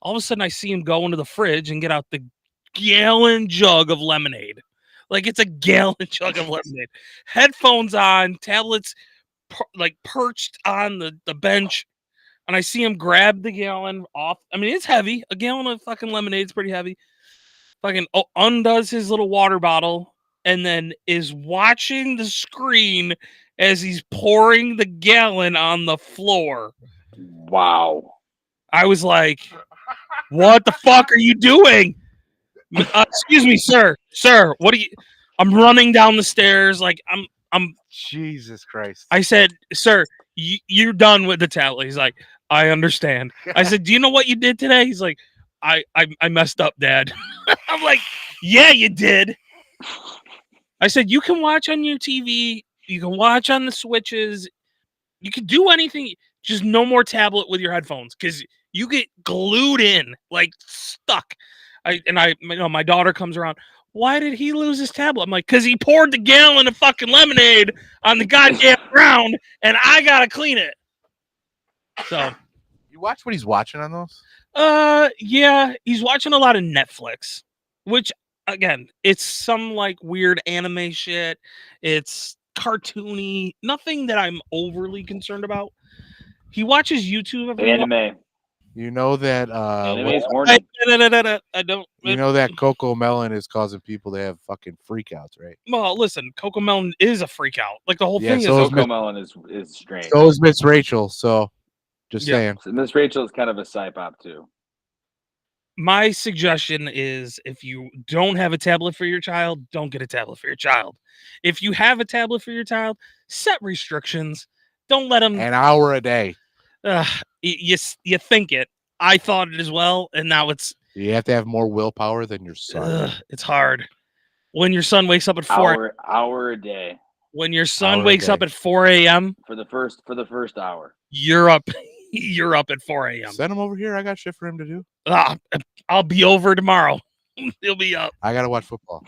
All of a sudden, I see him go into the fridge and get out the gallon jug of lemonade. Like it's a gallon jug of lemonade. Headphones on, tablets like perched on the bench. And I see him grab the gallon off. I mean, it's heavy. A gallon of fucking lemonade is pretty heavy. Fucking undoes his little water bottle and then is watching the screen as he's pouring the gallon on the floor. Wow. I was like, what the fuck are you doing? Excuse me, sir. Sir, what are you? I'm running down the stairs. Like, I'm Jesus Christ. I said, sir, you're done with the tablet. He's like, I understand. I said, do you know what you did today? He's like, I messed up, Dad. I'm like, yeah, you did. I said, you can watch on your TV. You can watch on the switches. You can do anything. Just no more tablet with your headphones because you get glued in, like stuck. My daughter comes around. Why did he lose his tablet? I'm like, because he poured the gallon of fucking lemonade on the goddamn ground, and I gotta clean it. So, You watch what he's watching on those? yeah, he's watching a lot of Netflix, which again, it's some like weird anime shit. It's cartoony, nothing that I'm overly concerned about. He watches YouTube every Anime. You know that Anime what- is horny. I don't. you know that Coco Melon is causing people to have fucking freakouts, right? Well, listen, Coco Melon is a freak out. Like the whole Yeah, thing so is. is Coco Melon is strange. So is Miss Rachel. So just Yeah. saying. So Miss Rachel is kind of a psyop too. My suggestion is if you don't have a tablet for your child, don't get a tablet for your child. If you have a tablet for your child, set restrictions. Don't let them. An hour a day. You think it. I thought it as well, and now it's You have to have more willpower than your son. it's hard. When your son wakes up at 4 hour a day when your son Hour a wakes day. up at 4 a.m., for the first hour. you're up you're up at 4 a.m. Send him over here. I got shit for him to do. I'll be over tomorrow. He'll be up. I gotta watch football.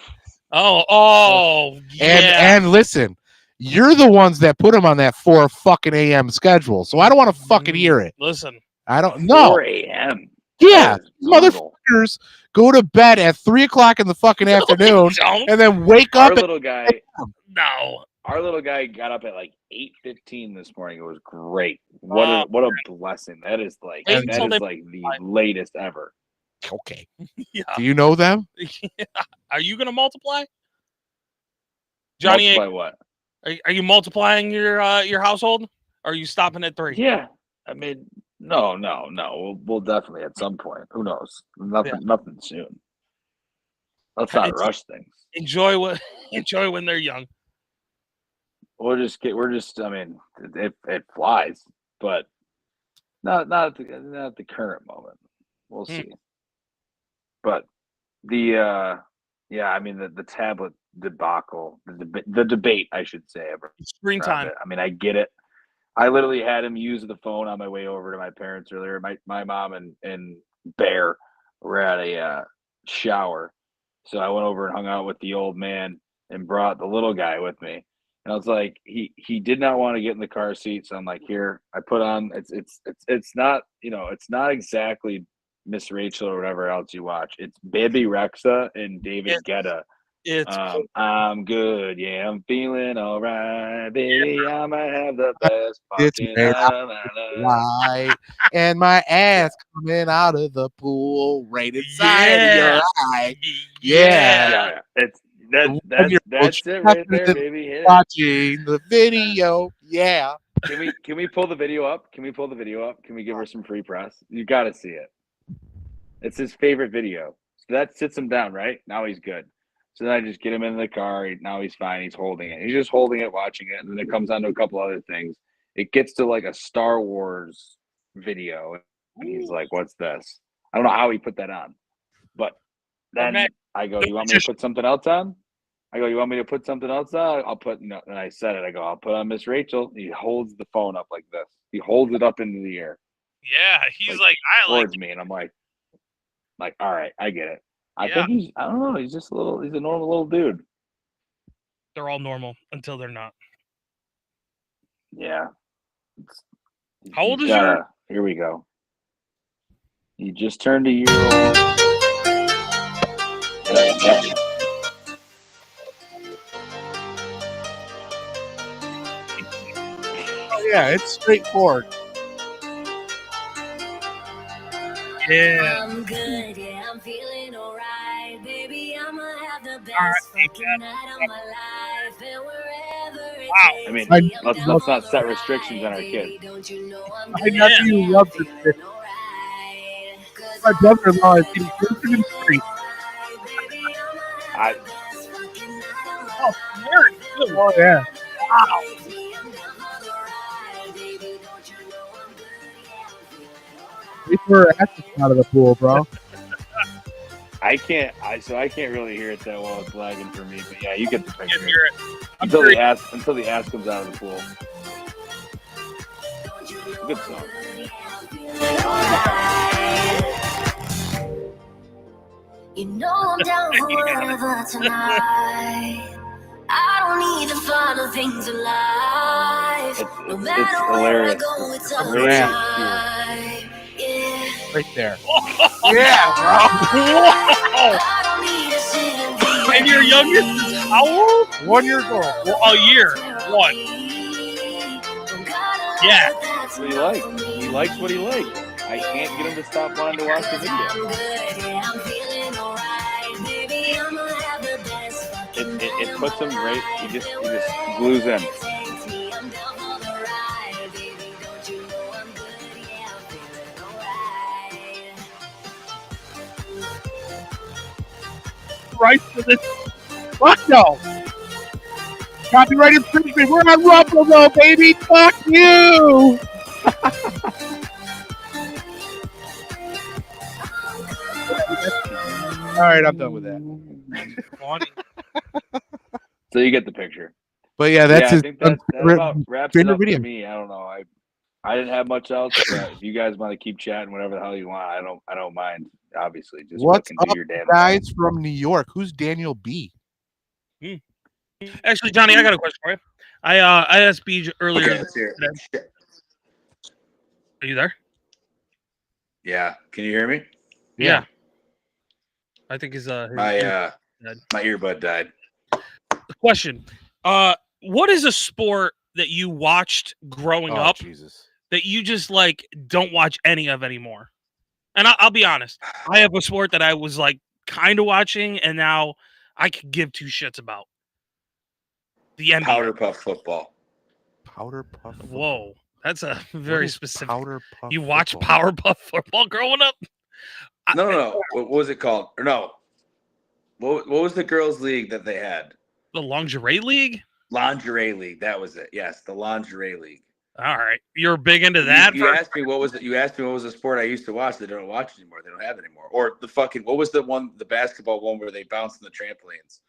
Oh, yeah. And listen, you're the ones that put him on that 4 fucking a.m. schedule, so I don't want to fucking hear it. Listen, I don't know. 4 a.m. Yeah, That is brutal. motherfuckers go to bed at 3 o'clock in the fucking afternoon don't. and then wake up. Our little guy. No. Our little guy got up at like 8:15 this morning. It was great. What a blessing. That is like Wait that until is they- like the latest ever. Okay. Yeah. Do you know them? Are you gonna multiply, Johnny? Multiply what? Are you multiplying your household? Or are you stopping at 3? Yeah. I mean, no. We'll definitely at some point. Who knows? Nothing soon. Let's not It's- rush things. Enjoy when they're young. We're just. I mean, it flies, but not at the current moment. We'll see. But the I mean the tablet debacle, the debate, I should say. Screen around time. it. I mean, I get it. I literally had him use the phone on my way over to my parents earlier. My mom and Bear were at a shower, so I went over and hung out with the old man and brought the little guy with me. And I was like, he did not want to get in the car seat, so I'm like, here, I put on. It's not, it's not exactly Miss Rachel or whatever else you watch. It's Baby Rexa and David Guetta. It's I'm good, yeah, I'm feeling all right, baby. I'ma have the best It's fucking made time. Why? And my ass coming out of the pool right inside of your eye. Yeah. It's When that's you're it right there, baby. Hit it. Watching the video. Yeah. Can we pull the video up? Can we pull the video up? Can we give her some free press? You got to see it. It's his favorite video. So that sits him down, right? Now he's good. So then I just get him in the car. Now he's fine. He's holding it. He's just holding it, watching it. And then it comes on to a couple other things. It gets to like a Star Wars video. And he's like, what's this? I don't know how he put that on. But then I go, you want me to put something else on? I go, you want me to put something else on? I'll put, no. And I said it. I go, I'll put on Miss Rachel. He holds the phone up like this. He holds it up into the air. Yeah, he's like I like Towards me. And I'm like, all right, I get it. I think I don't know. He's just he's a normal little dude. they're all normal until they're not. Yeah. How old is your? Here we go. He just turned a year old. Oh, yeah, it's straightforward. Yeah. I'm good, yeah, I'm feeling alright, baby. I'ma have the best fucking night of my life, and wherever it I mean, takes me, let's I'm not down set for the restrictions on our ride, kids. baby. Don't you know I'm My good, nephew yeah, loves I'm it. feeling alright. 'Cause My I'm brother-in-law is good, getting yeah, closer I'm to the feeling street. alright, baby. I'ma I- have the best fucking night of my Oh, life, Mary, and Oh, yeah. wherever it takes me, I'm down for the ride, baby. Don't you know I'm good, yeah, I'm feeling alright. We threw her asses out of the pool, bro. I can't really hear it that well. It's lagging for me, but yeah, you get the I can picture. hear it. I'm Until sure the ass comes out of the pool. Good song. You know I'm down forever tonight. I don't need the final things in life. No It's matter where I hilarious. go, it's all the Yeah. time. Yeah. Right there. Yeah, bro. I don't need a second thing. And your youngest is how old? 1 year old. Well, a year. One. Yeah. That's what he likes. He likes what he likes. I can't get him to stop wanting to watch the video. I'm good, yeah, I'm feeling alright, baby. I'ma have the best fucking It puts him right. He just glues in. takes me, I'm down for the ride, baby. Don't you know I'm good, yeah, I'm feeling alright. rights for this. Fuck no. Copyright infringement. We're on Rumble, though, baby. Fuck you. All right, I'm done with that. Funny. So you get the picture. But yeah, that's I his think that about wraps it favorite up video. for me. I don't know. I didn't have much else, but if you guys want to keep chatting whatever the hell you want, I don't mind. Obviously, just What's fucking up, do your damn guys from New York. Who's Daniel B? Actually, Johnny, I got a question for you. I asked Beej earlier. Okay, let's hear it. Shit. Are you there? Yeah, can you hear me? Yeah. I think his My earbud died. question. What is a sport that you watched growing up Jesus. that you just like don't watch any of anymore? And I'll be honest, I have a sport that I was like kind of watching, and now I could give two shits about. The NBA. Powder puff football. Powder puff. Whoa, that's a very specific. Powder puff. You watch football? Powerpuff football growing up? No. What was it called? Or no. What was the girls' league that they had? The lingerie league? Lingerie league. That was it. Yes, the lingerie league. All right, you're big into that. You asked me what was it? You asked me what was the sport I used to watch. They don't watch anymore. They don't have it anymore. Or the fucking what was the basketball one where they bounced in the trampolines?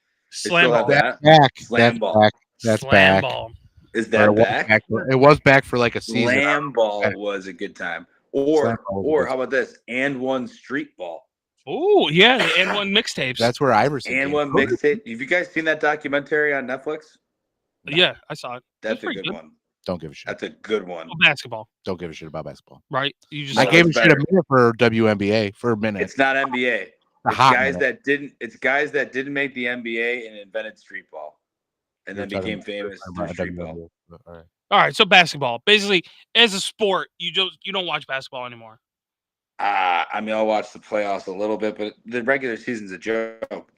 They Slam still have ball. that? Back. Slam That's ball. back. That's Slam back. ball. Is Or that it was back? It was back for like a season. Slam ball was a good time. Or Slam ball was good. how about this? And one street ball. Oh yeah, the N1 mixtapes. That's where Iverson. And came one from. mixtape. Have you guys seen that documentary on Netflix? Yeah, I saw it. That's a pretty good good. one. Don't give a shit. That's a good one. Oh, basketball, Don't give a shit about basketball. right? You just I No, gave a it's shit a better. minute for WNBA for a minute. It's not NBA. A It's hot guys minute. that didn't make the NBA and invented street ball, and then You're became talking famous about through street ball. WNBA. All right. all right. So basketball, basically, as a sport, you don't watch basketball anymore. I mean, I'll watch the playoffs a little bit, but the regular season's a joke.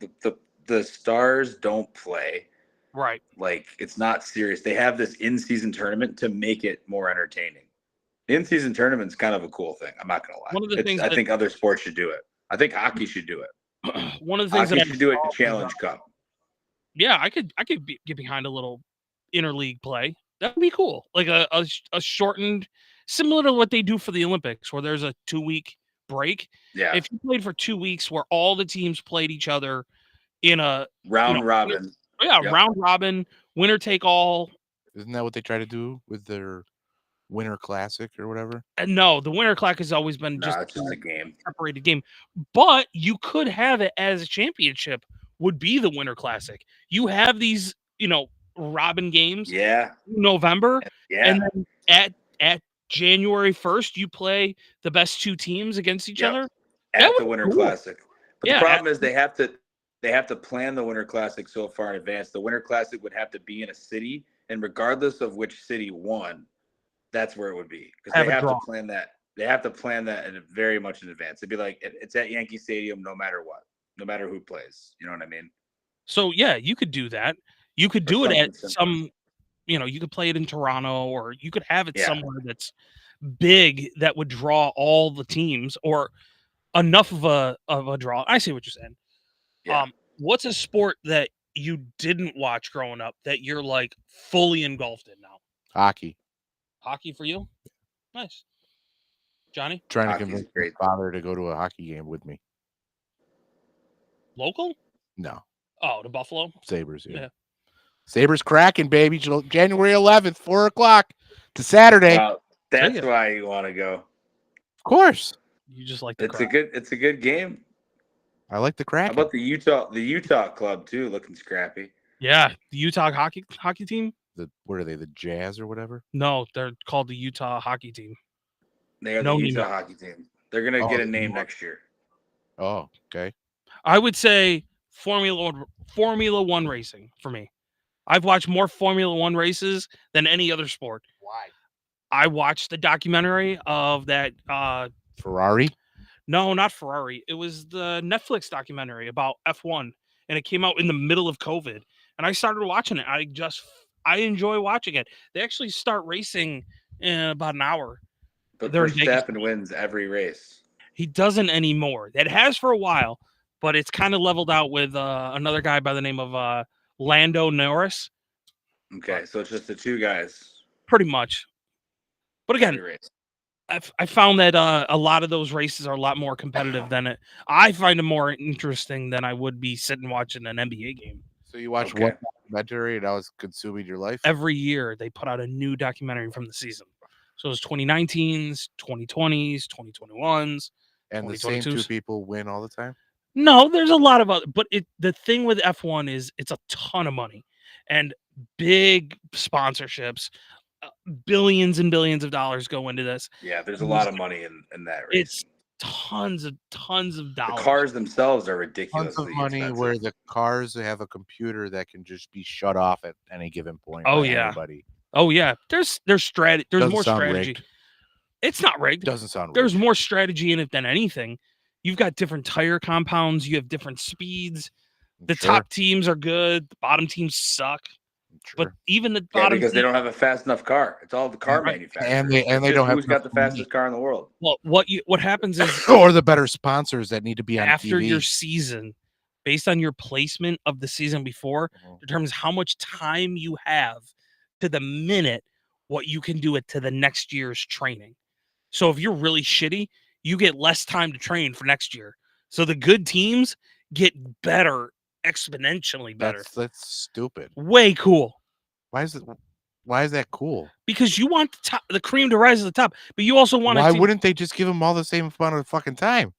The stars don't play. Right. Like, it's not serious. They have this in-season tournament to make it more entertaining. The in-season tournament's kind of a cool thing. I'm not gonna lie. One of the things I that- think other sports should do it. I think hockey should do it. One of the things Hockey that should do it in Challenge Cup. yeah, I could get behind a little interleague play. That would be cool. Like a shortened, similar to what they do for the Olympics, where there's a 2-week break. Yeah, If you played for 2 weeks, where all the teams played each other in a round robin. Yep. round robin, winner take all. Isn't that what they try to do with their Winter Classic or whatever? And no, the winter class has always been No, just it's just a game. separated game. But you could have it as a championship. Would be the Winter Classic. You have these, Robin games Yeah, in November, yeah. and then at January 1st, you play the best two teams against each Yep. other. At that the would be Winter cool. Classic. But Yeah, the problem is they have to plan the Winter Classic so far in advance. The Winter Classic would have to be in a city, and regardless of which city won, that's where it would be because Have they a have draw. to plan that. They have to plan that in very much in advance. It'd be like it's at Yankee Stadium, no matter what, no matter who plays. You know what I mean? So yeah, you could do that. You could do it at something some, you could play it in Toronto, or you could have it Yeah. somewhere that's big that would draw all the teams, or enough of a draw. I see what you're saying. Yeah. What's a sport that you didn't watch growing up that you're like fully engulfed in now? Hockey. Hockey for you? Nice. Johnny, Trying to Hockey's convince great. my father to go to a hockey game with me. local? No. Oh, to Buffalo. Sabres. Yeah. Yeah. Sabres cracking, baby. January 11th, 4:00 to Saturday. Wow, that's ya. why you want to go. Of course. You just like the It's crowd. a good game. I like the How Kraken. about the Utah club too, looking scrappy. Yeah, the Utah hockey team. What are they? The Jazz or whatever? No, they're called the Utah hockey team. They are No the name. Utah hockey team. They're gonna Oh, get a they name are. next year. Oh, okay. I would say Formula One racing for me. I've watched more Formula One races than any other sport. Why? I watched the documentary of that. Ferrari. No, not Ferrari. It was the Netflix documentary about F1, and it came out in the middle of COVID. And I started watching it. I enjoy watching it. They actually start racing in about an hour. But They're in Vegas. Verstappen wins every race. He doesn't anymore. That has for a while, but it's kind of leveled out with another guy by the name of Lando Norris, Okay, so it's just the two guys. pretty much. But again, every race. I found that a lot of those races are a lot more competitive than it. I find them more interesting than I would be sitting watching an NBA game. So you watch Okay. one documentary and now it's consuming your life? Every year they put out a new documentary from the season. So it's 2019s, 2020s, 2021s. And the same two 2022s. people win all the time? No, there's a lot of other, but the thing with F1 is it's a ton of money and big sponsorships, billions and billions of dollars go into this. Yeah, there's a lot of money in that race. It's tons of The dollars. cars themselves are Tons ridiculously of money expensive. where the cars have a computer that can just be shut off at any given point. Oh, by yeah. anybody. Oh yeah, there's strategy. There's Doesn't more sound strategy. rigged. It's not rigged. Doesn't sound There's rigged. more strategy in it than anything. You've got different tire compounds. You have different speeds. The Sure, top teams are good. The bottom teams suck. But sure. even the Yeah, bottom because they team- don't have a fast enough car. It's all the car Right. manufacturers. And they It's don't just have who's got the enough money. fastest car in the world. well, what happens is or the better sponsors that need to be on after TV. your season, based on your placement of the season before, Mhm. determines how much time you have to the minute what you can do it to the next year's training. So if you're really shitty, you get less time to train for next year. So the good teams get better, exponentially better. That's stupid. Way cool. Why is that cool? Because you want the cream to rise to the top, but you also want Why it to, wouldn't they just give them all the same amount of fucking time?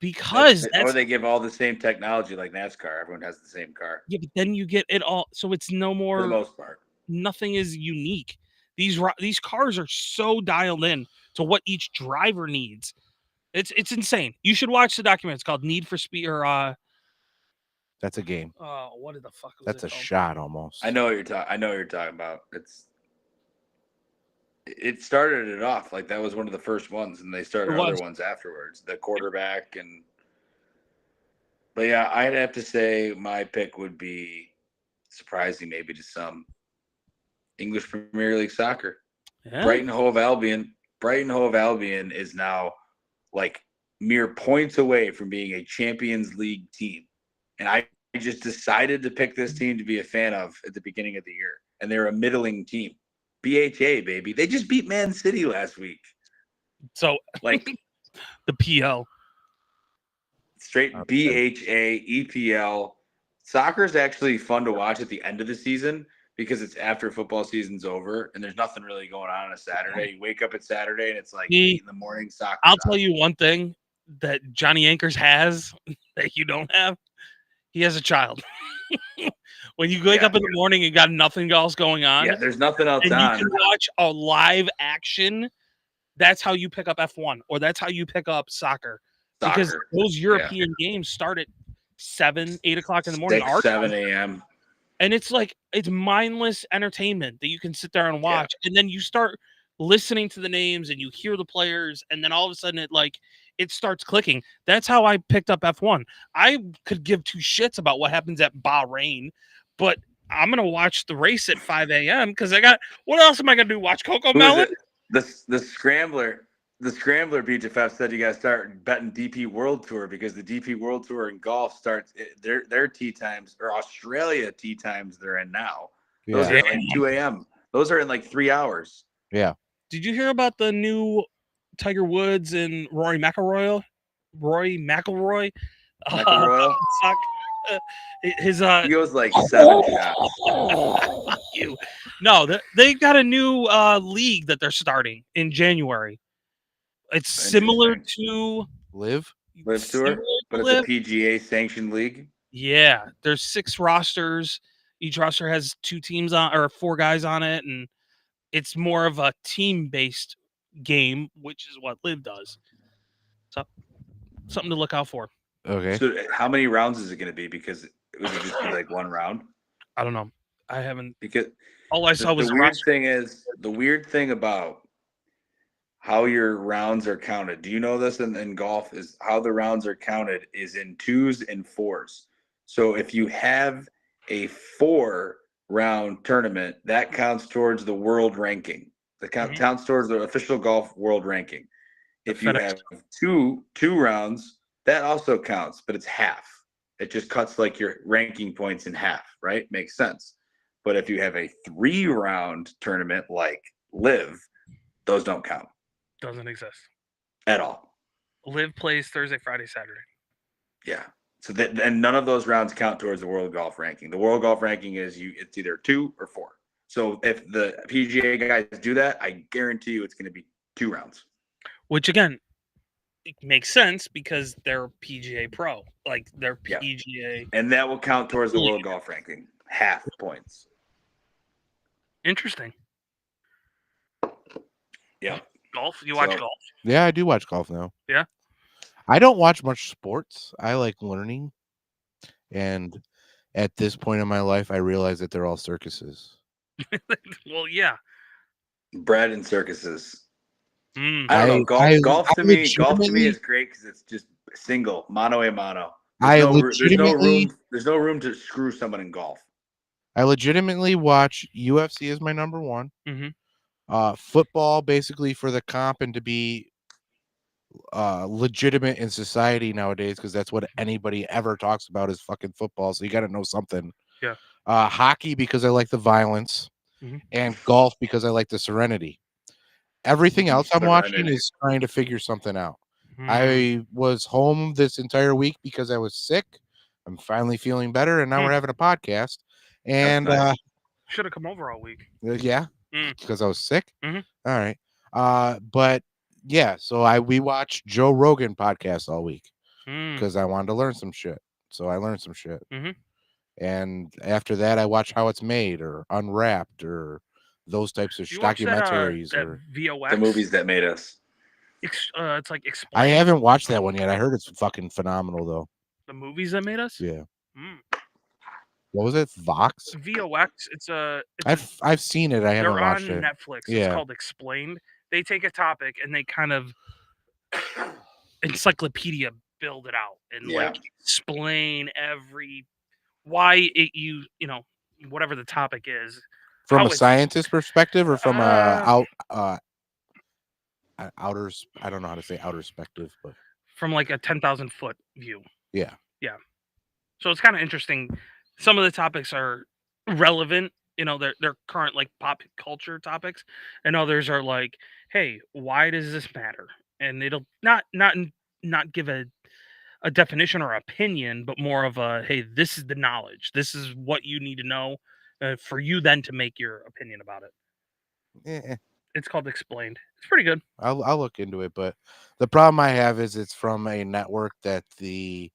because or that's they give all the same technology like NASCAR. Everyone has the same car yeah, but then you get it all. So it's no for more. the most part. Nothing is unique. These cars are so dialed in to what each driver needs. It's insane. You should watch the documentary. It's called Need for Speed or That's a game. what the fuck was That's it a called? shot almost. I know what you're talking. I know what you're talking about. It started it off like that was one of the first ones, and they started It other was. ones afterwards. The quarterback and. But yeah, I'd have to say my pick would be surprising, maybe to some. English Premier League soccer. Yeah. Brighton Hove Albion. Brighton Hove Albion is now like mere points away from being a Champions League team. And I just decided to pick this team to be a fan of at the beginning of the year. And they're a middling team. BHA, baby. They just beat Man City last week. So Like the PL. straight BHA, EPL. Soccer is actually fun to watch at the end of the season because it's after football season's over and there's nothing really going on a Saturday. You wake up at Saturday and it's like 8 in the morning soccer. I'll tell you one thing that Johnny Anchors has that you don't have. He has a child. When you wake Yeah. up in the morning and got nothing else going on, Yeah, there's nothing else and on. you can watch a live action, that's how you pick up F1 or that's how you pick up soccer. Because Soccer. those European games start at 7, 8 o'clock in the morning. 6, our time. 7 a.m. And it's like it's mindless entertainment that you can sit there and watch. And then you start listening to the names and you hear the players, and then all of a sudden it starts clicking. That's how I picked up F1. I could give two shits about what happens at Bahrain, but I'm gonna watch the race at 5 a.m. because I got what else am I gonna do? Watch Coco Who is Melon? it? The Scrambler. The Scrambler BHFF said you got to start betting DP World Tour because the DP World Tour in golf starts their tee times or Australia tee times they're in now. Those Yeah. are at like 2 a.m. Those are in like 3 hours. Did you hear about the new Tiger Woods and Rory McIlroy? McIlroy, Suck. His he goes like 7 shots. Fuck you. No, they got a new league that they're starting in January. It's similar to Live? Live Tour, similar to but it's Live. a PGA sanctioned league. Yeah, there's 6 rosters. Each roster has 2 teams on or 4 guys on it, and it's more of a team-based game, which is what Live does. So, something to look out for. Okay. So how many rounds is it going to be? Because it would just be like 1 round. I don't know. I haven't. Because All I saw was the the weird roster. thing is the weird thing about how your rounds are counted. Do you know this in golf is how the rounds are counted is in 2s and 4s. So if you have a 4-round tournament, that counts towards the world ranking. That counts towards the official golf world ranking. If you FedEx. have two rounds, that also counts, but it's half. it just cuts like your ranking points in half, right? Makes sense. But if you have a 3-round tournament like Live, those don't count Doesn't exist. at all. Live plays Thursday, Friday, Saturday. Yeah. So that, and none of those rounds count towards the world golf ranking. The world golf ranking is it's either 2 or 4. So if the PGA guys do that, I guarantee you it's going to be 2 rounds. Which again, it makes sense because they're PGA Pro, like they're Yeah. PGA. And that will count towards the world golf ranking. Half points. Interesting. Yeah. Golf? You watch So- golf? Yeah, I do watch golf now. Yeah? I don't watch much sports. I like learning. And at this point in my life, I realize that they're all circuses. Well, yeah. Bread and circuses. Mm. I don't know. Golf to me legitimately- is great because it's just single, mano a mano. I There's legitimately, no room to screw someone in golf. I legitimately watch UFC as my number one. Mhm. Football basically for the comp and to be legitimate in society nowadays because that's what anybody ever talks about is fucking football. So you got to know something. Yeah. Hockey because I like the violence, Mhm. and golf because I like the serenity. Everything else I'm watching Serenity. is trying to figure something out. Mm. I was home this entire week because I was sick. I'm finally feeling better, and now we're having a podcast. And nice. Should have come over all week. yeah, Mm. because I was sick. Mhm. All right. But yeah, so we watched Joe Rogan podcast all week Mm. because I wanted to learn some shit. So I learned some shit. Mhm. And after that, I watched How It's Made or Unwrapped or those types of You watch documentaries. that Or VOX? The movies that made us. It's like I explain haven't watched that one yet. I heard it's fucking phenomenal though. the movies that made us. Yeah. Mm. What was it? Vox? VOX. It's a I've seen it. I haven't they're on watched it. Netflix. Yeah. It's called Explained. They take a topic and they kind of encyclopedia build it out and Yeah. like explain why it you know whatever the topic is. From how a it's- scientist perspective or from Uh, outer I don't know how to say outer perspective, but From like a 10,000 foot view. Yeah. So it's kind of interesting. Some of the topics are relevant, they're current like pop culture topics, and others are like, hey, why does this matter? And it'll not give a definition or opinion, but more of a, hey, this is the knowledge. This is what you need to know for you then to make your opinion about it. It's called Explained. It's pretty good. I'll look into it, but the problem I have is it's from a network that the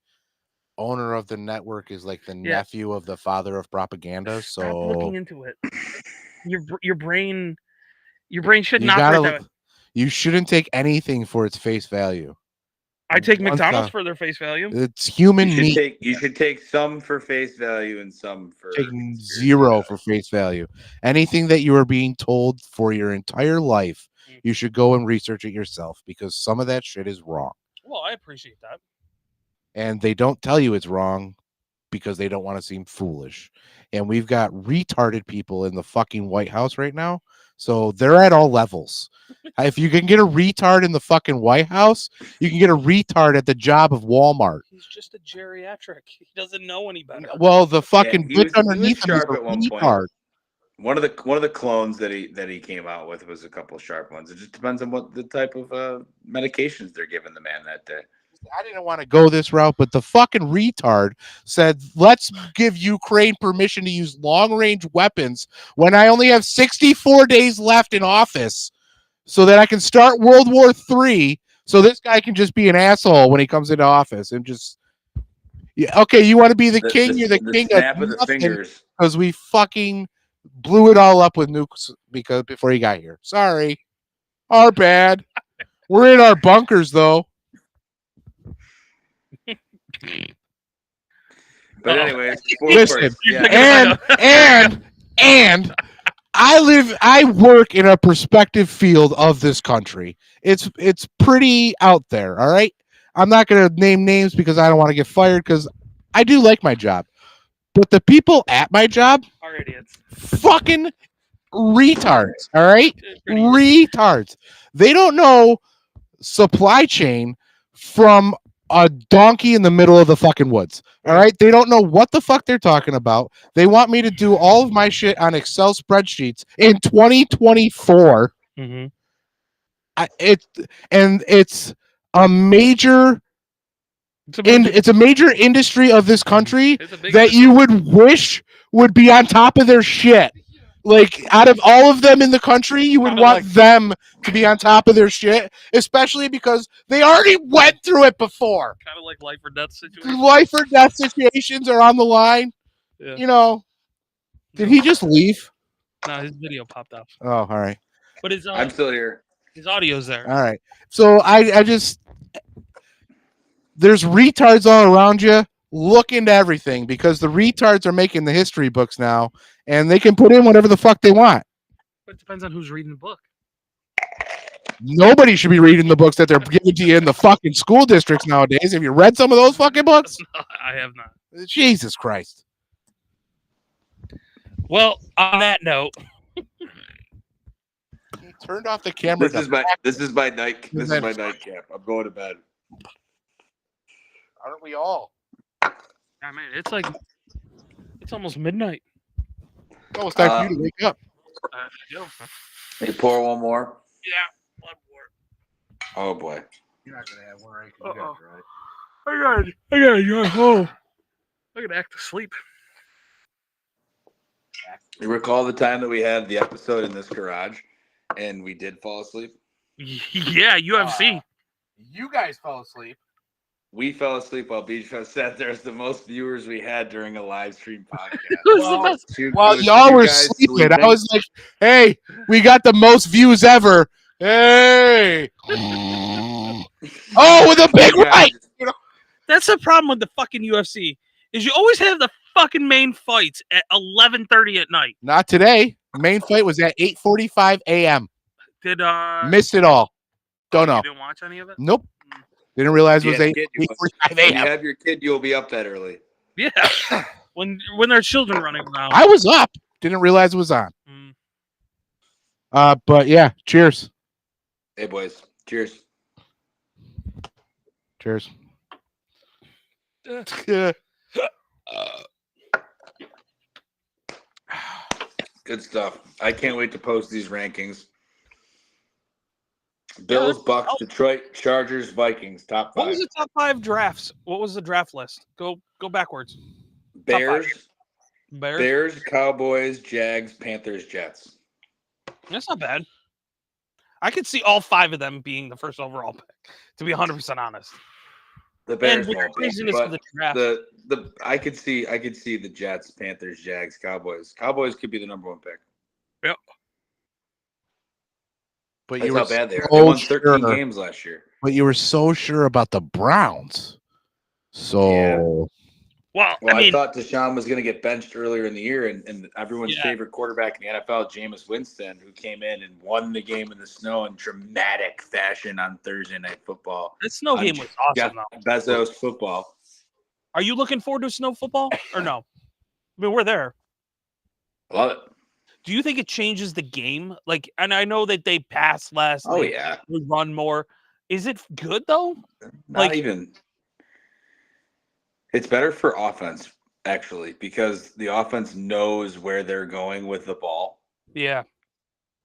owner of the network is like the Yeah. nephew of the father of propaganda. Stop looking So into it. Your brain should you not gotta operate that way. you shouldn't take anything for its face value. I take once McDonald's the- for their face value. It's human meat. You should take some for face value and some for Taking conspiracy zero value. for face value. Anything that you are being told for your entire life, you should go and research it yourself because some of that shit is wrong. Well, I appreciate that. And they don't tell you it's wrong because they don't want to seem foolish. And we've got retarded people in the fucking White House right now. So they're at all levels. If you can get a retard in the fucking White House, you can get a retard at the job of Walmart. He's just a geriatric. He doesn't know any better. Well, the fucking he bitch was underneath him is sharp a at one point. retard. One of the clones that he came out with was a couple of sharp ones. It just depends on what the type of medications they're giving the man that day. I didn't want to go this route, but the fucking retard said, let's give Ukraine permission to use long-range weapons when I only have 64 days left in office so that I can start World War III so this guy can just be an asshole when he comes into office and just... Yeah, okay, you want to be the king? You're the king snap of of the nothing fingers. because we fucking blew it all up with nukes before he got here. Sorry. Our bad. We're in our bunkers, though. But anyways, Listen, yeah. and I work in a perspective field of this country. It's pretty out there, all right? I'm not going to name names because I don't want to get fired because I do like my job. But the people at my job, Are idiots. fucking retards, all right? Pretty- Retards. They don't know supply chain from a donkey in the middle of the fucking woods. All right. They don't know what the fuck they're talking about. They want me to do all of my shit on Excel spreadsheets in 2024. Mm-hmm. It's a major it's a major industry of this country that you would wish would be on top of their shit. Like, out of all of them in the country, you would Kinda want like- them to be on top of their shit, especially because they already went through it before. Kind of like life or death situation. Life or death situations are on the line. Yeah. You know, did he just leave? No, his video popped up, Oh, all right. but his I'm still here. his audio's there. All right. So I just, there's retards all around you. Look into everything because the retards are making the history books now, and they can put in whatever the fuck they want. But it depends on who's reading the book. Nobody should be reading the books that they're giving to you in the fucking school districts nowadays. Have you read some of those fucking books? I have not. Jesus Christ. Well, on that note, He turned off the camera. This is my nightcap. I'm going to bed. Aren't we all? I mean, it's almost midnight. It's almost time for you to wake up. Hey, pour one more. Yeah, one more. Oh boy. You're not gonna have one, right? Uh-oh. I gotta go home. I gotta act asleep. You recall the time that we had the episode in this garage, and we did fall asleep? Yeah, UFC. You guys fell asleep. We fell asleep while Beach Fest sat there as the most viewers we had during a live stream podcast. Well, While It was y'all you were guys sleeping, I was like, "Hey, we got the most views ever!" Hey, oh, with a big You guys- right. That's the problem with the fucking UFC is you always have the fucking main fights at 11:30 at night. Not today. Main fight was at 8:45 a.m. Did Missed it all. Don't you know. didn't watch any of it? Nope. Didn't realize it was Yeah, 8:45 When you a.m. have your kid, you'll be up that early. Yeah. when there's children running around. I was up. Didn't realize it was on. Mm. But yeah. Cheers. Hey boys, cheers. Cheers. Good stuff. I can't wait to post these rankings. Bills, Bucks, Detroit, Chargers, Vikings, top What five. was the top 5 drafts? What was the draft list? Go backwards. Bears, Bears. Bears, Cowboys, Jags, Panthers, Jets. That's not bad. I could see all 5 of them being the first overall pick. To be 100% honest. The Bears And the won't be, craziness of but the draft. the I could see the Jets, Panthers, Jags, Cowboys. Cowboys could be the number 1 pick. Yep. But That's you were how bad they are. They so won 13 sure. games last year. But you were so sure about the Browns. So Yeah. Well, Well, I I, mean, thought Deshaun was going to get benched earlier in the year, and everyone's Yeah. favorite quarterback in the NFL, Jameis Winston, who came in and won the game in the snow in dramatic fashion on Thursday Night Football. that snow on game was Jeff awesome, though. Bezos football. Are you looking forward to snow football or no? I mean, we're there. Love it. Do you think it changes the game? Like, and I know that they pass less. Oh, they yeah. run more. Is it good though? Not Like- even. It's better for offense, actually, because the offense knows where they're going with the ball. Yeah.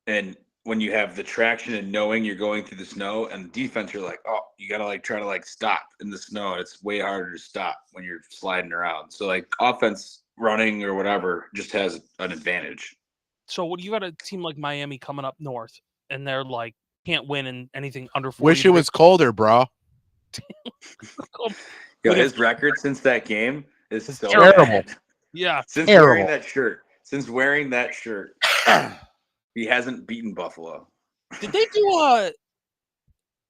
And when you have the traction and knowing you're going through the snow, and the defense, you're like, oh, you gotta like try to like stop in the snow. And it's way harder to stop when you're sliding around. So like offense running or whatever just has an advantage. So what you got a team like Miami coming up north, and they're like can't win in anything under 40. wish it was colder, bro. Yo, But his record since that game is so terrible. bad. Yeah. Since Terrible. wearing that shirt, he hasn't beaten Buffalo. Did they do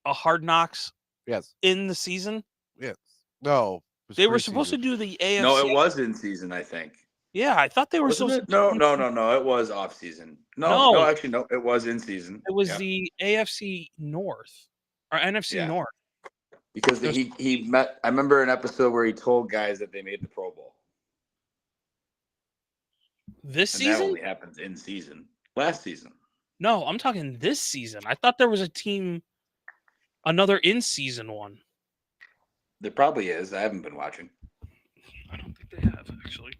a Hard Knocks Yes. in the season? Yes. No. it was They were supposed to preseason. do the AFC. No, it was in season, I think. Yeah, I thought they were Wasn't supposed it? No. It was off season. No, actually, no. It was in season. It was Yeah. the AFC North or NFC Yeah. North. Because he met. I remember an episode where he told guys that they made the Pro Bowl, This and that season? only happens in season. Last season. No, I'm talking this season. I thought there was a team, another in-season one. There probably is. I haven't been watching. I don't think they have actually.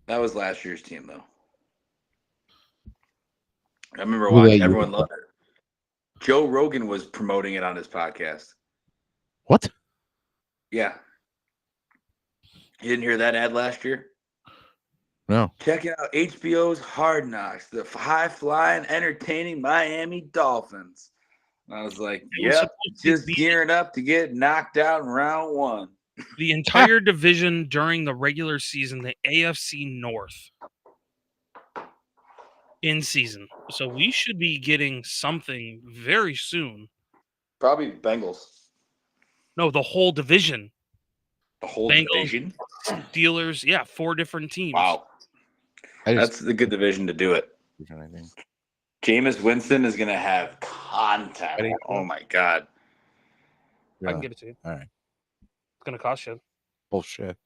That was last year's team, though. I remember Who they watching. use? Everyone loved it. Joe Rogan was promoting it on his podcast. What? Yeah. You didn't hear that ad last year? No. Check out HBO's Hard Knocks, the high-flying, entertaining Miami Dolphins. And I was like, It was yep, supposed to just be- gearing up to get knocked out in round one. The entire division during the regular season, the AFC North in season. So we should be getting something very soon. Probably Bengals. No, the whole division. The whole Bengals. division. Dealers, yeah, 4 different teams. Wow. I just That's the good division to do it. I think. Jameis Winston is going to have content. Ready? Oh, my God. I Yeah. can give it to you. All right. It's gonna cost you. Bullshit.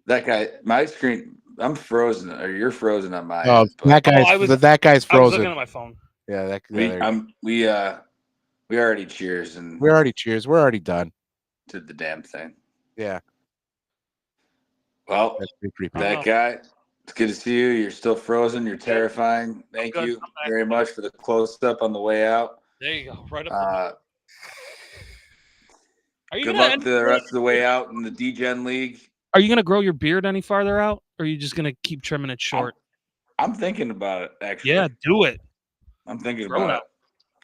That guy, my screen, I'm frozen, or you're frozen on my Oh, end, but that guy's I was- that guy's I was looking frozen. at my phone. Yeah, that. we, Yeah, we already cheers and we're already cheers. We're already done. did the damn thing. Yeah, Well, that's pretty creepy. that guy, it's good to see you. You're still frozen. You're terrifying. Thank good. you I'm back. very much for the close up on the way out. There you go. Right up. Are you Good gonna luck end- the rest of the way out in the D-Gen League. Are you gonna grow your beard any farther out, or are you just gonna keep trimming it short? I'm thinking about it, actually. Yeah, do it. I'm thinking Grow it about out.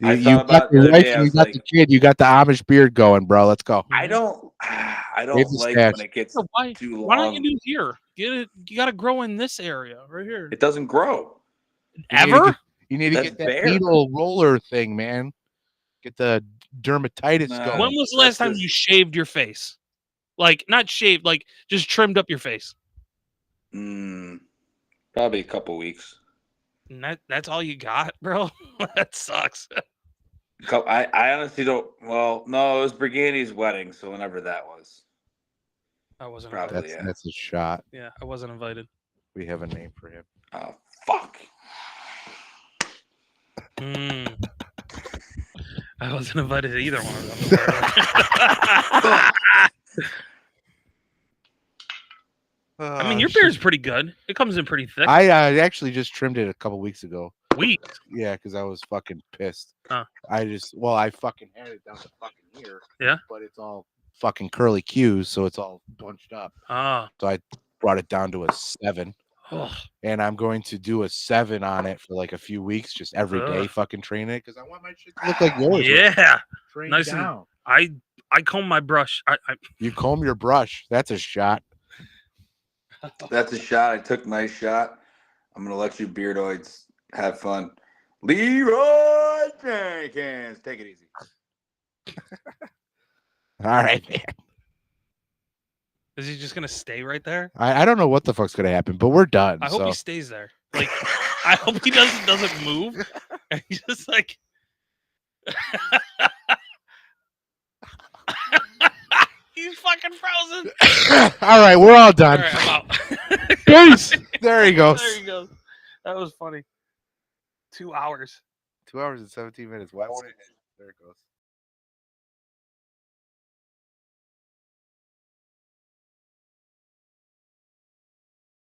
it. I You thought got about the it the other wife day. I and you was got like, the kid. You got the Amish beard going, bro. Let's go. I don't Save the like stash. when it gets No, why? too long. Why don't you do here? Get it. You got to grow in this area right here. It doesn't grow. You need to Ever? get- You need to That's get that bare. needle roller thing, man. Get the dermatitis Nah. going. When was the last That's time just- you shaved your face? Like not shaved, like just trimmed up your face. Probably a couple weeks. And that's all you got, bro. That sucks. I honestly don't. Well, no, it was Briganti's wedding, so whenever that was. I wasn't Probably. invited. That's yeah. that's a shot. Yeah, I wasn't invited. We have a name for him. Oh, fuck. I wasn't invited to either one of them. I mean, your beard's pretty good. It comes in pretty thick. I actually just trimmed it a couple weeks ago. Weak. Yeah, because I was fucking pissed. Huh. I fucking had it down to fucking here. Yeah. But it's all fucking curly cues, so it's all bunched up. Ah. So I brought it down to a 7. Ugh. And I'm going to do a 7 on it for like a few weeks, just every day Ugh. fucking train it because I want my shit to look like yours. Yeah. Train Nice and- down. I comb my brush. I You comb your brush. That's a shot. That's a shot. I took a nice shot. I'm going to let you beardoids have fun. Leroy Jenkins. Take it easy. All right, man. is he just gonna stay right there? I don't know what the fuck's gonna happen, but we're done. I hope so. he stays there. Like I hope he doesn't move. And he's just like he's fucking frozen. All right, we're all All done. right, I'm out. Peace. There he goes. There he goes. That was funny. 2 hours. 2 hours and 17 minutes. Why won't it? There it goes.